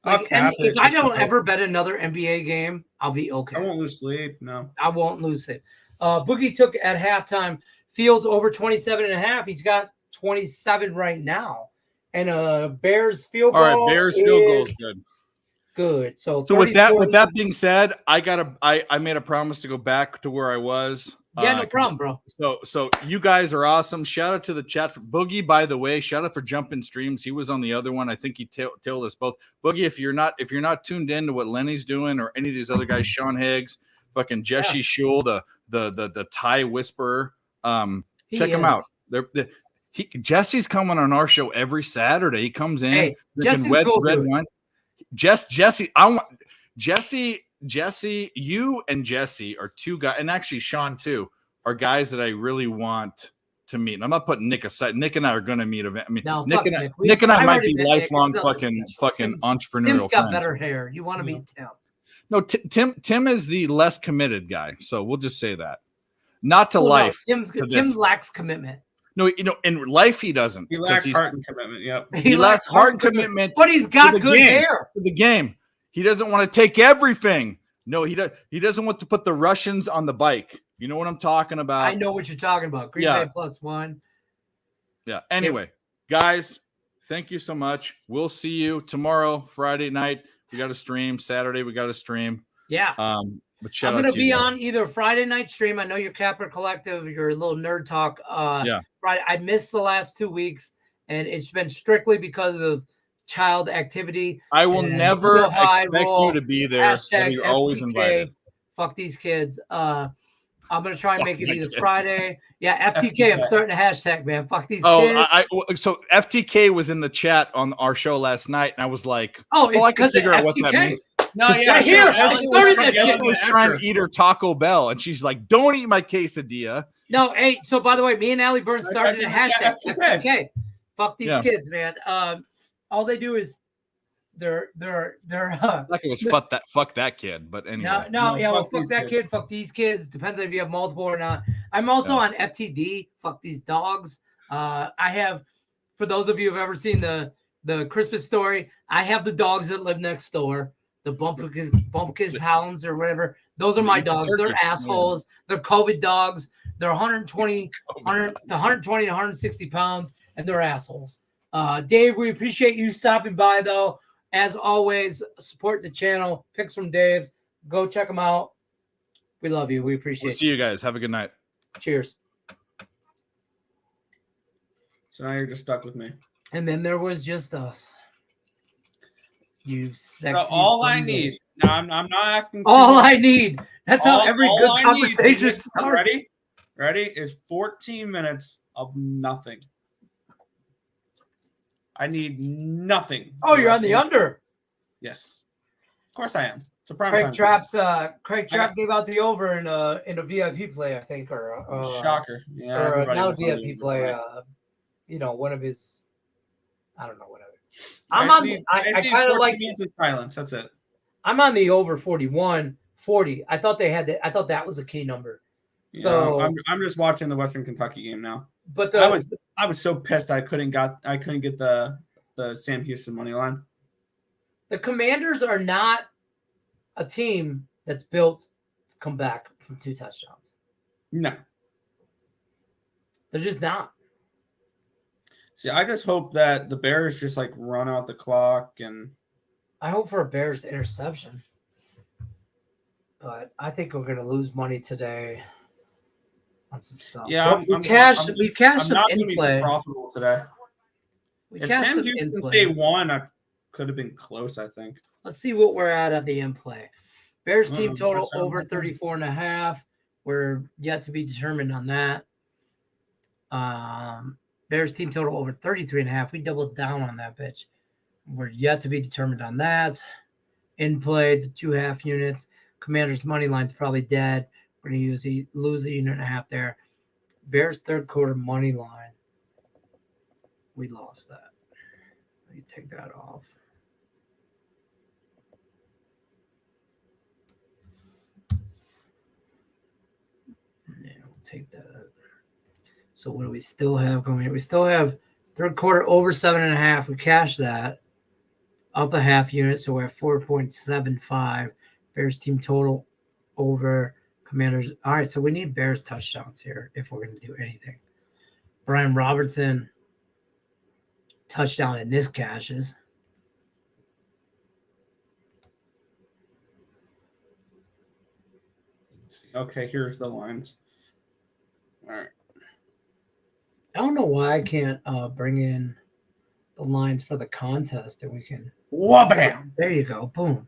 Like, and if I don't ever bet another NBA game, I'll be okay. I won't lose sleep. No, I won't lose sleep. Boogie took at halftime Fields over 27.5. He's got 27 right now. And Bears field goal. All right, Bears field goal is good. Good. So with that being said, I made a promise to go back to where I was. Yeah, no problem, bro. So you guys are awesome. Shout out to the chat for Boogie, by the way. Shout out for jumping streams. He was on the other one. I think he tailed us both. Boogie, if you're not tuned in to what Lenny's doing or any of these other guys, Sean Higgs, fucking Jesse Shule, the Thai whisperer, check him out. Jesse's coming on our show every Saturday. He comes in. Hey, Jesse's red wine. Jesse, I want Jesse, you and Jesse are two guys, and actually Sean too, are guys that I really want to meet. And I'm not putting Nick aside. Nick and I are going to meet. I mean, no, Nick and I might be lifelong fucking entrepreneurial Tim's got friends. better hair. You want to meet Tim? No, Tim is the less committed guy. So we'll just say that. Not to life. No, Tim lacks commitment. No, in life he doesn't. He lacks heart and commitment. Yep. He lacks heart and commitment. But he's got good hair. For the game. He doesn't want to take everything. No, he doesn't want to put the Russians on the bike. You know what I'm talking about? I know what you're talking about. Green Bay +1. Yeah. Anyway, guys, thank you so much. We'll see you tomorrow, Friday night. We got a stream. Saturday, we got a stream. Yeah. But I'm going to be on either Friday night stream. I know you're Capper Collective, your little nerd talk. Friday. I missed the last 2 weeks, and it's been strictly because of child activity. I will never expect you to be there. You're always invited. Fuck these kids. I'm going to try and make it either Friday. Yeah, FTK. I'm starting a hashtag, man. Fuck these kids. So FTK was in the chat on our show last night, and I was like, it's I can figure out what that means. No, yeah, here. I was trying to eat her Taco Bell, and she's like, "Don't eat my quesadilla." No, hey. So by the way, me and Allie Burns started a hashtag. FTK. Fuck these kids, man. All they do is they're like it was fuck that kid, but anyway. Fuck that kid, fuck these kids. Depends on if you have multiple or not. I'm also on FTD. Fuck these dogs. I have, for those of you who've ever seen the Christmas Story, I have the dogs that live next door. The Bumpkus Hounds or whatever. Those are my dogs. They're assholes. They're COVID dogs. They're 120 to 160 pounds, and they're assholes. Dave, we appreciate you stopping by, though. As always, support the channel. Picks from Dave's. Go check them out. We love you. We appreciate it. See you guys. Have a good night. Cheers. So now you're just stuck with me. And then there was just us. You sexy. So all I need. Now I'm not asking. All I need. That's how every good conversation starts. Ready? Is 14 minutes of nothing. I need nothing. Oh, you're on the under. Yes, of course I am. It's a prime Craig time. Craig Trapp gave out the over in a VIP play, I think, or shocker. Yeah, or not a VIP play. One of his. I don't know, whatever. I kind of like silence. That's it. I'm on the over 41, 40. I thought that was a key number. So I'm just watching the Western Kentucky game now. But I was so pissed I couldn't get the Sam Houston money line. The Commanders are not a team that's built to come back from 2 touchdowns. No. They're just not. See, I just hope that the Bears just like run out the clock, and I hope for a Bears interception. But I think we're going to lose money today on some stuff. Yeah, we cashed some in play. Profitable today. If Sam Houston State won, I could have been close, I think. Let's see what we're at the in play. Bears team total over 34.5. We're yet to be determined on that. Bears team total over 33.5. We doubled down on that bitch. We're yet to be determined on that. In play, the 2.5 units. Commanders money line's probably dead. We're going to lose 1.5 units there. Bears third quarter money line. We lost that. Let me take that off. Yeah, we'll take that. So what do we still have going here? We still have third quarter over 7.5. We cashed that. Up 0.5 unit, so we're at 4.75. Bears team total over Commanders. All right, so we need Bears touchdowns here if we're going to do anything. Brian Robertson touchdown in this cashes. Okay, here's the lines. All right. I don't know why I can't bring in the lines for the contest and we can. Wha-bam! There you go. Boom.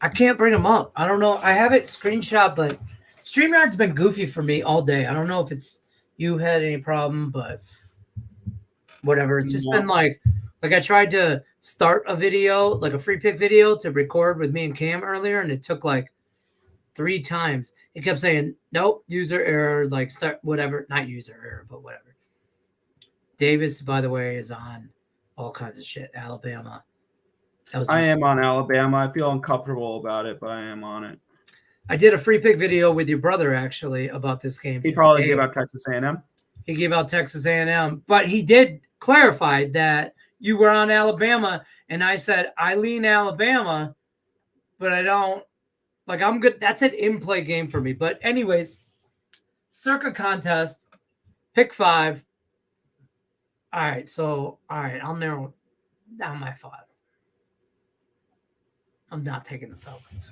I can't bring them up. I don't know. I have it screenshot, but StreamYard's been goofy for me all day. I don't know if it's you had any problem, but whatever. It's just been like I tried to start a video, like a free pick video to record with me and Cam earlier, and it took like 3 times. It kept saying, nope, user error, like start whatever. Not user error, but whatever. Davis, by the way, is on all kinds of shit. Alabama. I am on Alabama. I feel uncomfortable about it, but I am on it. I did a free pick video with your brother, actually, about this game. He probably gave out Texas A&M. He gave out Texas A&M. But he did clarify that you were on Alabama, and I said, I lean Alabama, but I don't. Like, I'm good. That's an in-play game for me. But anyways, circa contest, pick 5. All right, I'll narrow down my 5. I'm not taking the Falcons.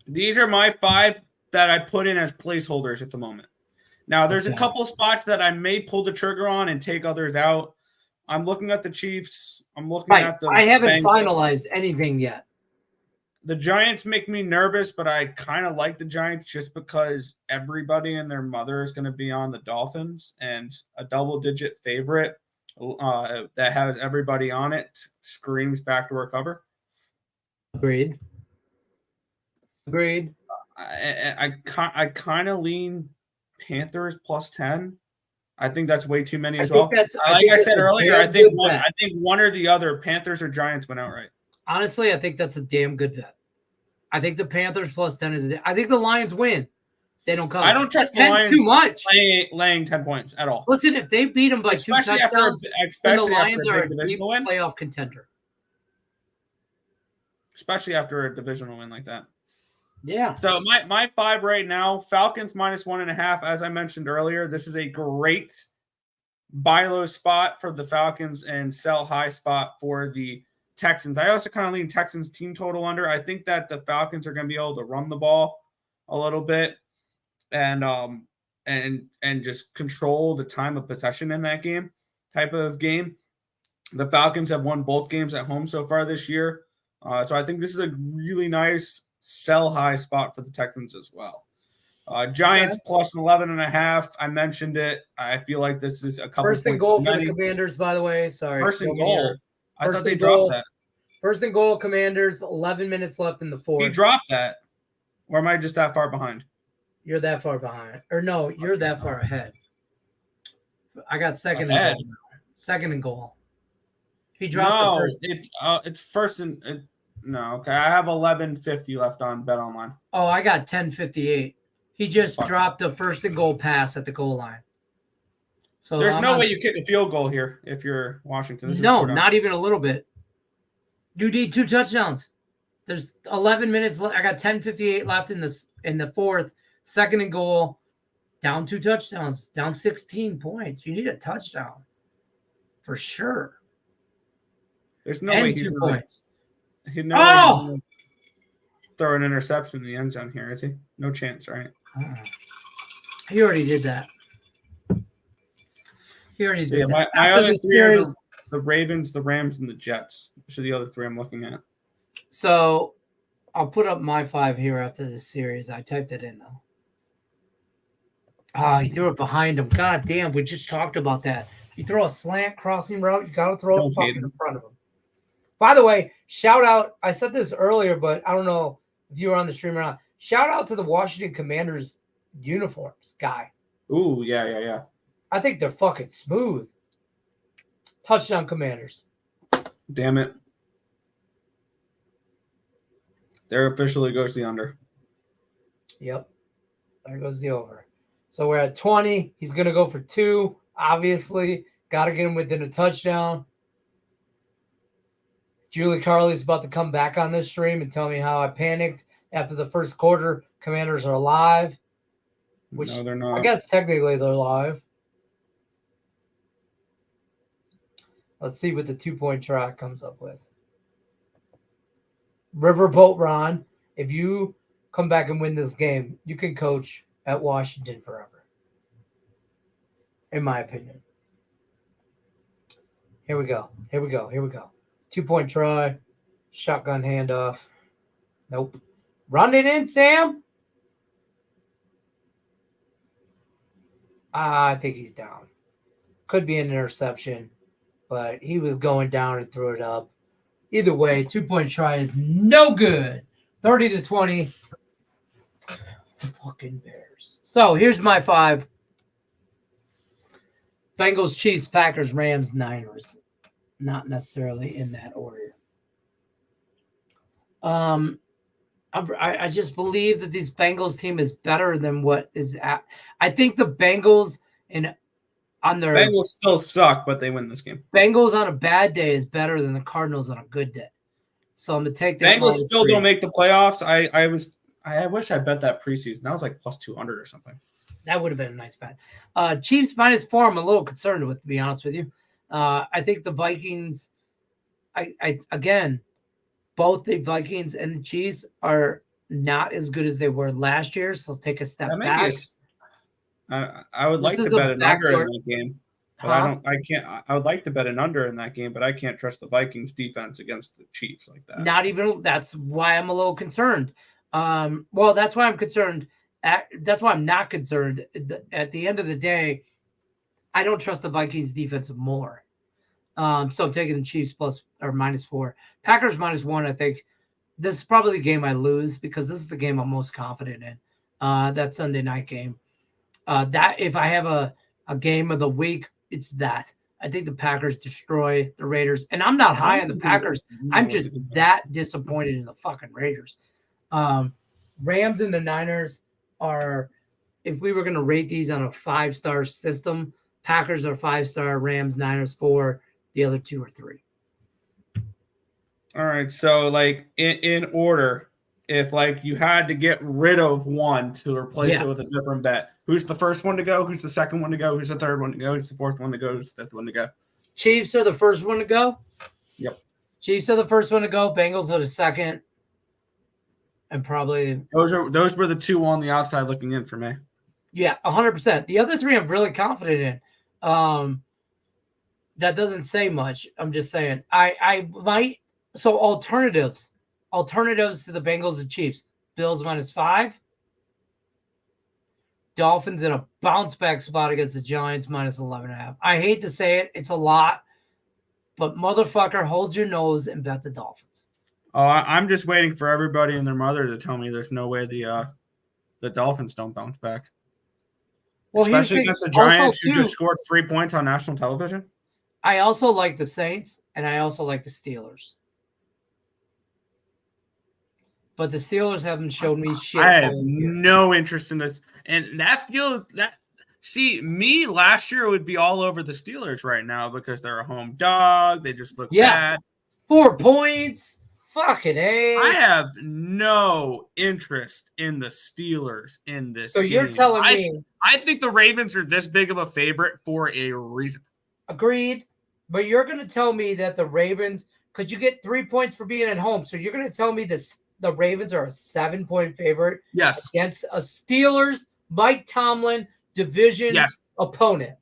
These are my 5 that I put in as placeholders at the moment. Now, there's a couple spots that I may pull the trigger on and take others out. I'm looking at the Chiefs. I'm looking at the I haven't Bengals. finalized anything yet. The Giants make me nervous, but I kind of like the Giants just because everybody and their mother is going to be on the Dolphins, and a double-digit favorite that has everybody on it screams backdoor cover. Agreed. I kind of lean Panthers plus 10. I think that's way too many as well. Like I said earlier, I think one or the other, Panthers or Giants, went outright. Honestly, I think that's a damn good bet. I think the Panthers plus 10 I think the Lions win. They don't cover. I don't trust the Lions too much. Laying 10 points at all. Listen, if they beat them by 2 touchdowns, then the Lions are a deep playoff contender. Especially after a divisional win like that. Yeah. So my 5 right now, Falcons minus 1.5. As I mentioned earlier, this is a great buy low spot for the Falcons and sell high spot for the Texans. I also kind of lean Texans team total under. I think that the Falcons are going to be able to run the ball a little bit and just control the time of possession in that type of game. The Falcons have won both games at home so far this year. So I think this is a really nice sell high spot for the Texans as well. Giants plus 11.5. I mentioned it. I feel like this is a couple first and goal for the Commanders, by the way. Sorry. First and goal. I thought they dropped that. First and goal, Commanders, 11 minutes left in the 4th. He dropped that. Or am I just that far behind? You're that far behind. Or no, you're that far ahead. I got second and goal. Second and goal. He dropped the first. It's first and no, okay. I have 11:50 left on Bet Online. Oh, I got 10:58. He just dropped the first and goal pass at the goal line. So there's no way you kick a field goal here if you're Washington. No, not even a little bit. You need 2 touchdowns. There's 11 minutes left. I got 10:58 left in the fourth. Second and goal. Down 2 touchdowns. Down 16 points. You need a touchdown for sure. There's no way 2 points. He's never throw an interception in the end zone here, is he? No chance, right? He already did that. He already did that. My other three are the Ravens, the Rams, and the Jets. Which are the other 3 I'm looking at? So I'll put up my 5 here after this series. I typed it in, though. He threw it behind him. God damn, we just talked about that. You throw a slant crossing route, you got to throw it fucking in front of him. By the way, shout out. I said this earlier, but I don't know if you were on the stream or not. Shout out to the Washington Commanders uniforms guy. Ooh, yeah. I think they're fucking smooth. Touchdown Commanders. Damn it. There officially goes the under. Yep. There goes the over. So we're at 20. He's going to go for 2. Obviously, got to get him within a touchdown. Julie Carly's about to come back on this stream and tell me how I panicked after the first quarter. Commanders are live. Which, no, they're not. I guess technically they're live. Let's see what the 2-point try comes up with. Riverboat Ron, if you come back and win this game, you can coach at Washington forever. In my opinion. Here we go. 2-point try. Shotgun handoff. Nope. Run it in, Sam. I think he's down. Could be an interception, but he was going down and threw it up. Either way, 2-point try is no good. 30-20. Fucking Bears. So here's my 5. Bengals, Chiefs, Packers, Rams, Niners. Not necessarily in that order. I just believe that this Bengals team is better than what is at. I think the Bengals Bengals still suck, but they win this game. Bengals on a bad day is better than the Cardinals on a good day. So I'm gonna take that. Bengals still don't make the playoffs. I wish I bet that preseason. That was like plus 200 or something. That would have been a nice bet. Chiefs -4. I'm a little concerned with, to be honest with you. I think the Vikings. Again, both the Vikings and the Chiefs are not as good as they were last year. So take a step back. I would like to bet an under in that game, but I can't. I would like to bet an under in that game, but I can't trust the Vikings defense against the Chiefs like that. That's why I'm a little concerned. Well, that's why I'm concerned. That's why I'm not concerned. At the end of the day, I don't trust the Vikings defense more. So I'm taking the Chiefs -4. Packers -1. I think this is probably the game I lose because this is the game I'm most confident in. That Sunday night game. That if I have a game of the week, it's that. I think the Packers destroy the Raiders. And I'm not high on the Packers. I'm just that disappointed in the fucking Raiders. Rams and the Niners are, if we were going to rate these on a 5-star system, Packers are 5-star, Rams, Niners 4, the other 2 are 3. All right. So like in order, if like you had to get rid of one to replace it with a different bet, who's the first one to go? Who's the second one to go? Who's the third one to go? Who's the fourth one to go? Who's the fifth one to go? Chiefs are the first one to go. Yep. Chiefs are the first one to go. Bengals are the second. And probably those were the 2 on the outside looking in for me. Yeah, 100%. The other 3 I'm really confident in. That doesn't say much. I'm just saying I might. So alternatives to the Bengals and Chiefs. Bills -5. Dolphins in a bounce back spot against the Giants -11.5. I hate to say it. It's a lot. But motherfucker, hold your nose and bet the Dolphins. Oh, I'm just waiting for everybody and their mother to tell me there's no way the Dolphins don't bounce back. Well, especially against the Giants who just scored 3 points on national television. I also like the Saints and I also like the Steelers. But the Steelers haven't shown me shit. I have no interest in this. And that feels that. See, me last year would be all over the Steelers right now because they're a home dog. They just look bad. 4 points. Fucking A. I have no interest in the Steelers in this game. You're telling me. I think the Ravens are this big of a favorite for a reason. Agreed. But you're going to tell me that the Ravens, because you get 3 points for being at home. So you're going to tell me the Ravens are a 7-point favorite against a Steelers, Mike Tomlin division opponent.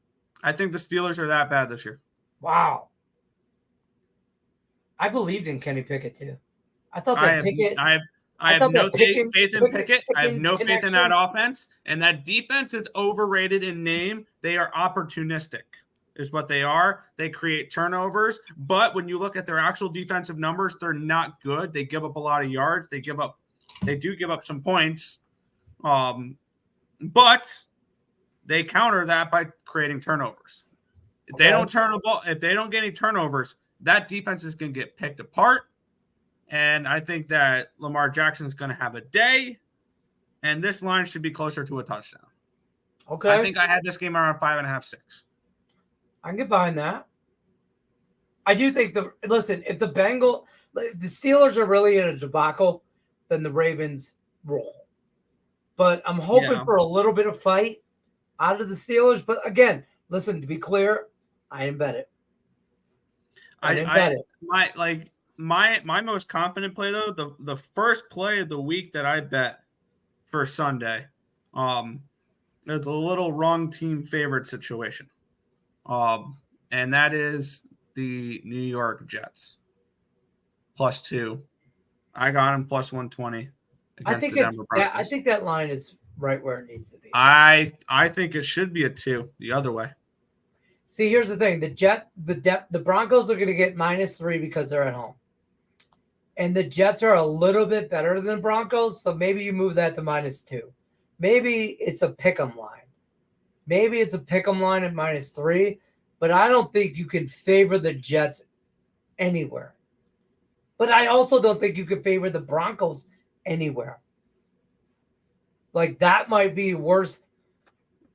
I think the Steelers are that bad this year. Wow. I believed in Kenny Pickett too. I thought that Pickett. I have no faith in Pickett. I have no faith in that offense. And that defense is overrated in name. They are opportunistic, is what they are. They create turnovers. But when you look at their actual defensive numbers, they're not good. They give up a lot of yards. They do give up some points. But they counter that by creating turnovers. If they don't turn the ball, if they don't get any turnovers, that defense is going to get picked apart. And I think that Lamar Jackson is going to have a day. And this line should be closer to a touchdown. Okay. I think I had this game around 5.5, 6. I can get behind that. I do think if the Steelers are really in a debacle, then the Ravens roll. But I'm hoping for a little bit of fight out of the Steelers. But again, listen, to be clear, I didn't bet it. My most confident play though, the first play of the week that I bet for Sunday, it's a little wrong team favorite situation. And that is the New York Jets. +2. I got him +120 against the Denver Broncos. I think that line is right where it needs to be. I think it should be a 2 the other way. See, here's the thing. The Broncos are going to get -3 because they're at home. And the Jets are a little bit better than the Broncos, so maybe you move that to -2. Maybe it's a pick'em line. Maybe it's a pick'em line at -3, but I don't think you can favor the Jets anywhere. But I also don't think you can favor the Broncos anywhere. Like, that might be worse.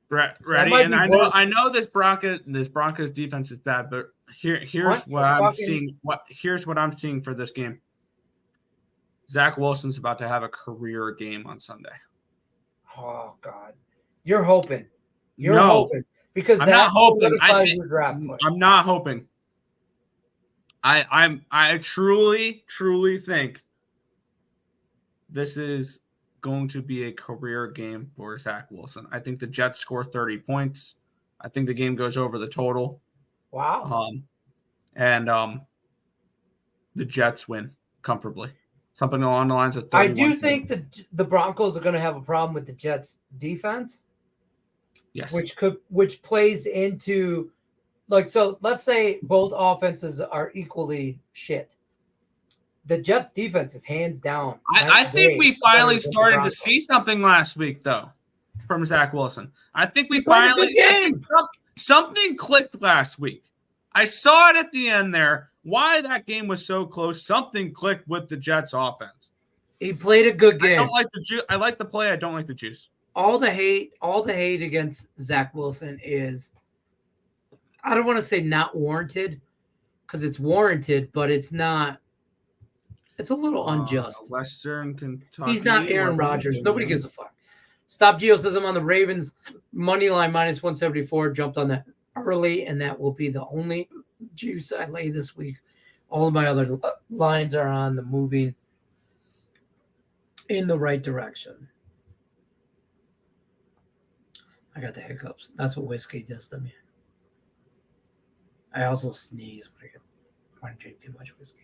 Ready? And I know this Broncos defense is bad, but here's what I'm seeing. Here's what I'm seeing for this game. Zach Wilson's about to have a career game on Sunday. Oh God, you're hoping. You're hoping because I'm not hoping. I'm not hoping. I truly think this is going to be a career game for Zach Wilson. I think the Jets score 30 points. I think the game goes over the total. Wow. And the Jets win comfortably. Something along the lines of 31. I do think the Broncos are going to have a problem with the Jets defense. Yes. Which plays into, like, so let's say both offenses are equally shit. The Jets defense is hands down. I think we finally started to see something last week, though, from Zach Wilson. I think we finally something clicked last week. I saw it at the end there. Why that game was so close? Something clicked with the Jets offense. He played a good game. I don't like the juice. I like the play. I don't like the juice. All the hate against Zach Wilson is, I don't want to say not warranted, because it's warranted, but it's not. It's a little unjust. Western Kentucky. He's not Aaron Rodgers. Nobody gives a fuck. Stop Geo says I'm on the Ravens money line -174. Jumped on that early, and that will be the only juice I lay this week. All of my other lines are on the moving in the right direction. I got the hiccups. That's what whiskey does to me. I also sneeze when I drink too much whiskey.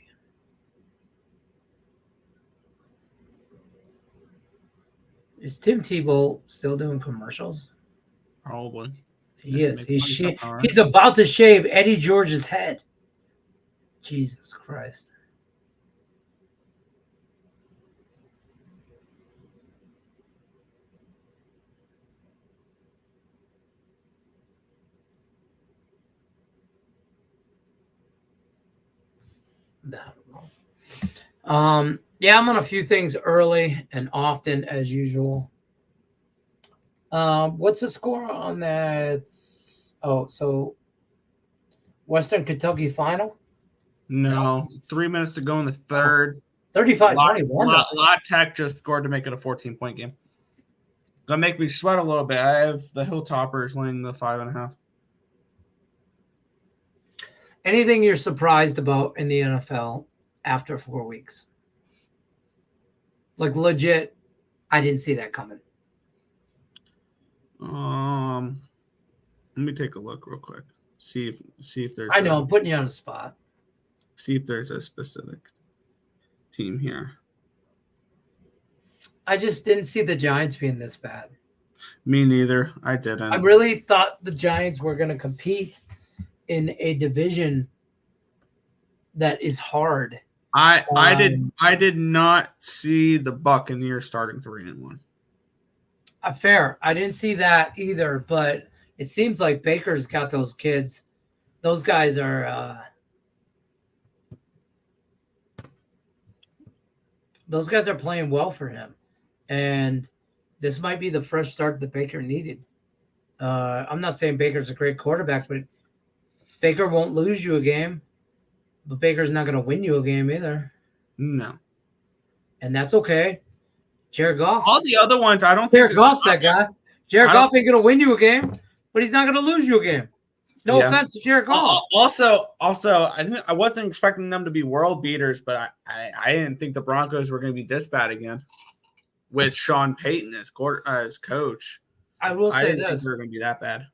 Is Tim Tebow still doing commercials? Probably. He is. He's about to shave Eddie George's head. Jesus Christ. Yeah, I'm on a few things early and often as usual. What's the score on that? Oh, so Western Kentucky final? No, 3 minutes to go in the third. 35-21. La Tech just scored to make it a 14-point game. Gonna make me sweat a little bit. I have the Hilltoppers winning the 5.5. Anything you're surprised about in the NFL after 4 weeks? Like legit, I didn't see that coming. Let me take a look real quick. See if there's. I know I'm putting you on the spot. See if there's a specific team here. I just didn't see the Giants being this bad. Me neither. I didn't. I really thought the Giants were going to compete in a division that is hard. I did not see the Buccaneers starting 3-1. Fair. I didn't see that either, but it seems like Baker's got those kids. Those guys are playing well for him. And this might be the fresh start that Baker needed. I'm not saying Baker's a great quarterback, but Baker won't lose you a game. But Baker's not going to win you a game either. No. And that's okay. Jared Goff. All the other ones, I don't think. Jared Goff's that guy. Jared Goff ain't going to win you a game, but he's not going to lose you a game. No offense to Jared Goff. Also, I wasn't expecting them to be world beaters, but I didn't think the Broncos were going to be this bad again with Sean Payton as coach. I will say I didn't this. think they were going to be that bad.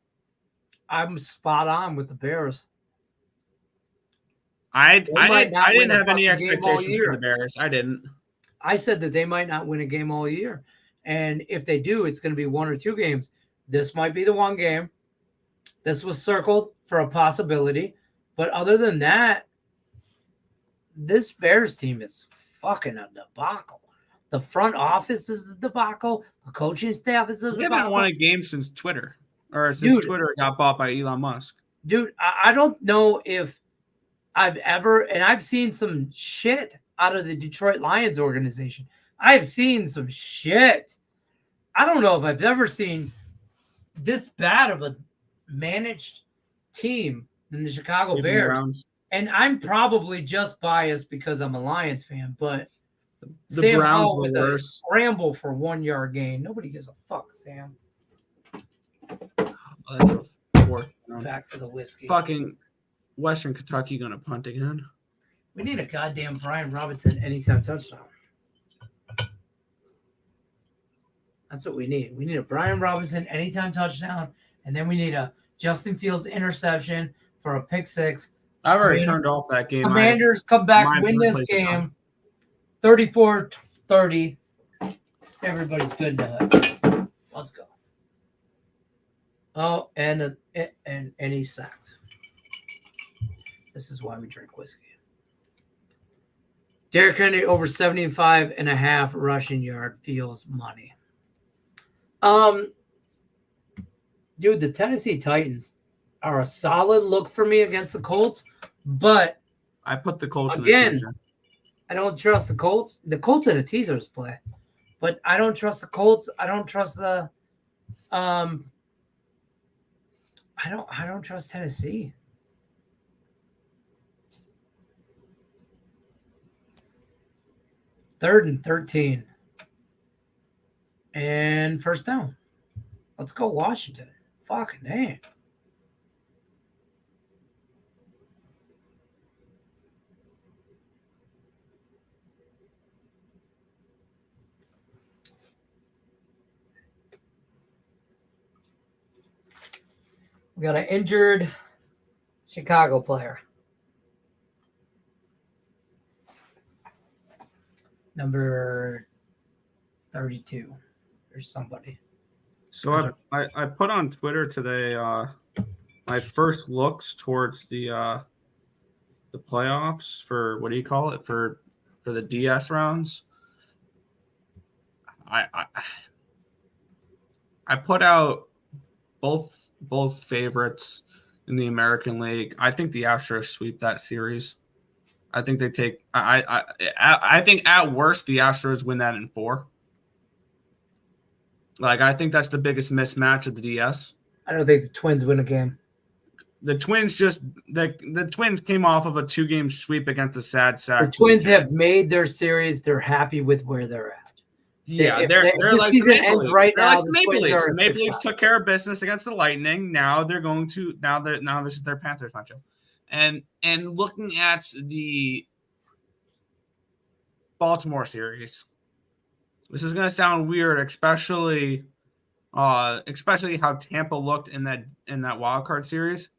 I'm spot on with the Bears. I didn't have any expectations for the Bears. I didn't. I said that they might not win a game all year. And if they do, it's going to be 1 or 2 games. This might be the one game. This was circled for a possibility. But other than that, this Bears team is fucking a debacle. The front office is a debacle. The coaching staff is a debacle. We haven't won a game since Twitter. Or since Twitter got bought by Elon Musk. Dude, I don't know if I've ever, and I've seen some shit out of the Detroit Lions organization. I've seen some shit. I don't know if I've ever seen this bad of a managed team than the Chicago Bears. And I'm probably just biased because I'm a Lions fan, but the Sam Browns Howell were with worse. a scramble for 1 yard gain. Nobody gives a fuck, Sam. Back to the whiskey. Fucking Western Kentucky gonna punt again. We need a goddamn Brian Robinson anytime touchdown. That's what we need. We need a Brian Robinson anytime touchdown, and then we need a Justin Fields interception for a pick 6. I've already turned off that game. Commanders come back, win this game, 34-30. Everybody's good now. Let's go. Oh, and he's sacked. This is why we drink whiskey. Derrick Henry over 75.5 rushing yard feels money. Dude, the Tennessee Titans are a solid look for me against the Colts, but I put the Colts again. In the I don't trust the Colts. The Colts in a teasers play, but I don't trust the Colts. I don't trust the I don't trust Tennessee. Third and 13. And first down. Let's go, Washington. Fucking damn. We got an injured Chicago player. Number 32. There's somebody. So I put on Twitter today my first looks towards the playoffs for what do you call it for the DS rounds. I put out both favorites in the American League. I think the Astros sweep that series. I think they take. I think at worst the Astros win that in 4. Like I think that's the biggest mismatch of the DS. I don't think the Twins win a game. The Twins the Twins came off of a 2-game sweep against the sad sack. The Twins have made their series. They're happy with where they're at. Yeah, they're the like season the Maple ends Leafs. right They're now. like the Maple Leafs. The Maple Leafs took care of business against the Lightning. Now they're going to now this is their Panthers matchup. And looking at the Baltimore series, this is going to sound weird, especially how Tampa looked in that wild card series.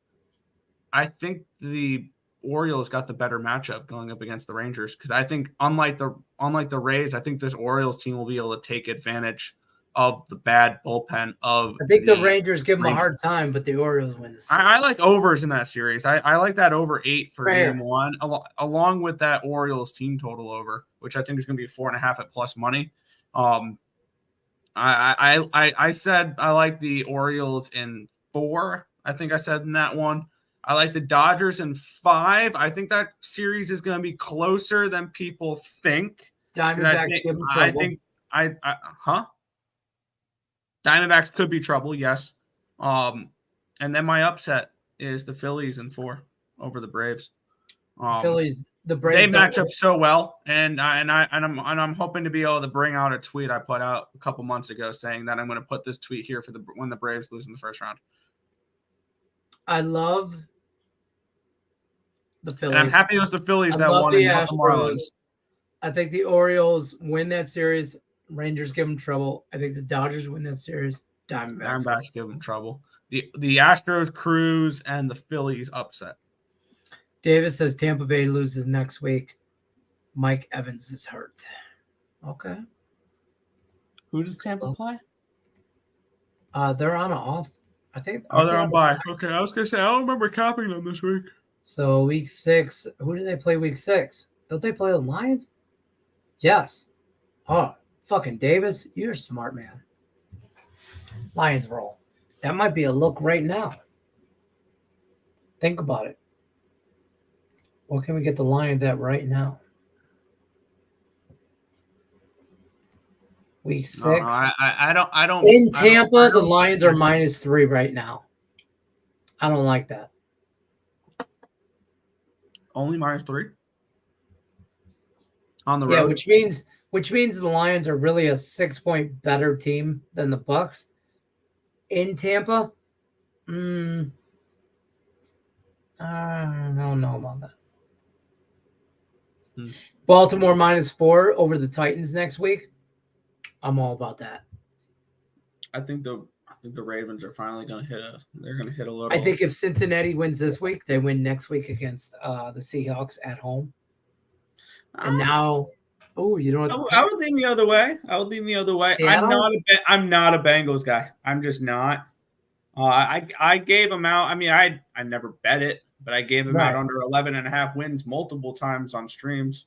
I think the Orioles got the better matchup going up against the Rangers because I think unlike the Rays, I think this Orioles team will be able to take advantage of the bad bullpen of. I think the Rangers give them a hard time, but the Orioles win this. I like overs in that series. I like that over 8 for game 1, along with that Orioles team total over, which I think is going to be 4.5 at plus money. I said I like the Orioles in 4. I think I said in that one. I like the Dodgers in 5. I think that series is going to be closer than people think. Diamondbacks give them trouble. Diamondbacks could be trouble, yes. And then my upset is the Phillies in 4 over the Braves. The Braves they match up so well, and I'm hoping to be able to bring out a tweet I put out a couple months ago saying that I'm going to put this tweet here for when the Braves lose in the first round. I love the Phillies. And I'm happy it was the Phillies that won the and not the Marlins. I think the Orioles win that series. Rangers give them trouble. I think the Dodgers win that series. Diamondbacks give them trouble. The Astros cruise and the Phillies upset. Davis says Tampa Bay loses next week. Mike Evans is hurt. Okay. Who does Tampa play? They're on an off. I think. They're on bye. Okay, I was gonna say I don't remember capping them this week. So week 6, who do they play week 6? Don't they play the Lions? Yes. Oh, fucking Davis, you're a smart man. Lions roll. That might be a look right now. Think about it. What can we get the Lions at right now? Week 6. No, I don't. In Tampa, the Lions are -3 right now. I don't like that. Only -3 on the road. Yeah, which means the Lions are really a 6-point better team than the Bucks. In Tampa, I don't know about that. Baltimore -4 over the Titans next week. I'm all about that. I think the Ravens are finally going to hit a little. I think if Cincinnati wins this week, they win next week against the Seahawks at home. And now, you know what? I would lean the other way. I'm not a Bengals guy. I'm just not. I gave them out. I mean, I never bet it, but I gave them out under 11.5 wins multiple times on streams.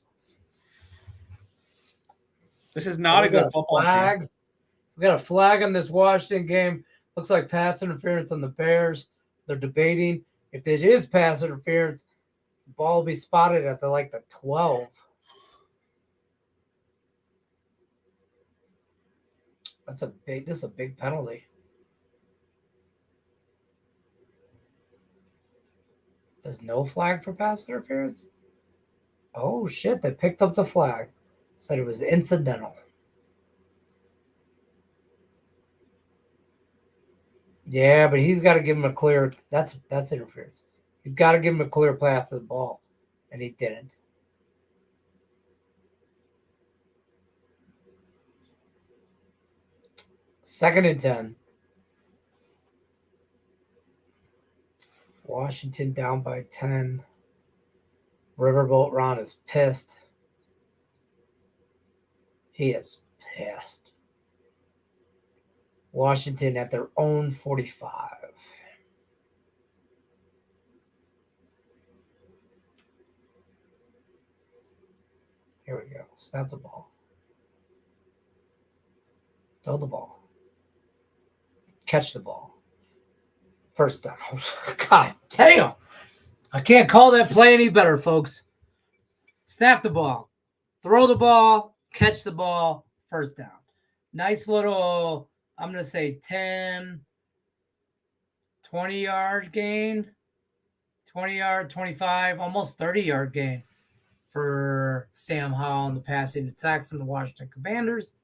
This is not a good football team. We got a flag on this Washington game. Looks like pass interference on the Bears. They're debating if it is pass interference. The ball will be spotted at the 12. This is a big penalty. There's no flag for pass interference? Oh, shit. They picked up the flag. Said it was incidental. Yeah, but he's got to give him a clear. That's interference. He's got to give him a clear path to the ball, and he didn't. Second and 10. Washington down by 10. Riverboat Ron is pissed. He is pissed. Washington at their own 45. Here we go. Snap the ball. Throw the ball. Catch the ball. First down. God damn. I can't call that play any better, folks. Snap the ball. Throw the ball. Catch the ball. First down. Nice little, I'm going to say 10, 20-yard gain. 20-yard, 25, almost 30-yard gain for Sam Howell in the passing attack from the Washington Commanders.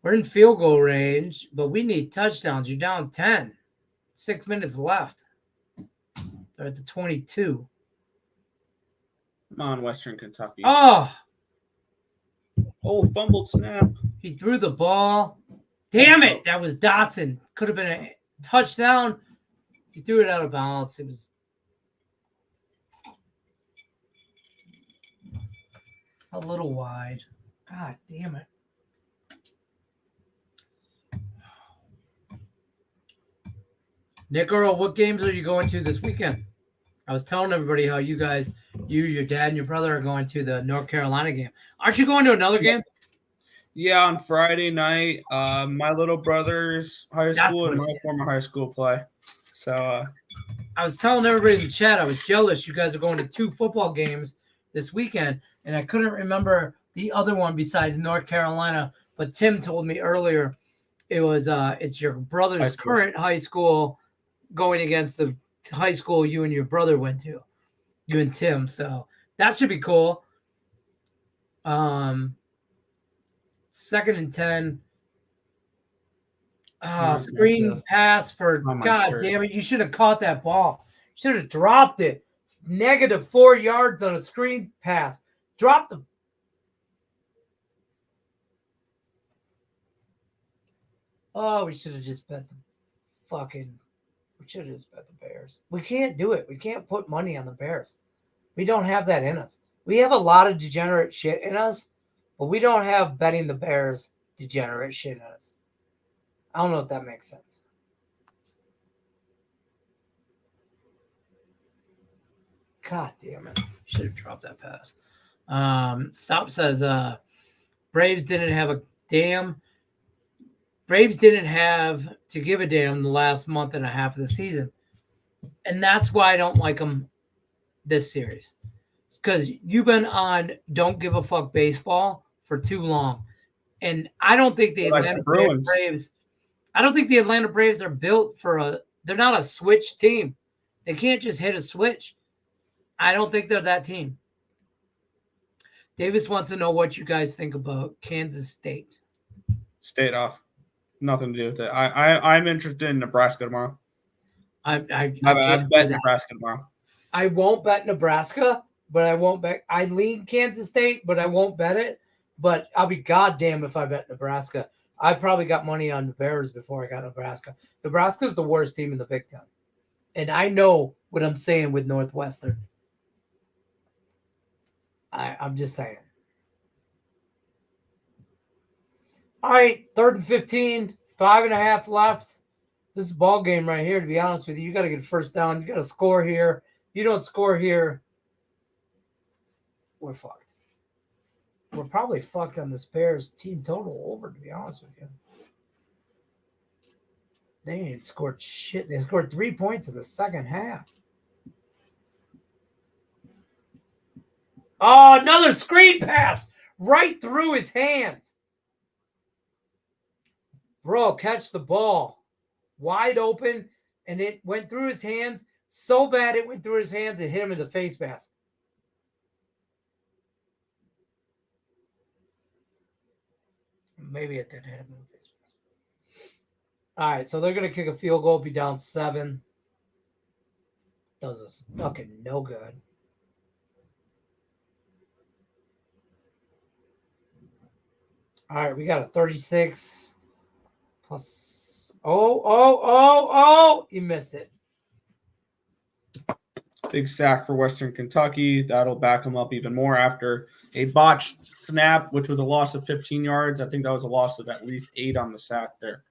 We're in field goal range, but we need touchdowns. You're down 10. 6 minutes left. They're at the 22. Come on, Western Kentucky. Oh, Fumbled snap. he threw the ball. Damn it. That was Dotson. Could have been a touchdown. He threw it out of bounds. It was a little wide. God damn it. Nick Earl, what games are you going to this weekend? I was telling everybody how you guys, your dad, and your brother are going to the North Carolina game. Aren't you going to another game? Yeah, on Friday night, my little brother's high school and my former high school play. So I was telling everybody in the chat I was jealous. You guys are going to 2 football games this weekend, and I couldn't remember the other one besides North Carolina. But Tim told me earlier it was it's your brother's current high school going against the high school you and your brother went to, you and Tim. So that should be cool. 2nd and 10. Screen pass for God damn it. You should have caught that ball. You should have dropped it. -4 yards on a screen pass. Drop the. Oh, we should have just bet the fucking. We should have just bet the Bears. We can't do it. We can't put money on the Bears. We don't have that in us. We have a lot of degenerate shit in us, but we don't have betting the Bears degenerate shit in us. I don't know if that makes sense. God damn it. Should have dropped that pass. Stop says Braves didn't have to give a damn the last month and a half of the season. And that's why I don't like them this series. It's because you've been on don't give a fuck baseball for too long. And I don't think the Atlanta Braves are built for they're not a switch team. They can't just hit a switch. I don't think they're that team. Davis wants to know what you guys think about Kansas State. State off. Nothing to do with it. I'm interested in Nebraska tomorrow. I bet Nebraska tomorrow. I won't bet Nebraska, but I won't bet. I lean Kansas State, but I won't bet it. But I'll be goddamn if I bet Nebraska. I probably got money on the Bears before I got Nebraska. Nebraska's the worst team in the Big Ten. And I know what I'm saying with Northwestern. I'm just saying. All right, 3rd and 15, 5.5 left. This is a ball game right here, to be honest with you. You got to get a first down. You got to score here. You don't score here, we're fucked. We're probably fucked on this Bears team total over, to be honest with you. They ain't scored shit. They scored 3 points in the second half. Oh, another screen pass right through his hands. Bro, catch the ball. Wide open, and it went through his hands so bad it went through his hands and hit him in the face mask. Maybe it did hit him in the face mask. All right, so they're going to kick a field goal, be down 7. Does us fucking no good. All right, we got a 36 plus. Oh! He missed it. Big sack for Western Kentucky. That'll back them up even more after a botched snap, which was a loss of 15 yards. I think that was a loss of at least 8 on the sack there,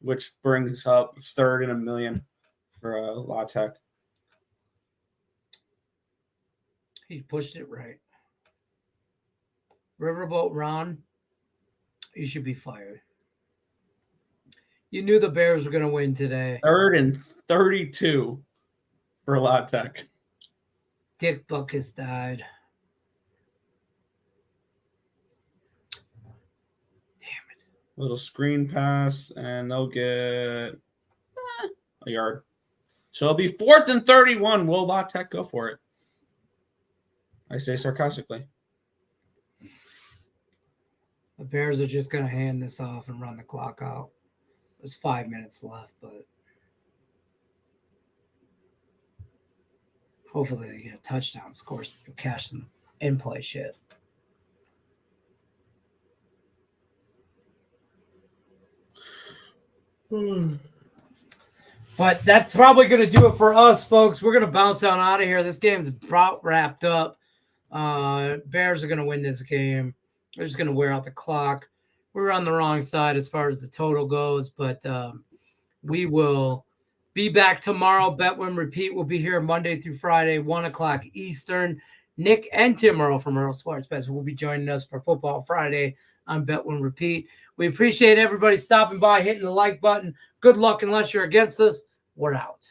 which brings up 3rd and 1 million for La Tech. He pushed it right. Riverboat Ron, you should be fired. You knew the Bears were going to win today. 3rd and 32 for La Tech. Dick Buckus died. Damn it. Little screen pass, and they'll get a yard. So it'll be 4th and 31. Will La Tech go for it? I say sarcastically. The Bears are just going to hand this off and run the clock out. There's 5 minutes left, but hopefully they get a touchdown, score some cash some in-play shit. But that's probably going to do it for us, folks. We're going to bounce on out of here. This game's about wrapped up. Bears are going to win this game. They're just going to wear out the clock. We're on the wrong side as far as the total goes, but we will be back tomorrow. Bet Win Repeat will be here Monday through Friday, 1 o'clock Eastern. Nick and Tim Earl from Earl Sports Bets will be joining us for Football Friday on Bet Win Repeat. We appreciate everybody stopping by, hitting the like button. Good luck unless you're against us. We're out.